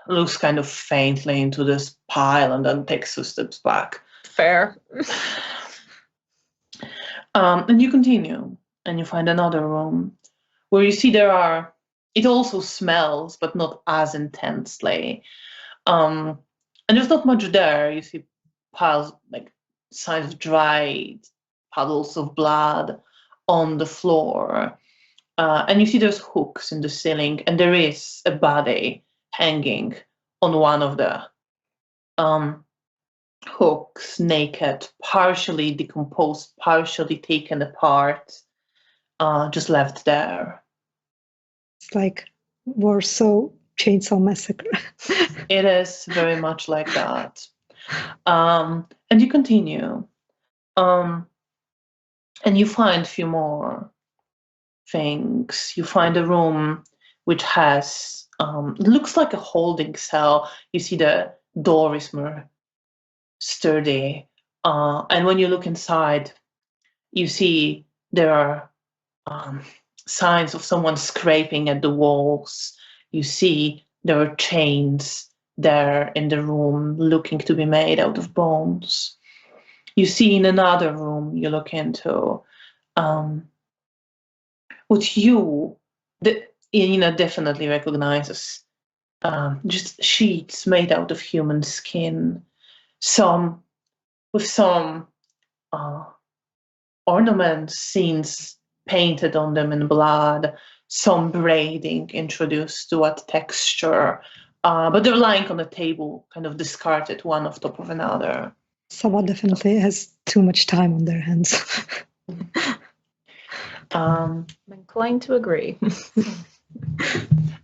looks kind of faintly into this pile and then takes 2 steps back. Fair. And you continue, and you find another room where you see it also smells, but not as intensely. And there's not much there. You see piles, like signs of dried puddles of blood on the floor. And you see there's hooks in the ceiling, and there is a body hanging on one of the hooks, naked, partially decomposed, partially taken apart, just left there. It's like Warsaw Chainsaw Massacre. It is very much like that. And you continue. And you find a few more things. You find a room which has, looks like a holding cell. You see the door is more sturdy. And when you look inside, you see there are signs of someone scraping at the walls. You see there are chains there in the room looking to be made out of bones. You see in another room you look into, what Janina definitely recognizes, just sheets made out of human skin, some with some ornaments, scenes painted on them in blood, some braiding introduced to what texture, but they're lying on the table, kind of discarded one on top of another. Someone definitely has too much time on their hands. I'm inclined to agree.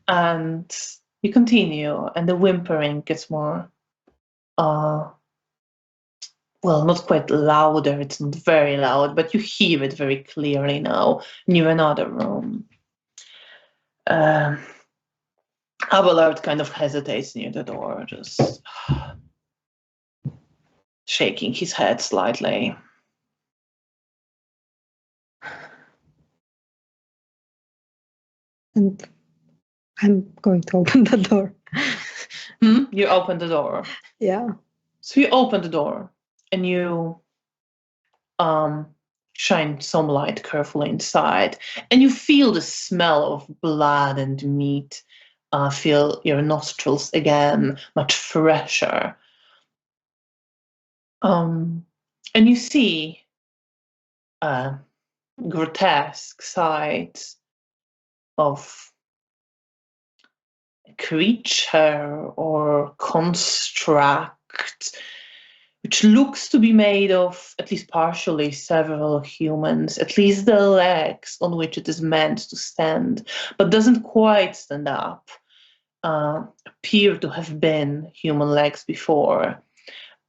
And you continue, and the whimpering gets more, well, not quite louder, it's not very loud, but you hear it very clearly now, near another room. Abelard kind of hesitates near the door, just shaking his head slightly. And I'm going to open the door. You open the door. Yeah. So you open the door, and you shine some light carefully inside, and you feel the smell of blood and meat fill your nostrils again, much fresher. And you see grotesque sights of a creature or construct which looks to be made of, at least partially, several humans, at least the legs on which it is meant to stand, but doesn't quite stand up, appear to have been human legs before.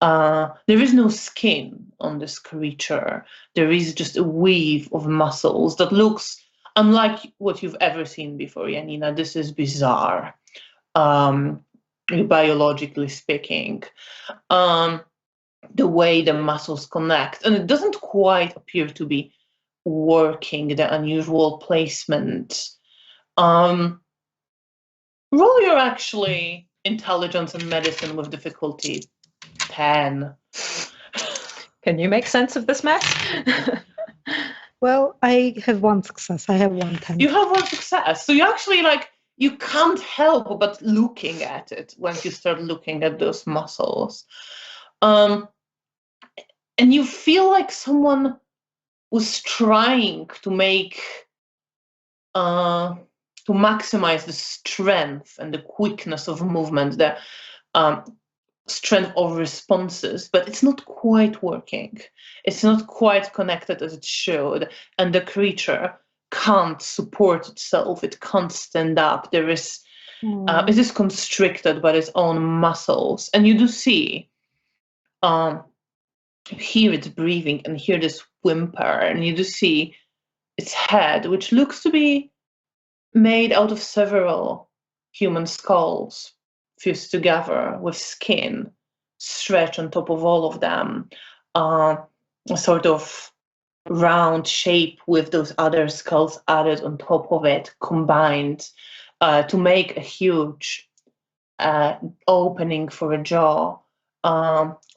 There is no skin on this creature. There is just a weave of muscles that looks unlike what you've ever seen before, Janina. This is bizarre, biologically speaking. The way the muscles connect, and it doesn't quite appear to be working, the unusual placement. Roll your actually intelligence and medicine with difficulty 10. Can you make sense of this mess? Well, I have one success. I have 1 10. You have one success, so you actually you can't help but looking at it once you start looking at those muscles. And you feel like someone was trying to maximize the strength and the quickness of movement, the strength of responses, but it's not quite working. It's not quite connected as it should, and the creature can't support itself. It can't stand up. It is constricted by its own muscles, and you do see. You hear it breathing and hear this whimper, and you do see its head, which looks to be made out of several human skulls fused together with skin stretched on top of all of them, a sort of round shape with those other skulls added on top of it, combined to make a huge opening for a jaw.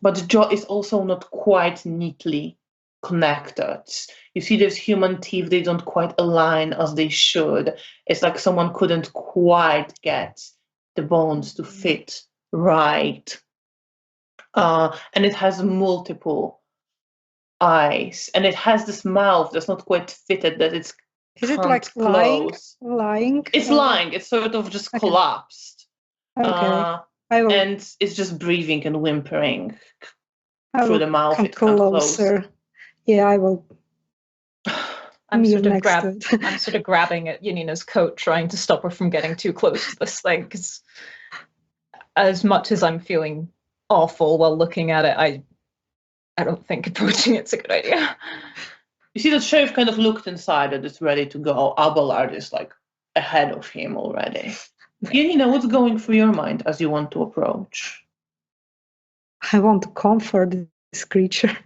But the jaw is also not quite neatly connected. You see those human teeth, they don't quite align as they should. It's like someone couldn't quite get the bones to fit right. And it has multiple eyes, and it has this mouth that's not quite fitted, that it's Is it like lying? It's lying. It's sort of just collapsed. Okay. And it's just breathing and whimpering through the mouth. Come it comes closer. Yeah, I will. I'm sort of grabbing at Janina's coat, trying to stop her from getting too close to this thing, because as much as I'm feeling awful while looking at it, I don't think approaching it's a good idea. You see that Sheriff kind of looked inside and is ready to go. Abelard is ahead of him already. Janina, what's going through your mind as you want to approach? I want to comfort this creature.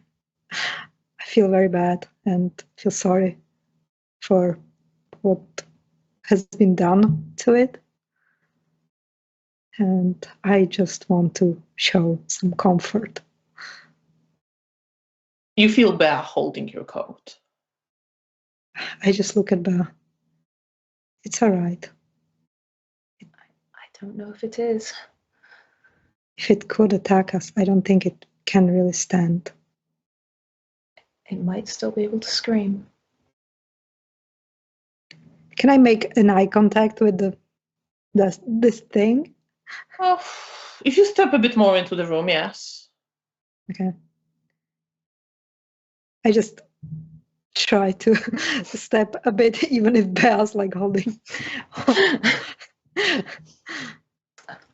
I feel very bad and feel sorry for what has been done to it. And I just want to show some comfort. You feel Bear holding your coat. I just look at Bear. It's all right. I don't know if it is. If it could attack us, I don't think it can really stand. It might still be able to scream. Can I make an eye contact with this thing? Oh, if you step a bit more into the room, yes. Okay. I just try to step a bit, even if Bear's holding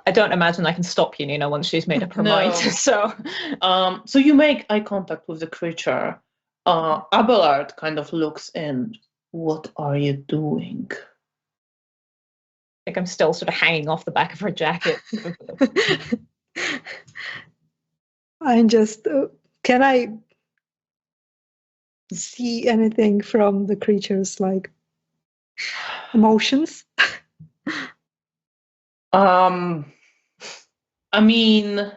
I don't imagine I can stop Janina once she's made up her No. mind. So, So you make eye contact with the creature. Abelard kind of looks in. What are you doing? I think I'm still sort of hanging off the back of her jacket. I'm just. Can I see anything from the creature's like emotions? I mean,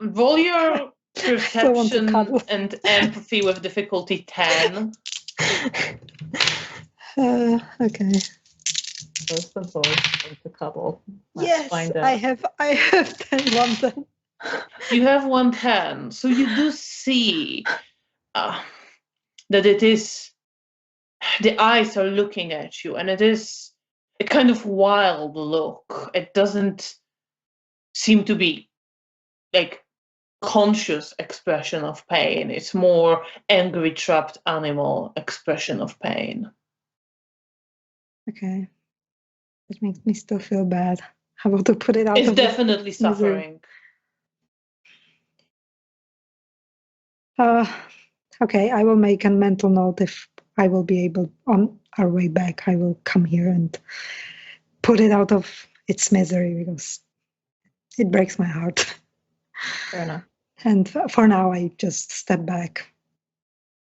roll your perception cuddle. and empathy with difficulty 10. Okay. Where's the voice of the cuddle? Let's Yes, find out. I have 10 1 10. You have 110, so you do see that it is, the eyes are looking at you, and it is a kind of wild look. It doesn't seem to be like conscious expression of pain. It's more angry, trapped animal expression of pain. Okay. It makes me still feel bad. How about to put it out It's of the definitely suffering. Okay, I will make a mental note if I will be able, on our way back, I will come here and put it out of its misery because it breaks my heart. Fair enough. And for now, I just step back.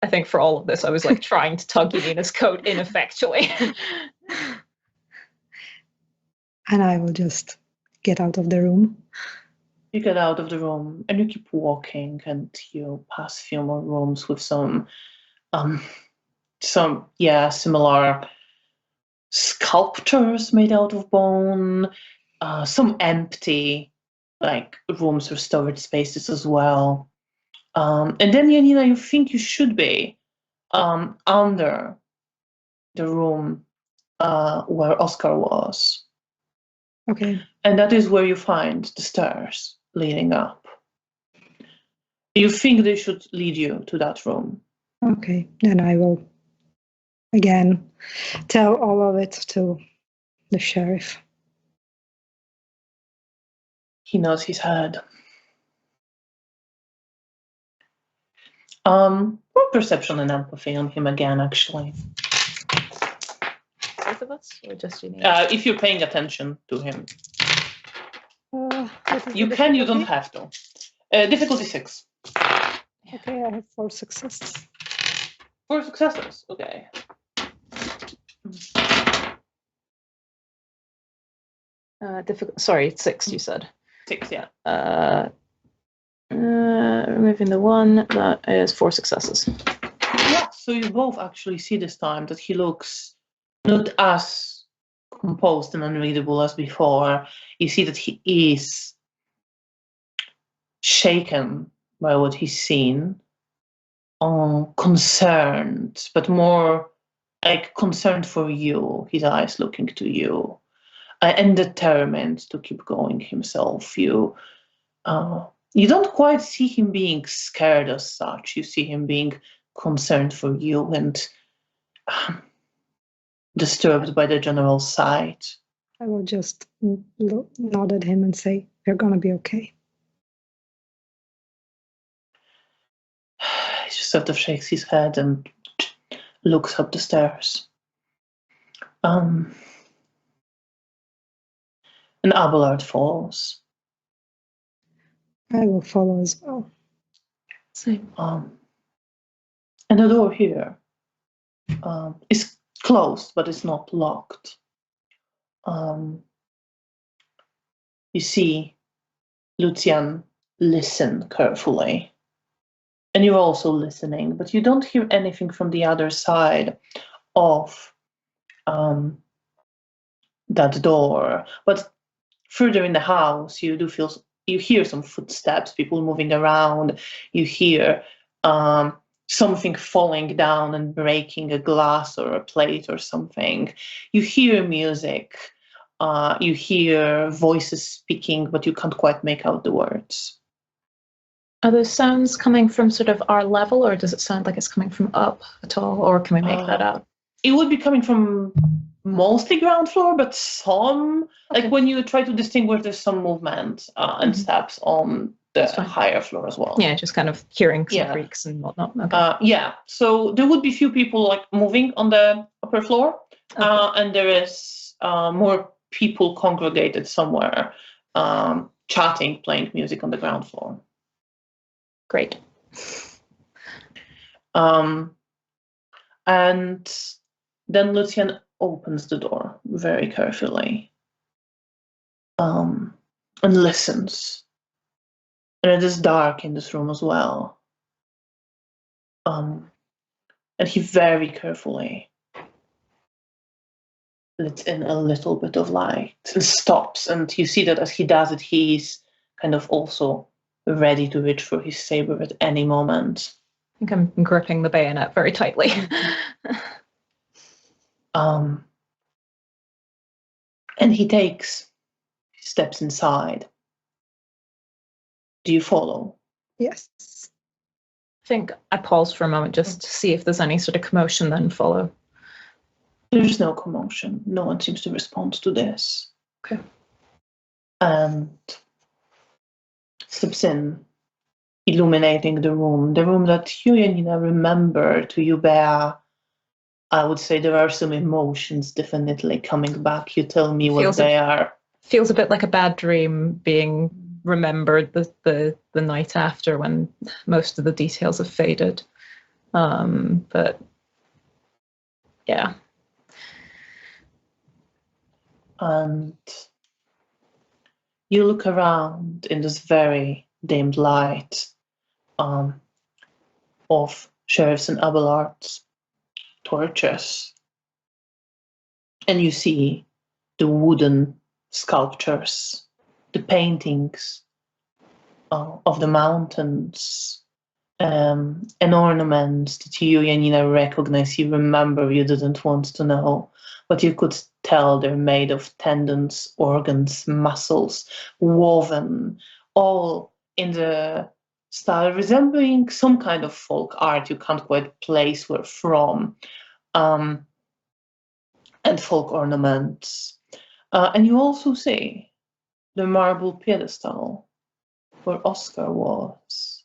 I think for all of this, I was like trying to tug Janina's coat ineffectually. And I will just get out of the room. You get out of the room and you keep walking, and you pass a few more rooms with some similar sculptures made out of bone, some empty like rooms or storage spaces as well. And then Janina, you think you should be under the room where Oscar was. Okay. And that is where you find the stairs leading up. You think they should lead you to that room. Okay. Then I will again tell all of it to the sheriff. He nods his head. Roll perception and empathy on him again, actually. Both of us, or just Janina? If you're paying attention to him. What is You the can, you don't difficulty? have to. Difficulty 6. Okay, I have 4 successes. 4 successes, okay. Sorry, 6, you said. 6, yeah. Removing the 1, that is 4 successes. Yeah, so you both actually see this time that he looks not as composed and unreadable as before. You see that he is shaken by what he's seen, concerned, but more like concerned for you, his eyes looking to you, and determined to keep going himself. You don't quite see him being scared as such. You see him being concerned for you and disturbed by the general sight. I will just nod at him and say, "You're gonna be okay." He just sort of shakes his head and looks up the stairs. And Abelard follows. I will follow as well. Same. And the door here is closed, but it's not locked. You see Lucian listen carefully. And you're also listening, but you don't hear anything from the other side of that door. But further in the house, you hear some footsteps, people moving around. You hear something falling down and breaking a glass or a plate or something. You hear music. You hear voices speaking, but you can't quite make out the words. Are those sounds coming from sort of our level, or does it sound like it's coming from up at all, or can we make that out? It would be coming from mostly ground floor, but some, Okay. like when you try to distinguish, there's some movement and steps on the That's fine. higher floor as well. Yeah, just kind of hearing some Yeah. creaks and whatnot. Okay. Yeah, so there would be few people like moving on the upper floor, and there is more people congregated somewhere, chatting, playing music on the ground floor. Great. And then Lucian opens the door very carefully, and listens. And it is dark in this room as well. And he very carefully lets in a little bit of light and stops. And you see that as he does it, he's kind of also ready to reach for his saber at any moment. I think I'm gripping the bayonet very tightly. And he steps inside. Do you follow? Yes. I think I pause for a moment just to see if there's any sort of commotion, then follow. There's no commotion. No one seems to respond to this. Okay. And steps in, illuminating the room that you, Janina, remember to you, Bea. I would say there are some emotions definitely coming back. You tell me what they are. Feels a bit like a bad dream being remembered the night after when most of the details have faded. But yeah. And you look around in this very dimmed light of Sheriff's and Abelard's torches, and you see the wooden sculptures, the paintings of the mountains, and ornaments that you, Janina, recognize. You remember, you didn't want to know, but you could tell they're made of tendons, organs, muscles, woven, all in the style resembling some kind of folk art you can't quite place where from, and folk ornaments. And you also see the marble pedestal where Oscar was.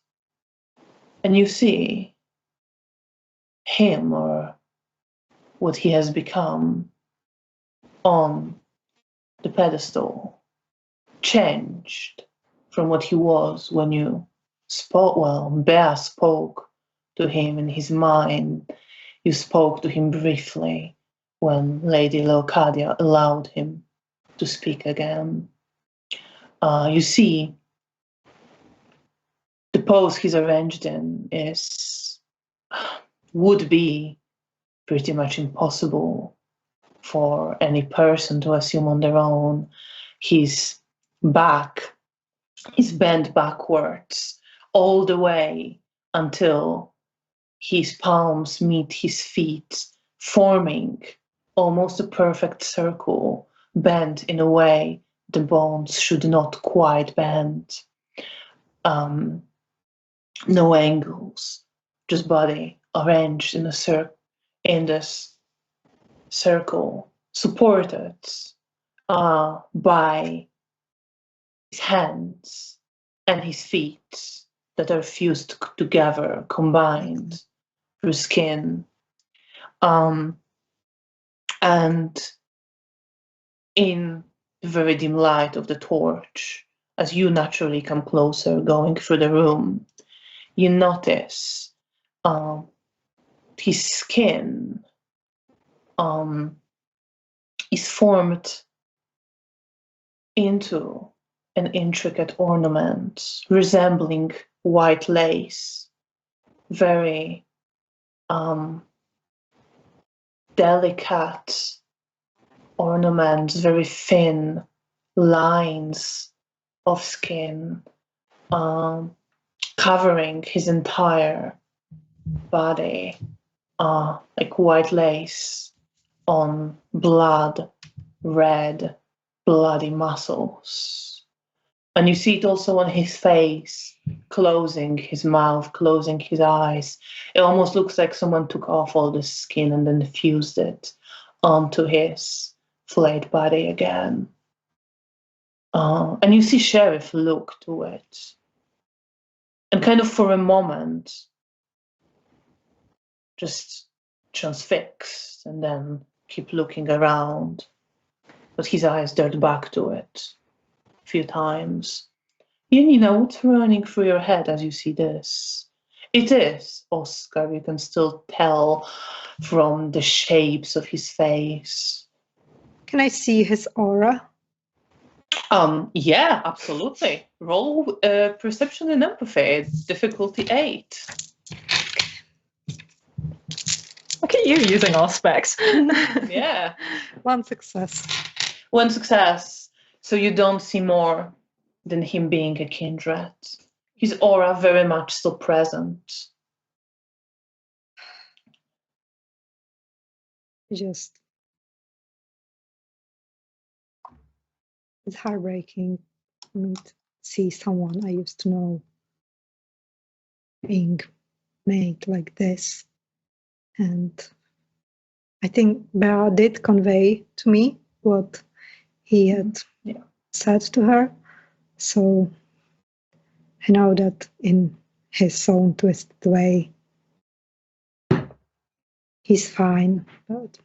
And you see him, or what he has become, on the pedestal, changed from what he was when you spoke. Well, Bea spoke to him in his mind. You spoke to him briefly when Lady Leocadia allowed him to speak again. You see, the pose he's arranged in would be pretty much impossible for any person to assume on their own. His back is bent backwards all the way until his palms meet his feet, forming almost a perfect circle, bent in a way the bones should not quite bend. No angles, just body arranged in this circle, supported by his hands and his feet that are fused together, combined through skin. And in the very dim light of the torch, as you naturally come closer, going through the room, you notice his skin is formed into an intricate ornament resembling white lace, very delicate ornaments, very thin lines of skin, covering his entire body, like white lace on blood red, bloody muscles. And you see it also on his face, closing his mouth, closing his eyes. It almost looks like someone took off all the skin and then fused it onto his flayed body again. And you see Sheriff look to it. And kind of for a moment, just transfixed and then keep looking around. But his eyes dart back to it a few times. Janina, what's running through your head as you see this? It is Oscar. You can still tell from the shapes of his face. Can I see his aura? Yeah, absolutely. Roll perception and empathy. It's difficulty 8. Look at you using all specs. Yeah. One success. One success. So you don't see more than him being a kindred. His aura very much still present. Just it's heartbreaking for me to see someone I used to know being made like this. And I think Bea did convey to me what he had said to her. So I know that in his own twisted way, he's fine, but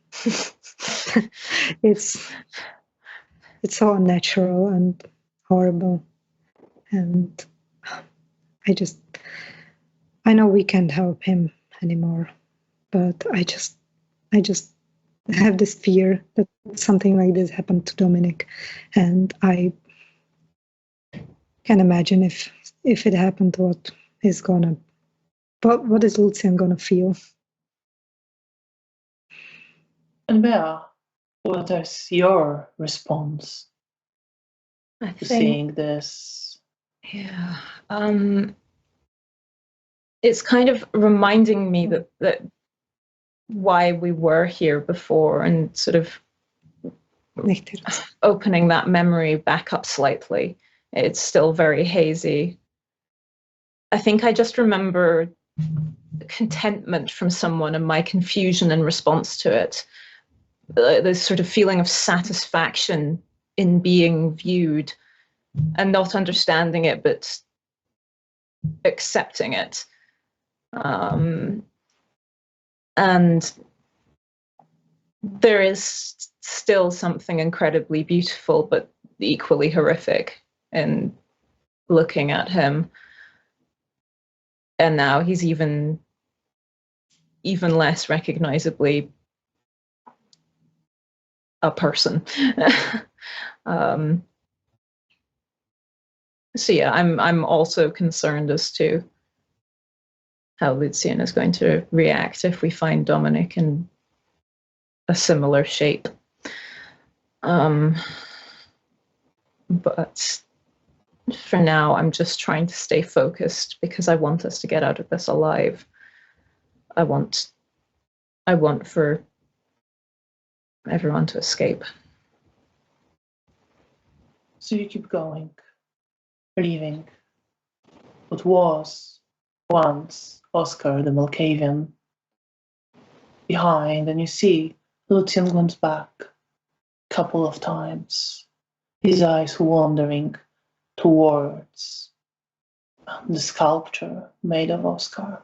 it's so unnatural and horrible. And I know we can't help him anymore, but I just have this fear that something like this happened to Dominic, and I can imagine if it happened, what is Lucian gonna feel? And Bea, what is your response to seeing this? Yeah. It's kind of reminding me that why we were here before, and sort of opening that memory back up slightly. It's still very hazy. I think I just remember contentment from someone and my confusion in response to it. This sort of feeling of satisfaction in being viewed and not understanding it, but accepting it. And there is still something incredibly beautiful, but equally horrific in looking at him. And now he's even less recognizably a person. So yeah, I'm also concerned as to how Lucian is going to react if we find Dominic in a similar shape. But for now, I'm just trying to stay focused because I want us to get out of this alive. I want for everyone to escape. So you keep going, leaving what was once Oscar the Malkavian behind, and you see Lucian comes back a couple of times, his eyes wandering towards the sculpture made of Oscar.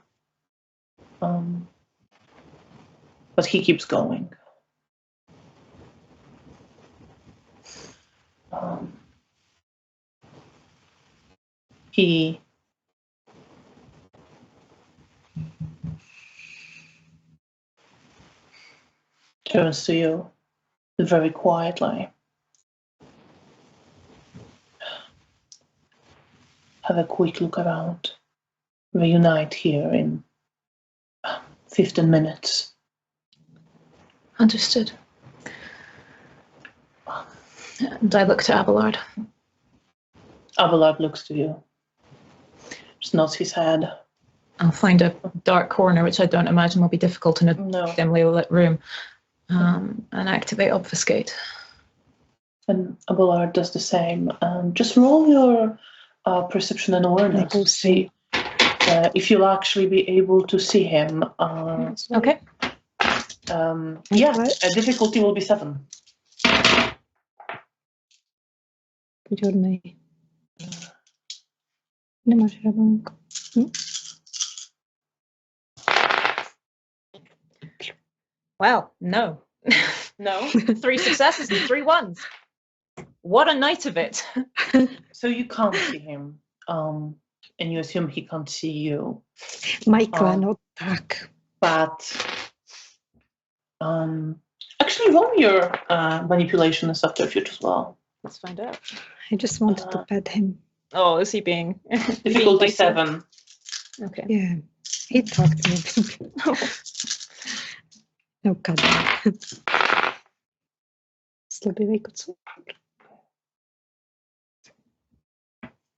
But he keeps going. He turns to you very quietly. Have a quick look around. Reunite here in 15 minutes. Understood. And I look to Abelard. Abelard looks to you. Just nods his head. I'll find a dark corner, which I don't imagine will be difficult in a dimly lit room, and activate Obfuscate. And Abelard does the same. Just roll your perception and awareness to see if you'll actually be able to see him. Okay. difficulty will be 7. Buongiorno. Nie masz rabunku. Well, no. No. 3 successes and 3 ones. What a night of it. So you can't see him, and you assume he can't see you. My clan attack. But actually, roll your manipulation and subterfuge as well. Let's find out. I just wanted to pet him. Oh, is he being... Difficulty 7. Okay. Yeah, he talked to me. No cuddling. Slippery good.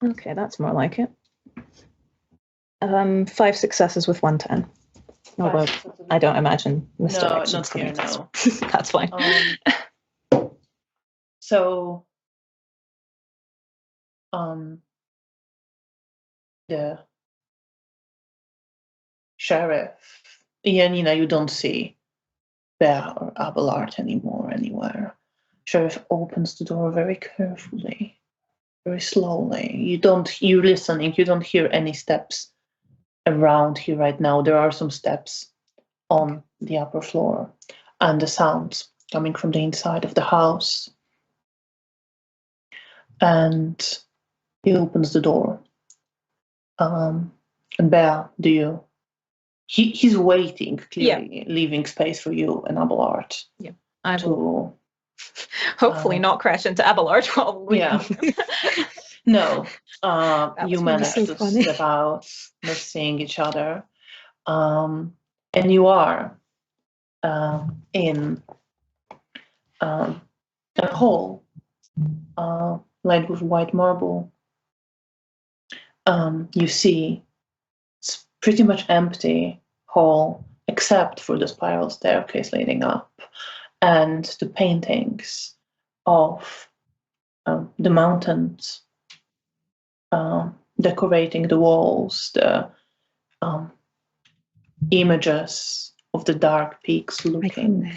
Okay, that's more like it. 5 successes with 1 10. Although I don't imagine Mr. No, X not is coming here, no. That's fine. So the sheriff, Janina, you don't see Bear or Abelard anymore anywhere. Sheriff opens the door very carefully, very slowly. You're listening, you don't hear any steps around here right now. There are some steps on the upper floor and the sounds coming from the inside of the house. And he opens the door. And Bear, he's waiting, clearly, leaving space for you and Abelard. Yeah. I will hopefully not crash into Abelard while we No. You managed so to funny. step out, not seeing each other. And you are in a hall lined with white marble. You see it's pretty much empty hall except for the spiral staircase leading up and the paintings of the mountains decorating the walls, the images of the dark peaks looking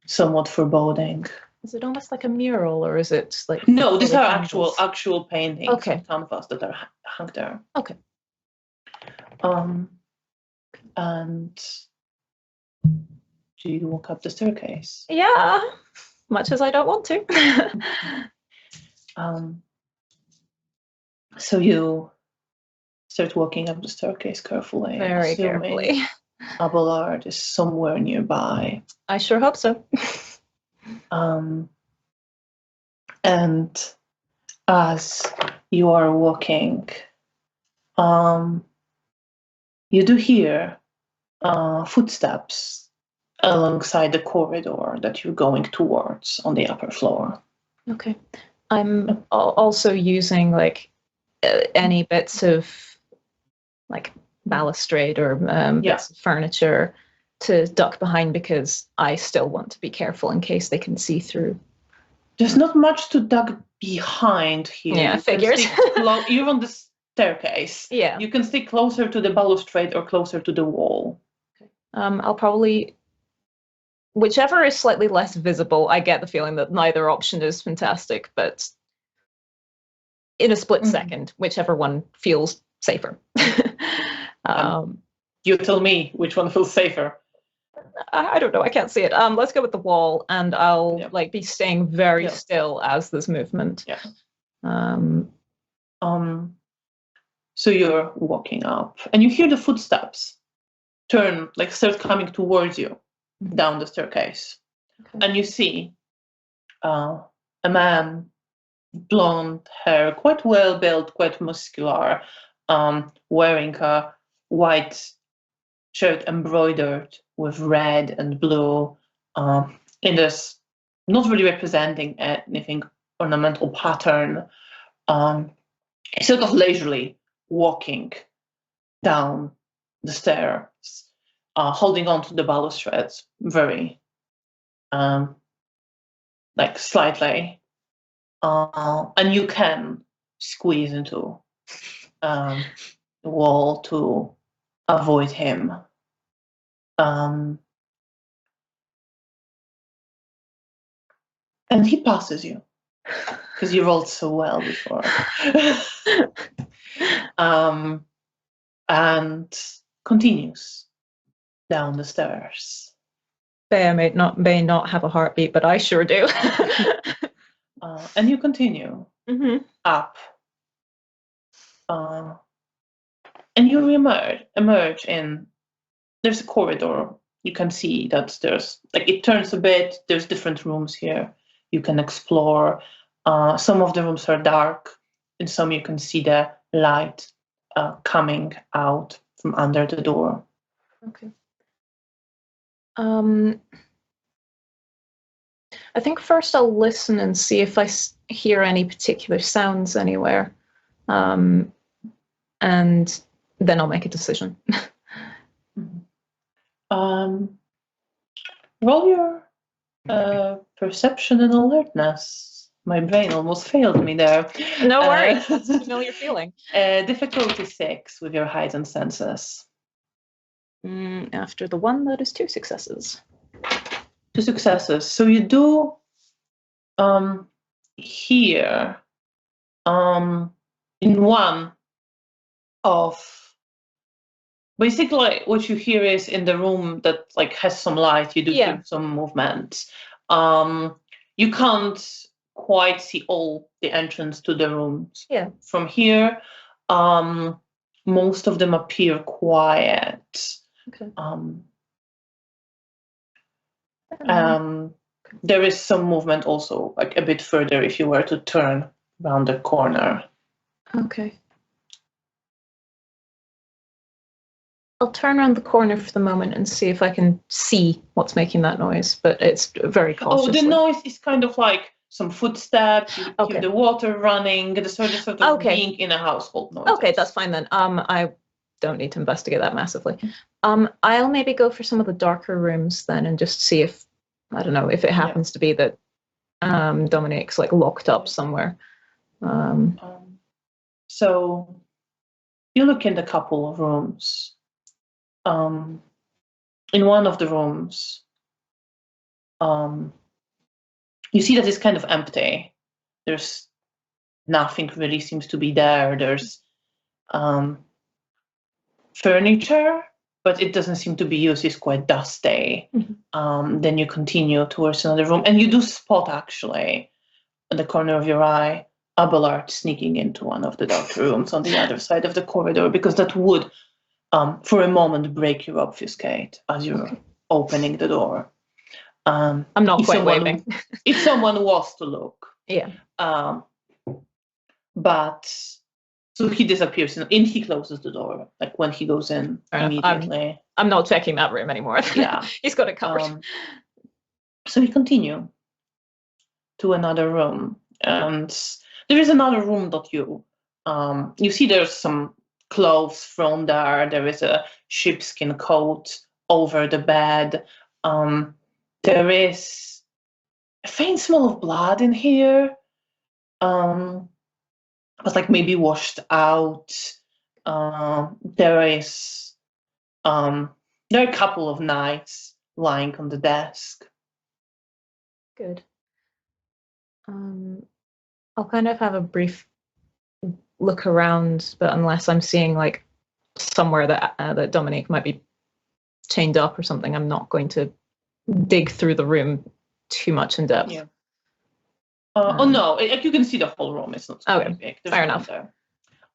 somewhat foreboding. Is it almost like a mural, or is it like... No, these are actual paintings on canvas that are hung there. Okay. And do you walk up the staircase? Yeah, much as I don't want to. So you start walking up the staircase carefully. Very carefully. Abelard is somewhere nearby. I sure hope so. And as you are walking, you do hear footsteps alongside the corridor that you're going towards on the upper floor. Okay. I'm also using like any bits of like balustrade or bits of furniture to duck behind because I still want to be careful in case they can see through. There's not much to duck behind here. Yeah, I figured. You're on the staircase. Yeah. You can stay closer to the balustrade or closer to the wall. Okay. I'll probably... Whichever is slightly less visible, I get the feeling that neither option is fantastic, but in a split second, whichever one feels safer. You tell me which one feels safer. I don't know. I can't see it. Let's go with the wall, and I'll like be staying very still as there's movement. Yeah. So you're walking up, and you hear the footsteps start coming towards you down the staircase, and you see a man, blonde hair, quite well built, quite muscular, wearing a white shirt embroidered with red and blue, in this not really representing anything ornamental pattern. Sort of leisurely walking down the stairs, holding on to the balustrades very slightly, and you can squeeze into the wall to avoid him. And he passes you because you rolled so well before. And continues down the stairs. Bea may not have a heartbeat, but I sure do. And you continue up. And you emerge in, there's a corridor. You can see that there's, like, it turns a bit, there's different rooms here you can explore. Some of the rooms are dark, and some you can see the light coming out from under the door. Okay. I think first I'll listen and see if I hear any particular sounds anywhere. And then I'll make a decision. Roll your perception and alertness. My brain almost failed me there. No worries. It's a familiar feeling. Difficulty 6 with your heightened senses. After the one, that is 2 successes. 2 successes. So you do hear in one of, basically what you hear is in the room that, like, has some light, you do hear some movement. You can't quite see all the entrance to the rooms from here. Most of them appear quiet. Okay. There is some movement also, like a bit further if you were to turn around the corner. Okay. I'll turn around the corner for the moment and see if I can see what's making that noise, but it's very cautiously. Oh, the noise is kind of like some footsteps, you hear the water running, the sort of being in a household noise. Okay, that's fine then. I don't need to investigate that massively. I'll maybe go for some of the darker rooms then and just see if, I don't know, if it happens to be that Dominique's, like, locked up somewhere. So you look in the couple of rooms. In one of the rooms, you see that it's kind of empty. There's nothing really seems to be there. There's furniture, but it doesn't seem to be used. It's quite dusty. Then you continue towards another room, and you do spot, actually, in the corner of your eye, Abelard sneaking into one of the dark rooms on the other side of the corridor, because that would, for a moment, break your obfuscate as you're opening the door. I'm not quite waving. If someone was to look. Yeah. But so he disappears and he closes the door, like when he goes in immediately. I'm not checking that room anymore. Yeah. He's got it covered. So we continue to another room, and there is another room that you see there's some clothes thrown there. There is a sheepskin coat over the bed. There is a faint smell of blood in here. But, like, maybe washed out. There are a couple of knives lying on the desk. Good. I'll kind of have a brief look around, but unless I'm seeing, like, somewhere that Dominique might be chained up or something, I'm not going to dig through the room too much in depth. Yeah. No, you can see the whole room. It's not so big. There's fair enough. There.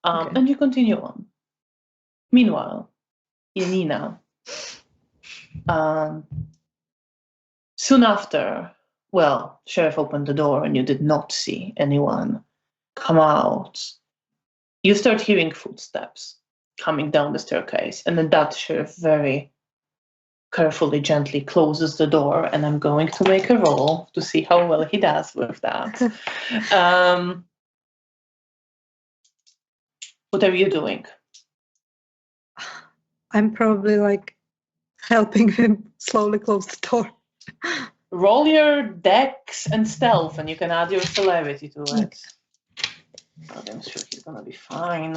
And you continue on. Meanwhile, Janina, soon after, Sheriff opened the door and you did not see anyone come out. You start hearing footsteps coming down the staircase, and then that Sheriff very carefully, gently closes the door, and I'm going to make a roll to see how well he does with that. What are you doing? I'm probably, like, helping him slowly close the door. Roll your dex and stealth, and you can add your celerity to it. But I'm sure he's gonna be fine.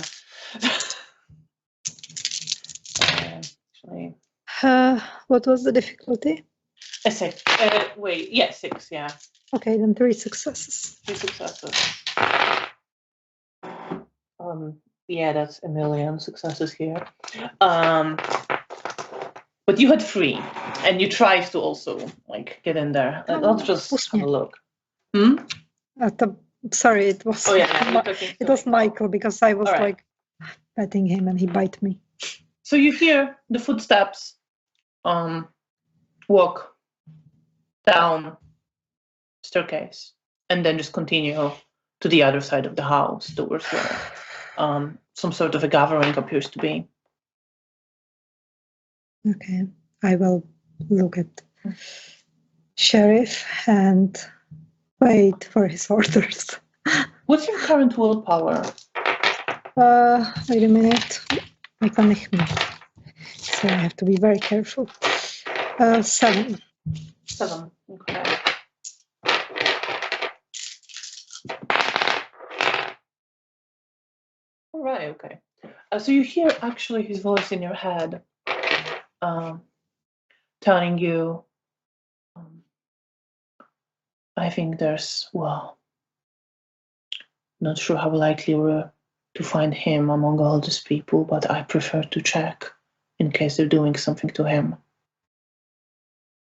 Actually. What was the difficulty? A 6. 6, yeah. Okay, then 3 successes. 3 successes. Yeah, that's a million successes here. But you had 3, and you tried to also like get in there. Let's just have a look. Sorry, it was. Oh yeah, you're talking to it was Michael because I was All right. like petting him and he bite me. So you hear the footsteps walk down staircase and then just continue to the other side of the house towards where some sort of a gathering appears to be. Okay, I will look at Sheriff and wait for his orders. What's your current willpower? Wait a minute. I can nicht mehr. So I have to be very careful. 7. 7. Okay. All right. Okay. So you hear actually his voice in your head, telling you, I think there's, well, not sure how likely we're to find him among all these people, but I prefer to check in case they're doing something to him.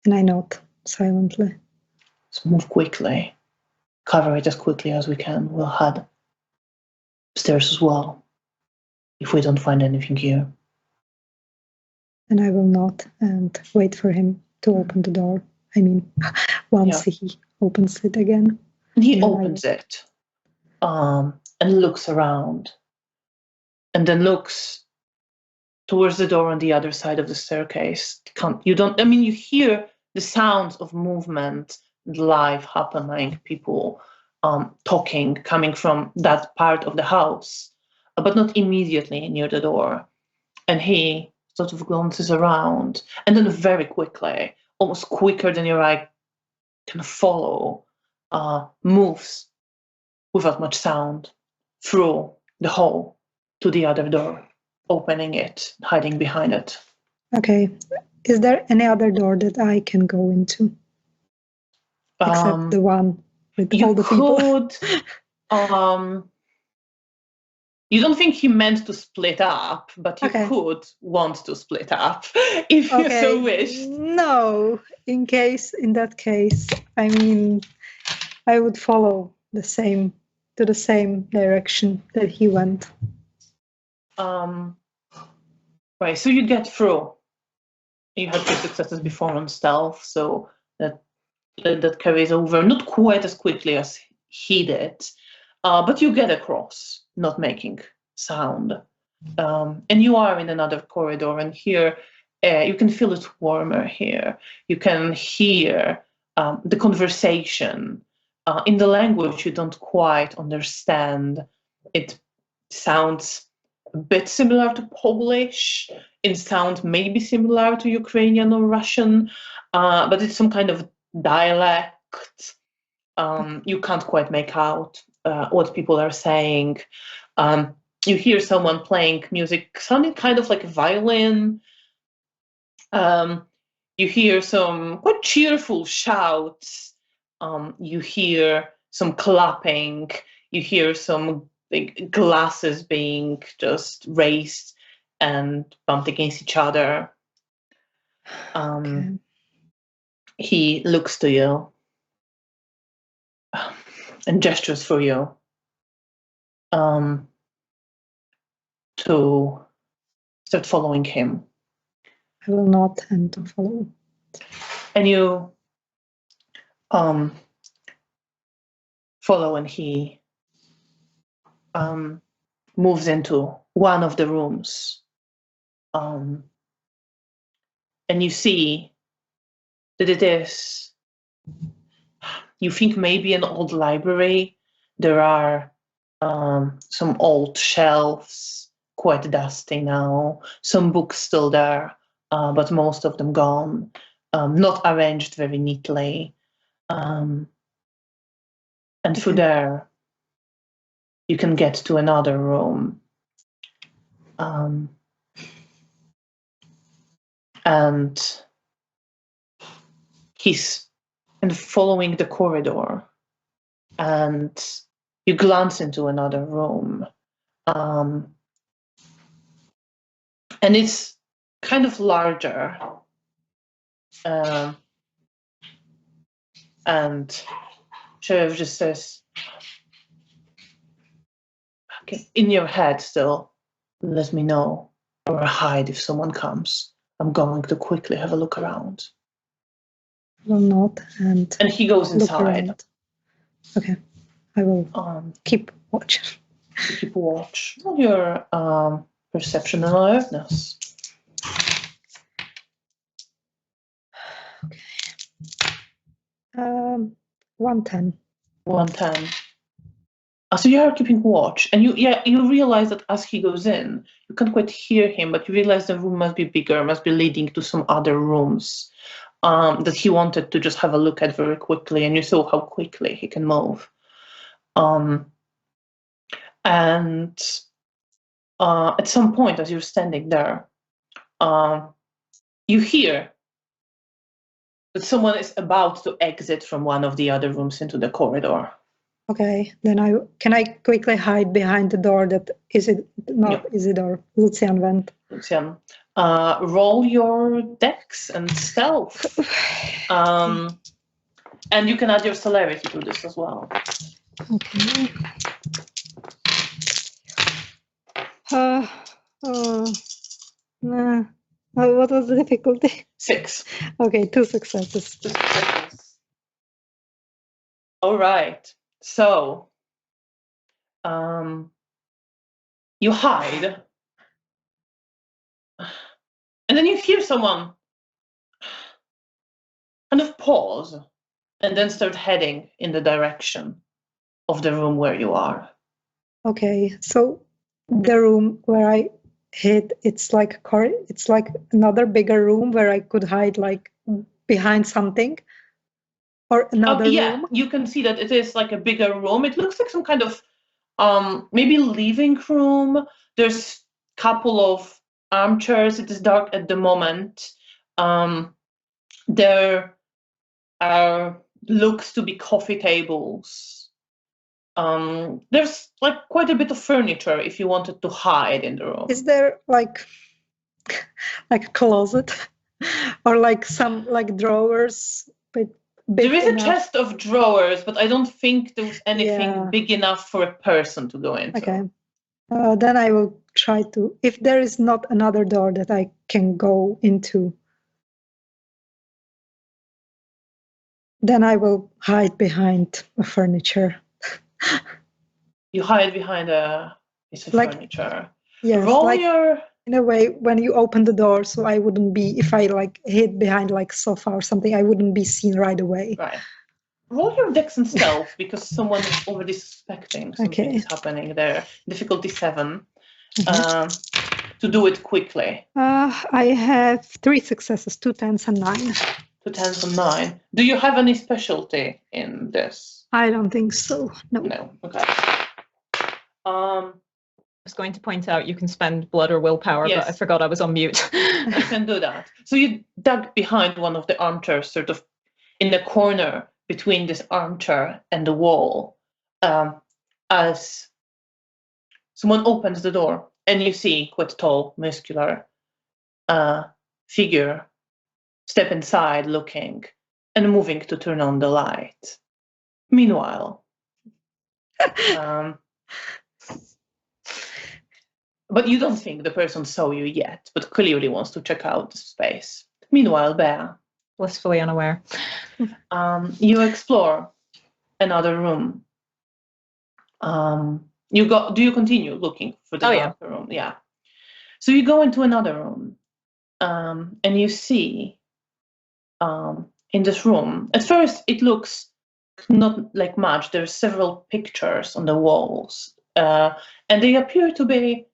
And I nod silently. Let's move quickly. Cover it as quickly as we can. We'll head upstairs as well if we don't find anything here. And I will nod and wait for him to open the door. I mean, once he opens it again. He opens it and looks around and then looks towards the door on the other side of the staircase. You hear the sounds of movement, life happening, people talking, coming from that part of the house, but not immediately near the door. And he sort of glances around and then very quickly, almost quicker than your eye can follow, moves without much sound through the hall to the other door, opening it, hiding behind it. Okay. Is there any other door that I can go into? Except the one with all the people? You don't think he meant to split up, but you could want to split up if you so wish. No, in that case, I mean, I would follow the same direction that he went. Right, so you get through. You had 2 successes before on stealth, so that carries over, not quite as quickly as he did, but you get across, not making sound. And you are in another corridor, and here you can feel it warmer here. You can hear the conversation in the language you don't quite understand. It sounds a bit similar to Polish. It sounds maybe similar to Ukrainian or Russian, but it's some kind of dialect. You can't quite make out what people are saying. You hear someone playing music sounding kind of like a violin. You hear some quite cheerful shouts. You hear some clapping. You hear some glasses being just raised and bumped against each other. He looks to you and gestures for you to start following him. I will not and to follow. And you follow, and he moves into one of the rooms. And you see that it is, you think maybe an old library. There are some old shelves, quite dusty now, some books still there, but most of them gone, not arranged very neatly. And through there, you can get to another room. And he's and following the corridor, and you glance into another room. And it's kind of larger. And Sheriff just says, okay, in your head still, let me know or hide if someone comes. I'm going to quickly have a look around. Will not And he goes look inside. around. Okay, I will keep watch. Keep watch on your perception and alertness. Okay. 110. 110. So you are keeping watch, and you realize that as he goes in, you can't quite hear him, but you realize the room must be bigger, must be leading to some other rooms that he wanted to just have a look at very quickly, and you saw how quickly he can move. And at some point, as you're standing there, you hear that someone is about to exit from one of the other rooms into the corridor. Okay, then can I quickly hide behind the door that Isidore, Lucian went. Lucian, roll your dex and stealth. And you can add your celerity to this as well. Okay. What was the difficulty? 6. Okay, 2 successes. 2 successes. All right. So, you hide, and then you hear someone kind of pause, and then start heading in the direction of the room where you are. Okay, so the room where I hid, it's like another bigger room where I could hide like behind something, or another room. You can see that it is like a bigger room. It looks like some kind of maybe living room. There's a couple of armchairs. It is dark at the moment. There looks to be coffee tables. There's like quite a bit of furniture if you wanted to hide in the room. Is there like a closet or like some like drawers? There is a chest of drawers, but I don't think there's anything big enough for a person to go into. Okay. Then I will try to, if there is not another door that I can go into, then I will hide behind a furniture. You hide behind a piece of furniture. Yes, in a way, when you open the door, so I wouldn't be, if I like hid behind like sofa or something, I wouldn't be seen right away. Right. Roll your dex and stealth because someone is already suspecting something is happening there. Difficulty 7. To do it quickly. I have 3 successes, 2 10s and 9. 2 10s and 9. Do you have any specialty in this? I don't think so. No. No. Okay. I was going to point out you can spend blood or willpower, but I forgot I was on mute. You can do that. So you dug behind one of the armchairs, sort of in the corner between this armchair and the wall, as someone opens the door, and you see quite a tall, muscular figure step inside, looking and moving to turn on the light. Meanwhile, but you don't think the person saw you yet, but clearly wants to check out the space. Meanwhile, Bear, blissfully unaware, you explore another room. Do you continue looking for the darker room? Yeah. So you go into another room, and you see in this room, at first it looks not like much. There are several pictures on the walls, and they appear to be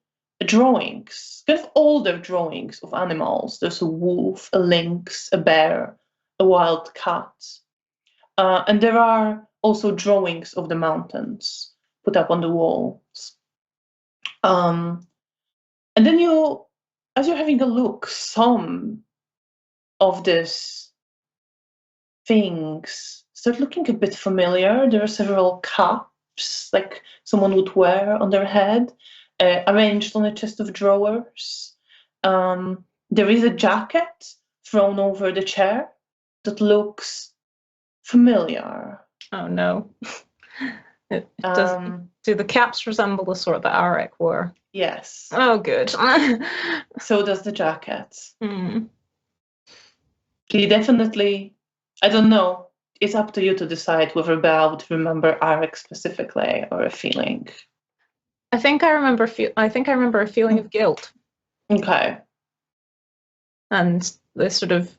drawings, kind of older drawings of animals. There's a wolf, a lynx, a bear, a wild cat. And there are also drawings of the mountains put up on the walls. And then as you're having a look, some of these things start looking a bit familiar. There are several caps, like someone would wear on their head, arranged on a chest of drawers. There is a jacket thrown over the chair that looks familiar. Oh no. Do the caps resemble the sort that Arik wore? Yes. Oh, good. So does the jacket. Hmm. He definitely, I don't know. It's up to you to decide whether Belle would remember Arik specifically or a feeling. I think I remember a feeling of guilt Okay. and this sort of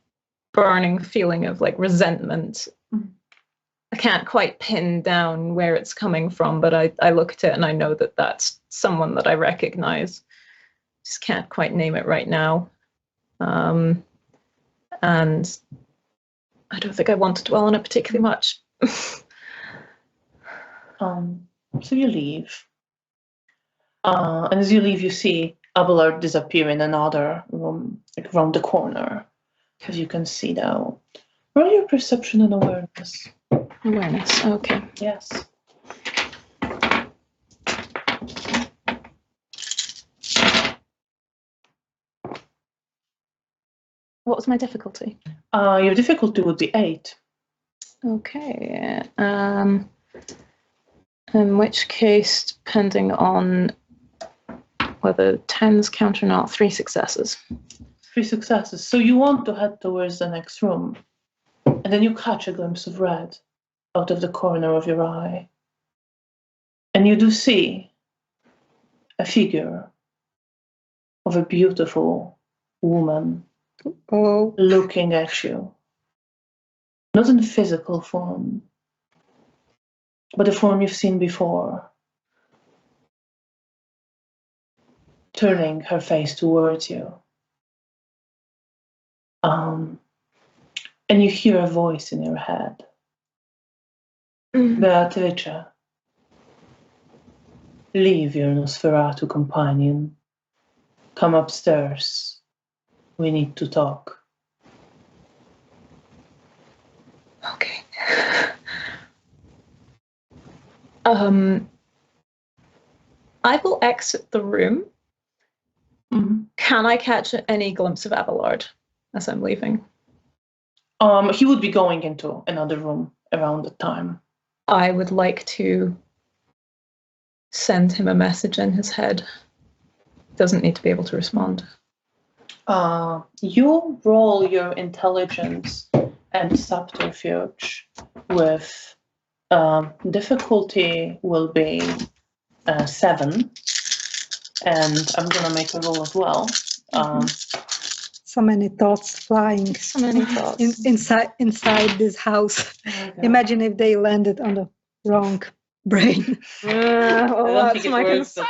burning feeling of like resentment. I can't quite pin down where it's coming from, but I look at it and I know that that's someone that I recognize. Just can't quite name it right now. And I don't think I want to dwell on it particularly much. So you leave. And as you leave, you see Abelard disappear in another room, like around the corner. As you can see now. Roll your perception and awareness. Awareness, okay. Yes. What was my difficulty? Your difficulty would be 8. Okay. In which case, depending on whether 10s count or not, 3 successes. 3 successes. So you want to head towards the next room. And then you catch a glimpse of red out of the corner of your eye. And you do see a figure of a beautiful woman looking at you. Not in physical form, but a form you've seen before. Turning her face towards you. And you hear a voice in your head. Beatrice, leave your Nosferatu companion. Come upstairs. We need to talk. Okay. I will exit the room. Mm-hmm. Can I catch any glimpse of Abelard as I'm leaving? He would be going into another room around the time. I would like to send him a message in his head. Doesn't need to be able to respond. You roll your intelligence and subterfuge with difficulty will be 7. And I'm going to make a roll as well. So many thoughts flying. So many thoughts. Inside this house. Imagine if they landed on the wrong brain. Well, that's my concern.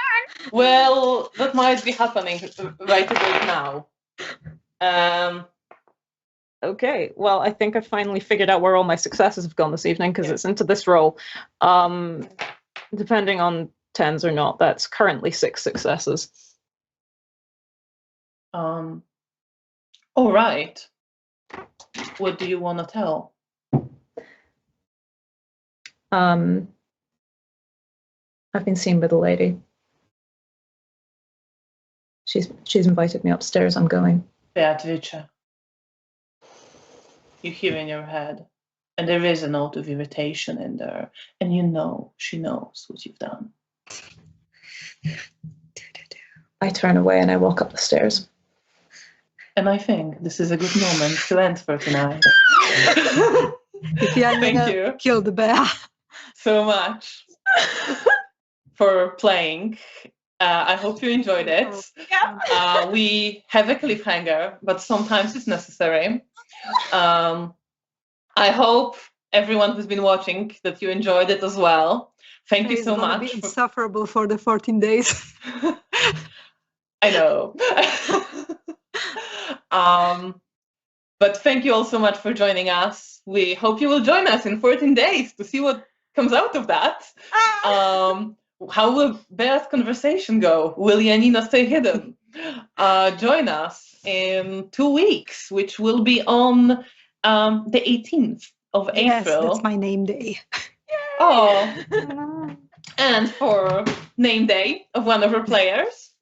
Well, that might be happening right about now. Okay, well, I think I finally figured out where all my successes have gone this evening because it's into this roll. Depending on 10s or not, that's currently 6 successes. All right. What do you want to tell? I've been seen by the lady. She's invited me upstairs. I'm going. Beatrice. You hear in your head, and there is a note of irritation in there, and you know she knows what you've done. I turn away and I walk up the stairs. And I think this is a good moment to end for tonight. If Thank you. Kill the bear. So much for playing. I hope you enjoyed it. Yeah. We have a cliffhanger, but sometimes it's necessary. I hope everyone who's been watching that you enjoyed it as well. Thank you so much. It's insufferable for the 14 days. I know. But thank you all so much for joining us. We hope you will join us in 14 days to see what comes out of that. How will Bear's conversation go? Will Janina stay hidden? Join us in 2 weeks, which will be on the 18th of Yes, April. that's my name day. Oh, Ah. and for name day of one of our players.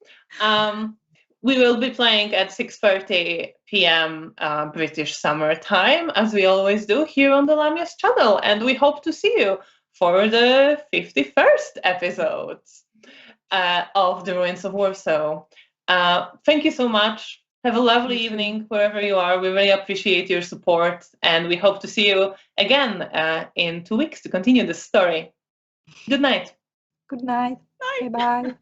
We will be playing at 6:30 p.m. British Summer Time, as we always do here on the Lamias channel, and we hope to see you for the 51st episode of The Ruins of Warsaw. Thank you so much. Have a lovely Thank you. evening wherever you are. We really appreciate your support, and we hope to see you again in 2 weeks to continue this story. Good night. Good night. Bye. Bye bye.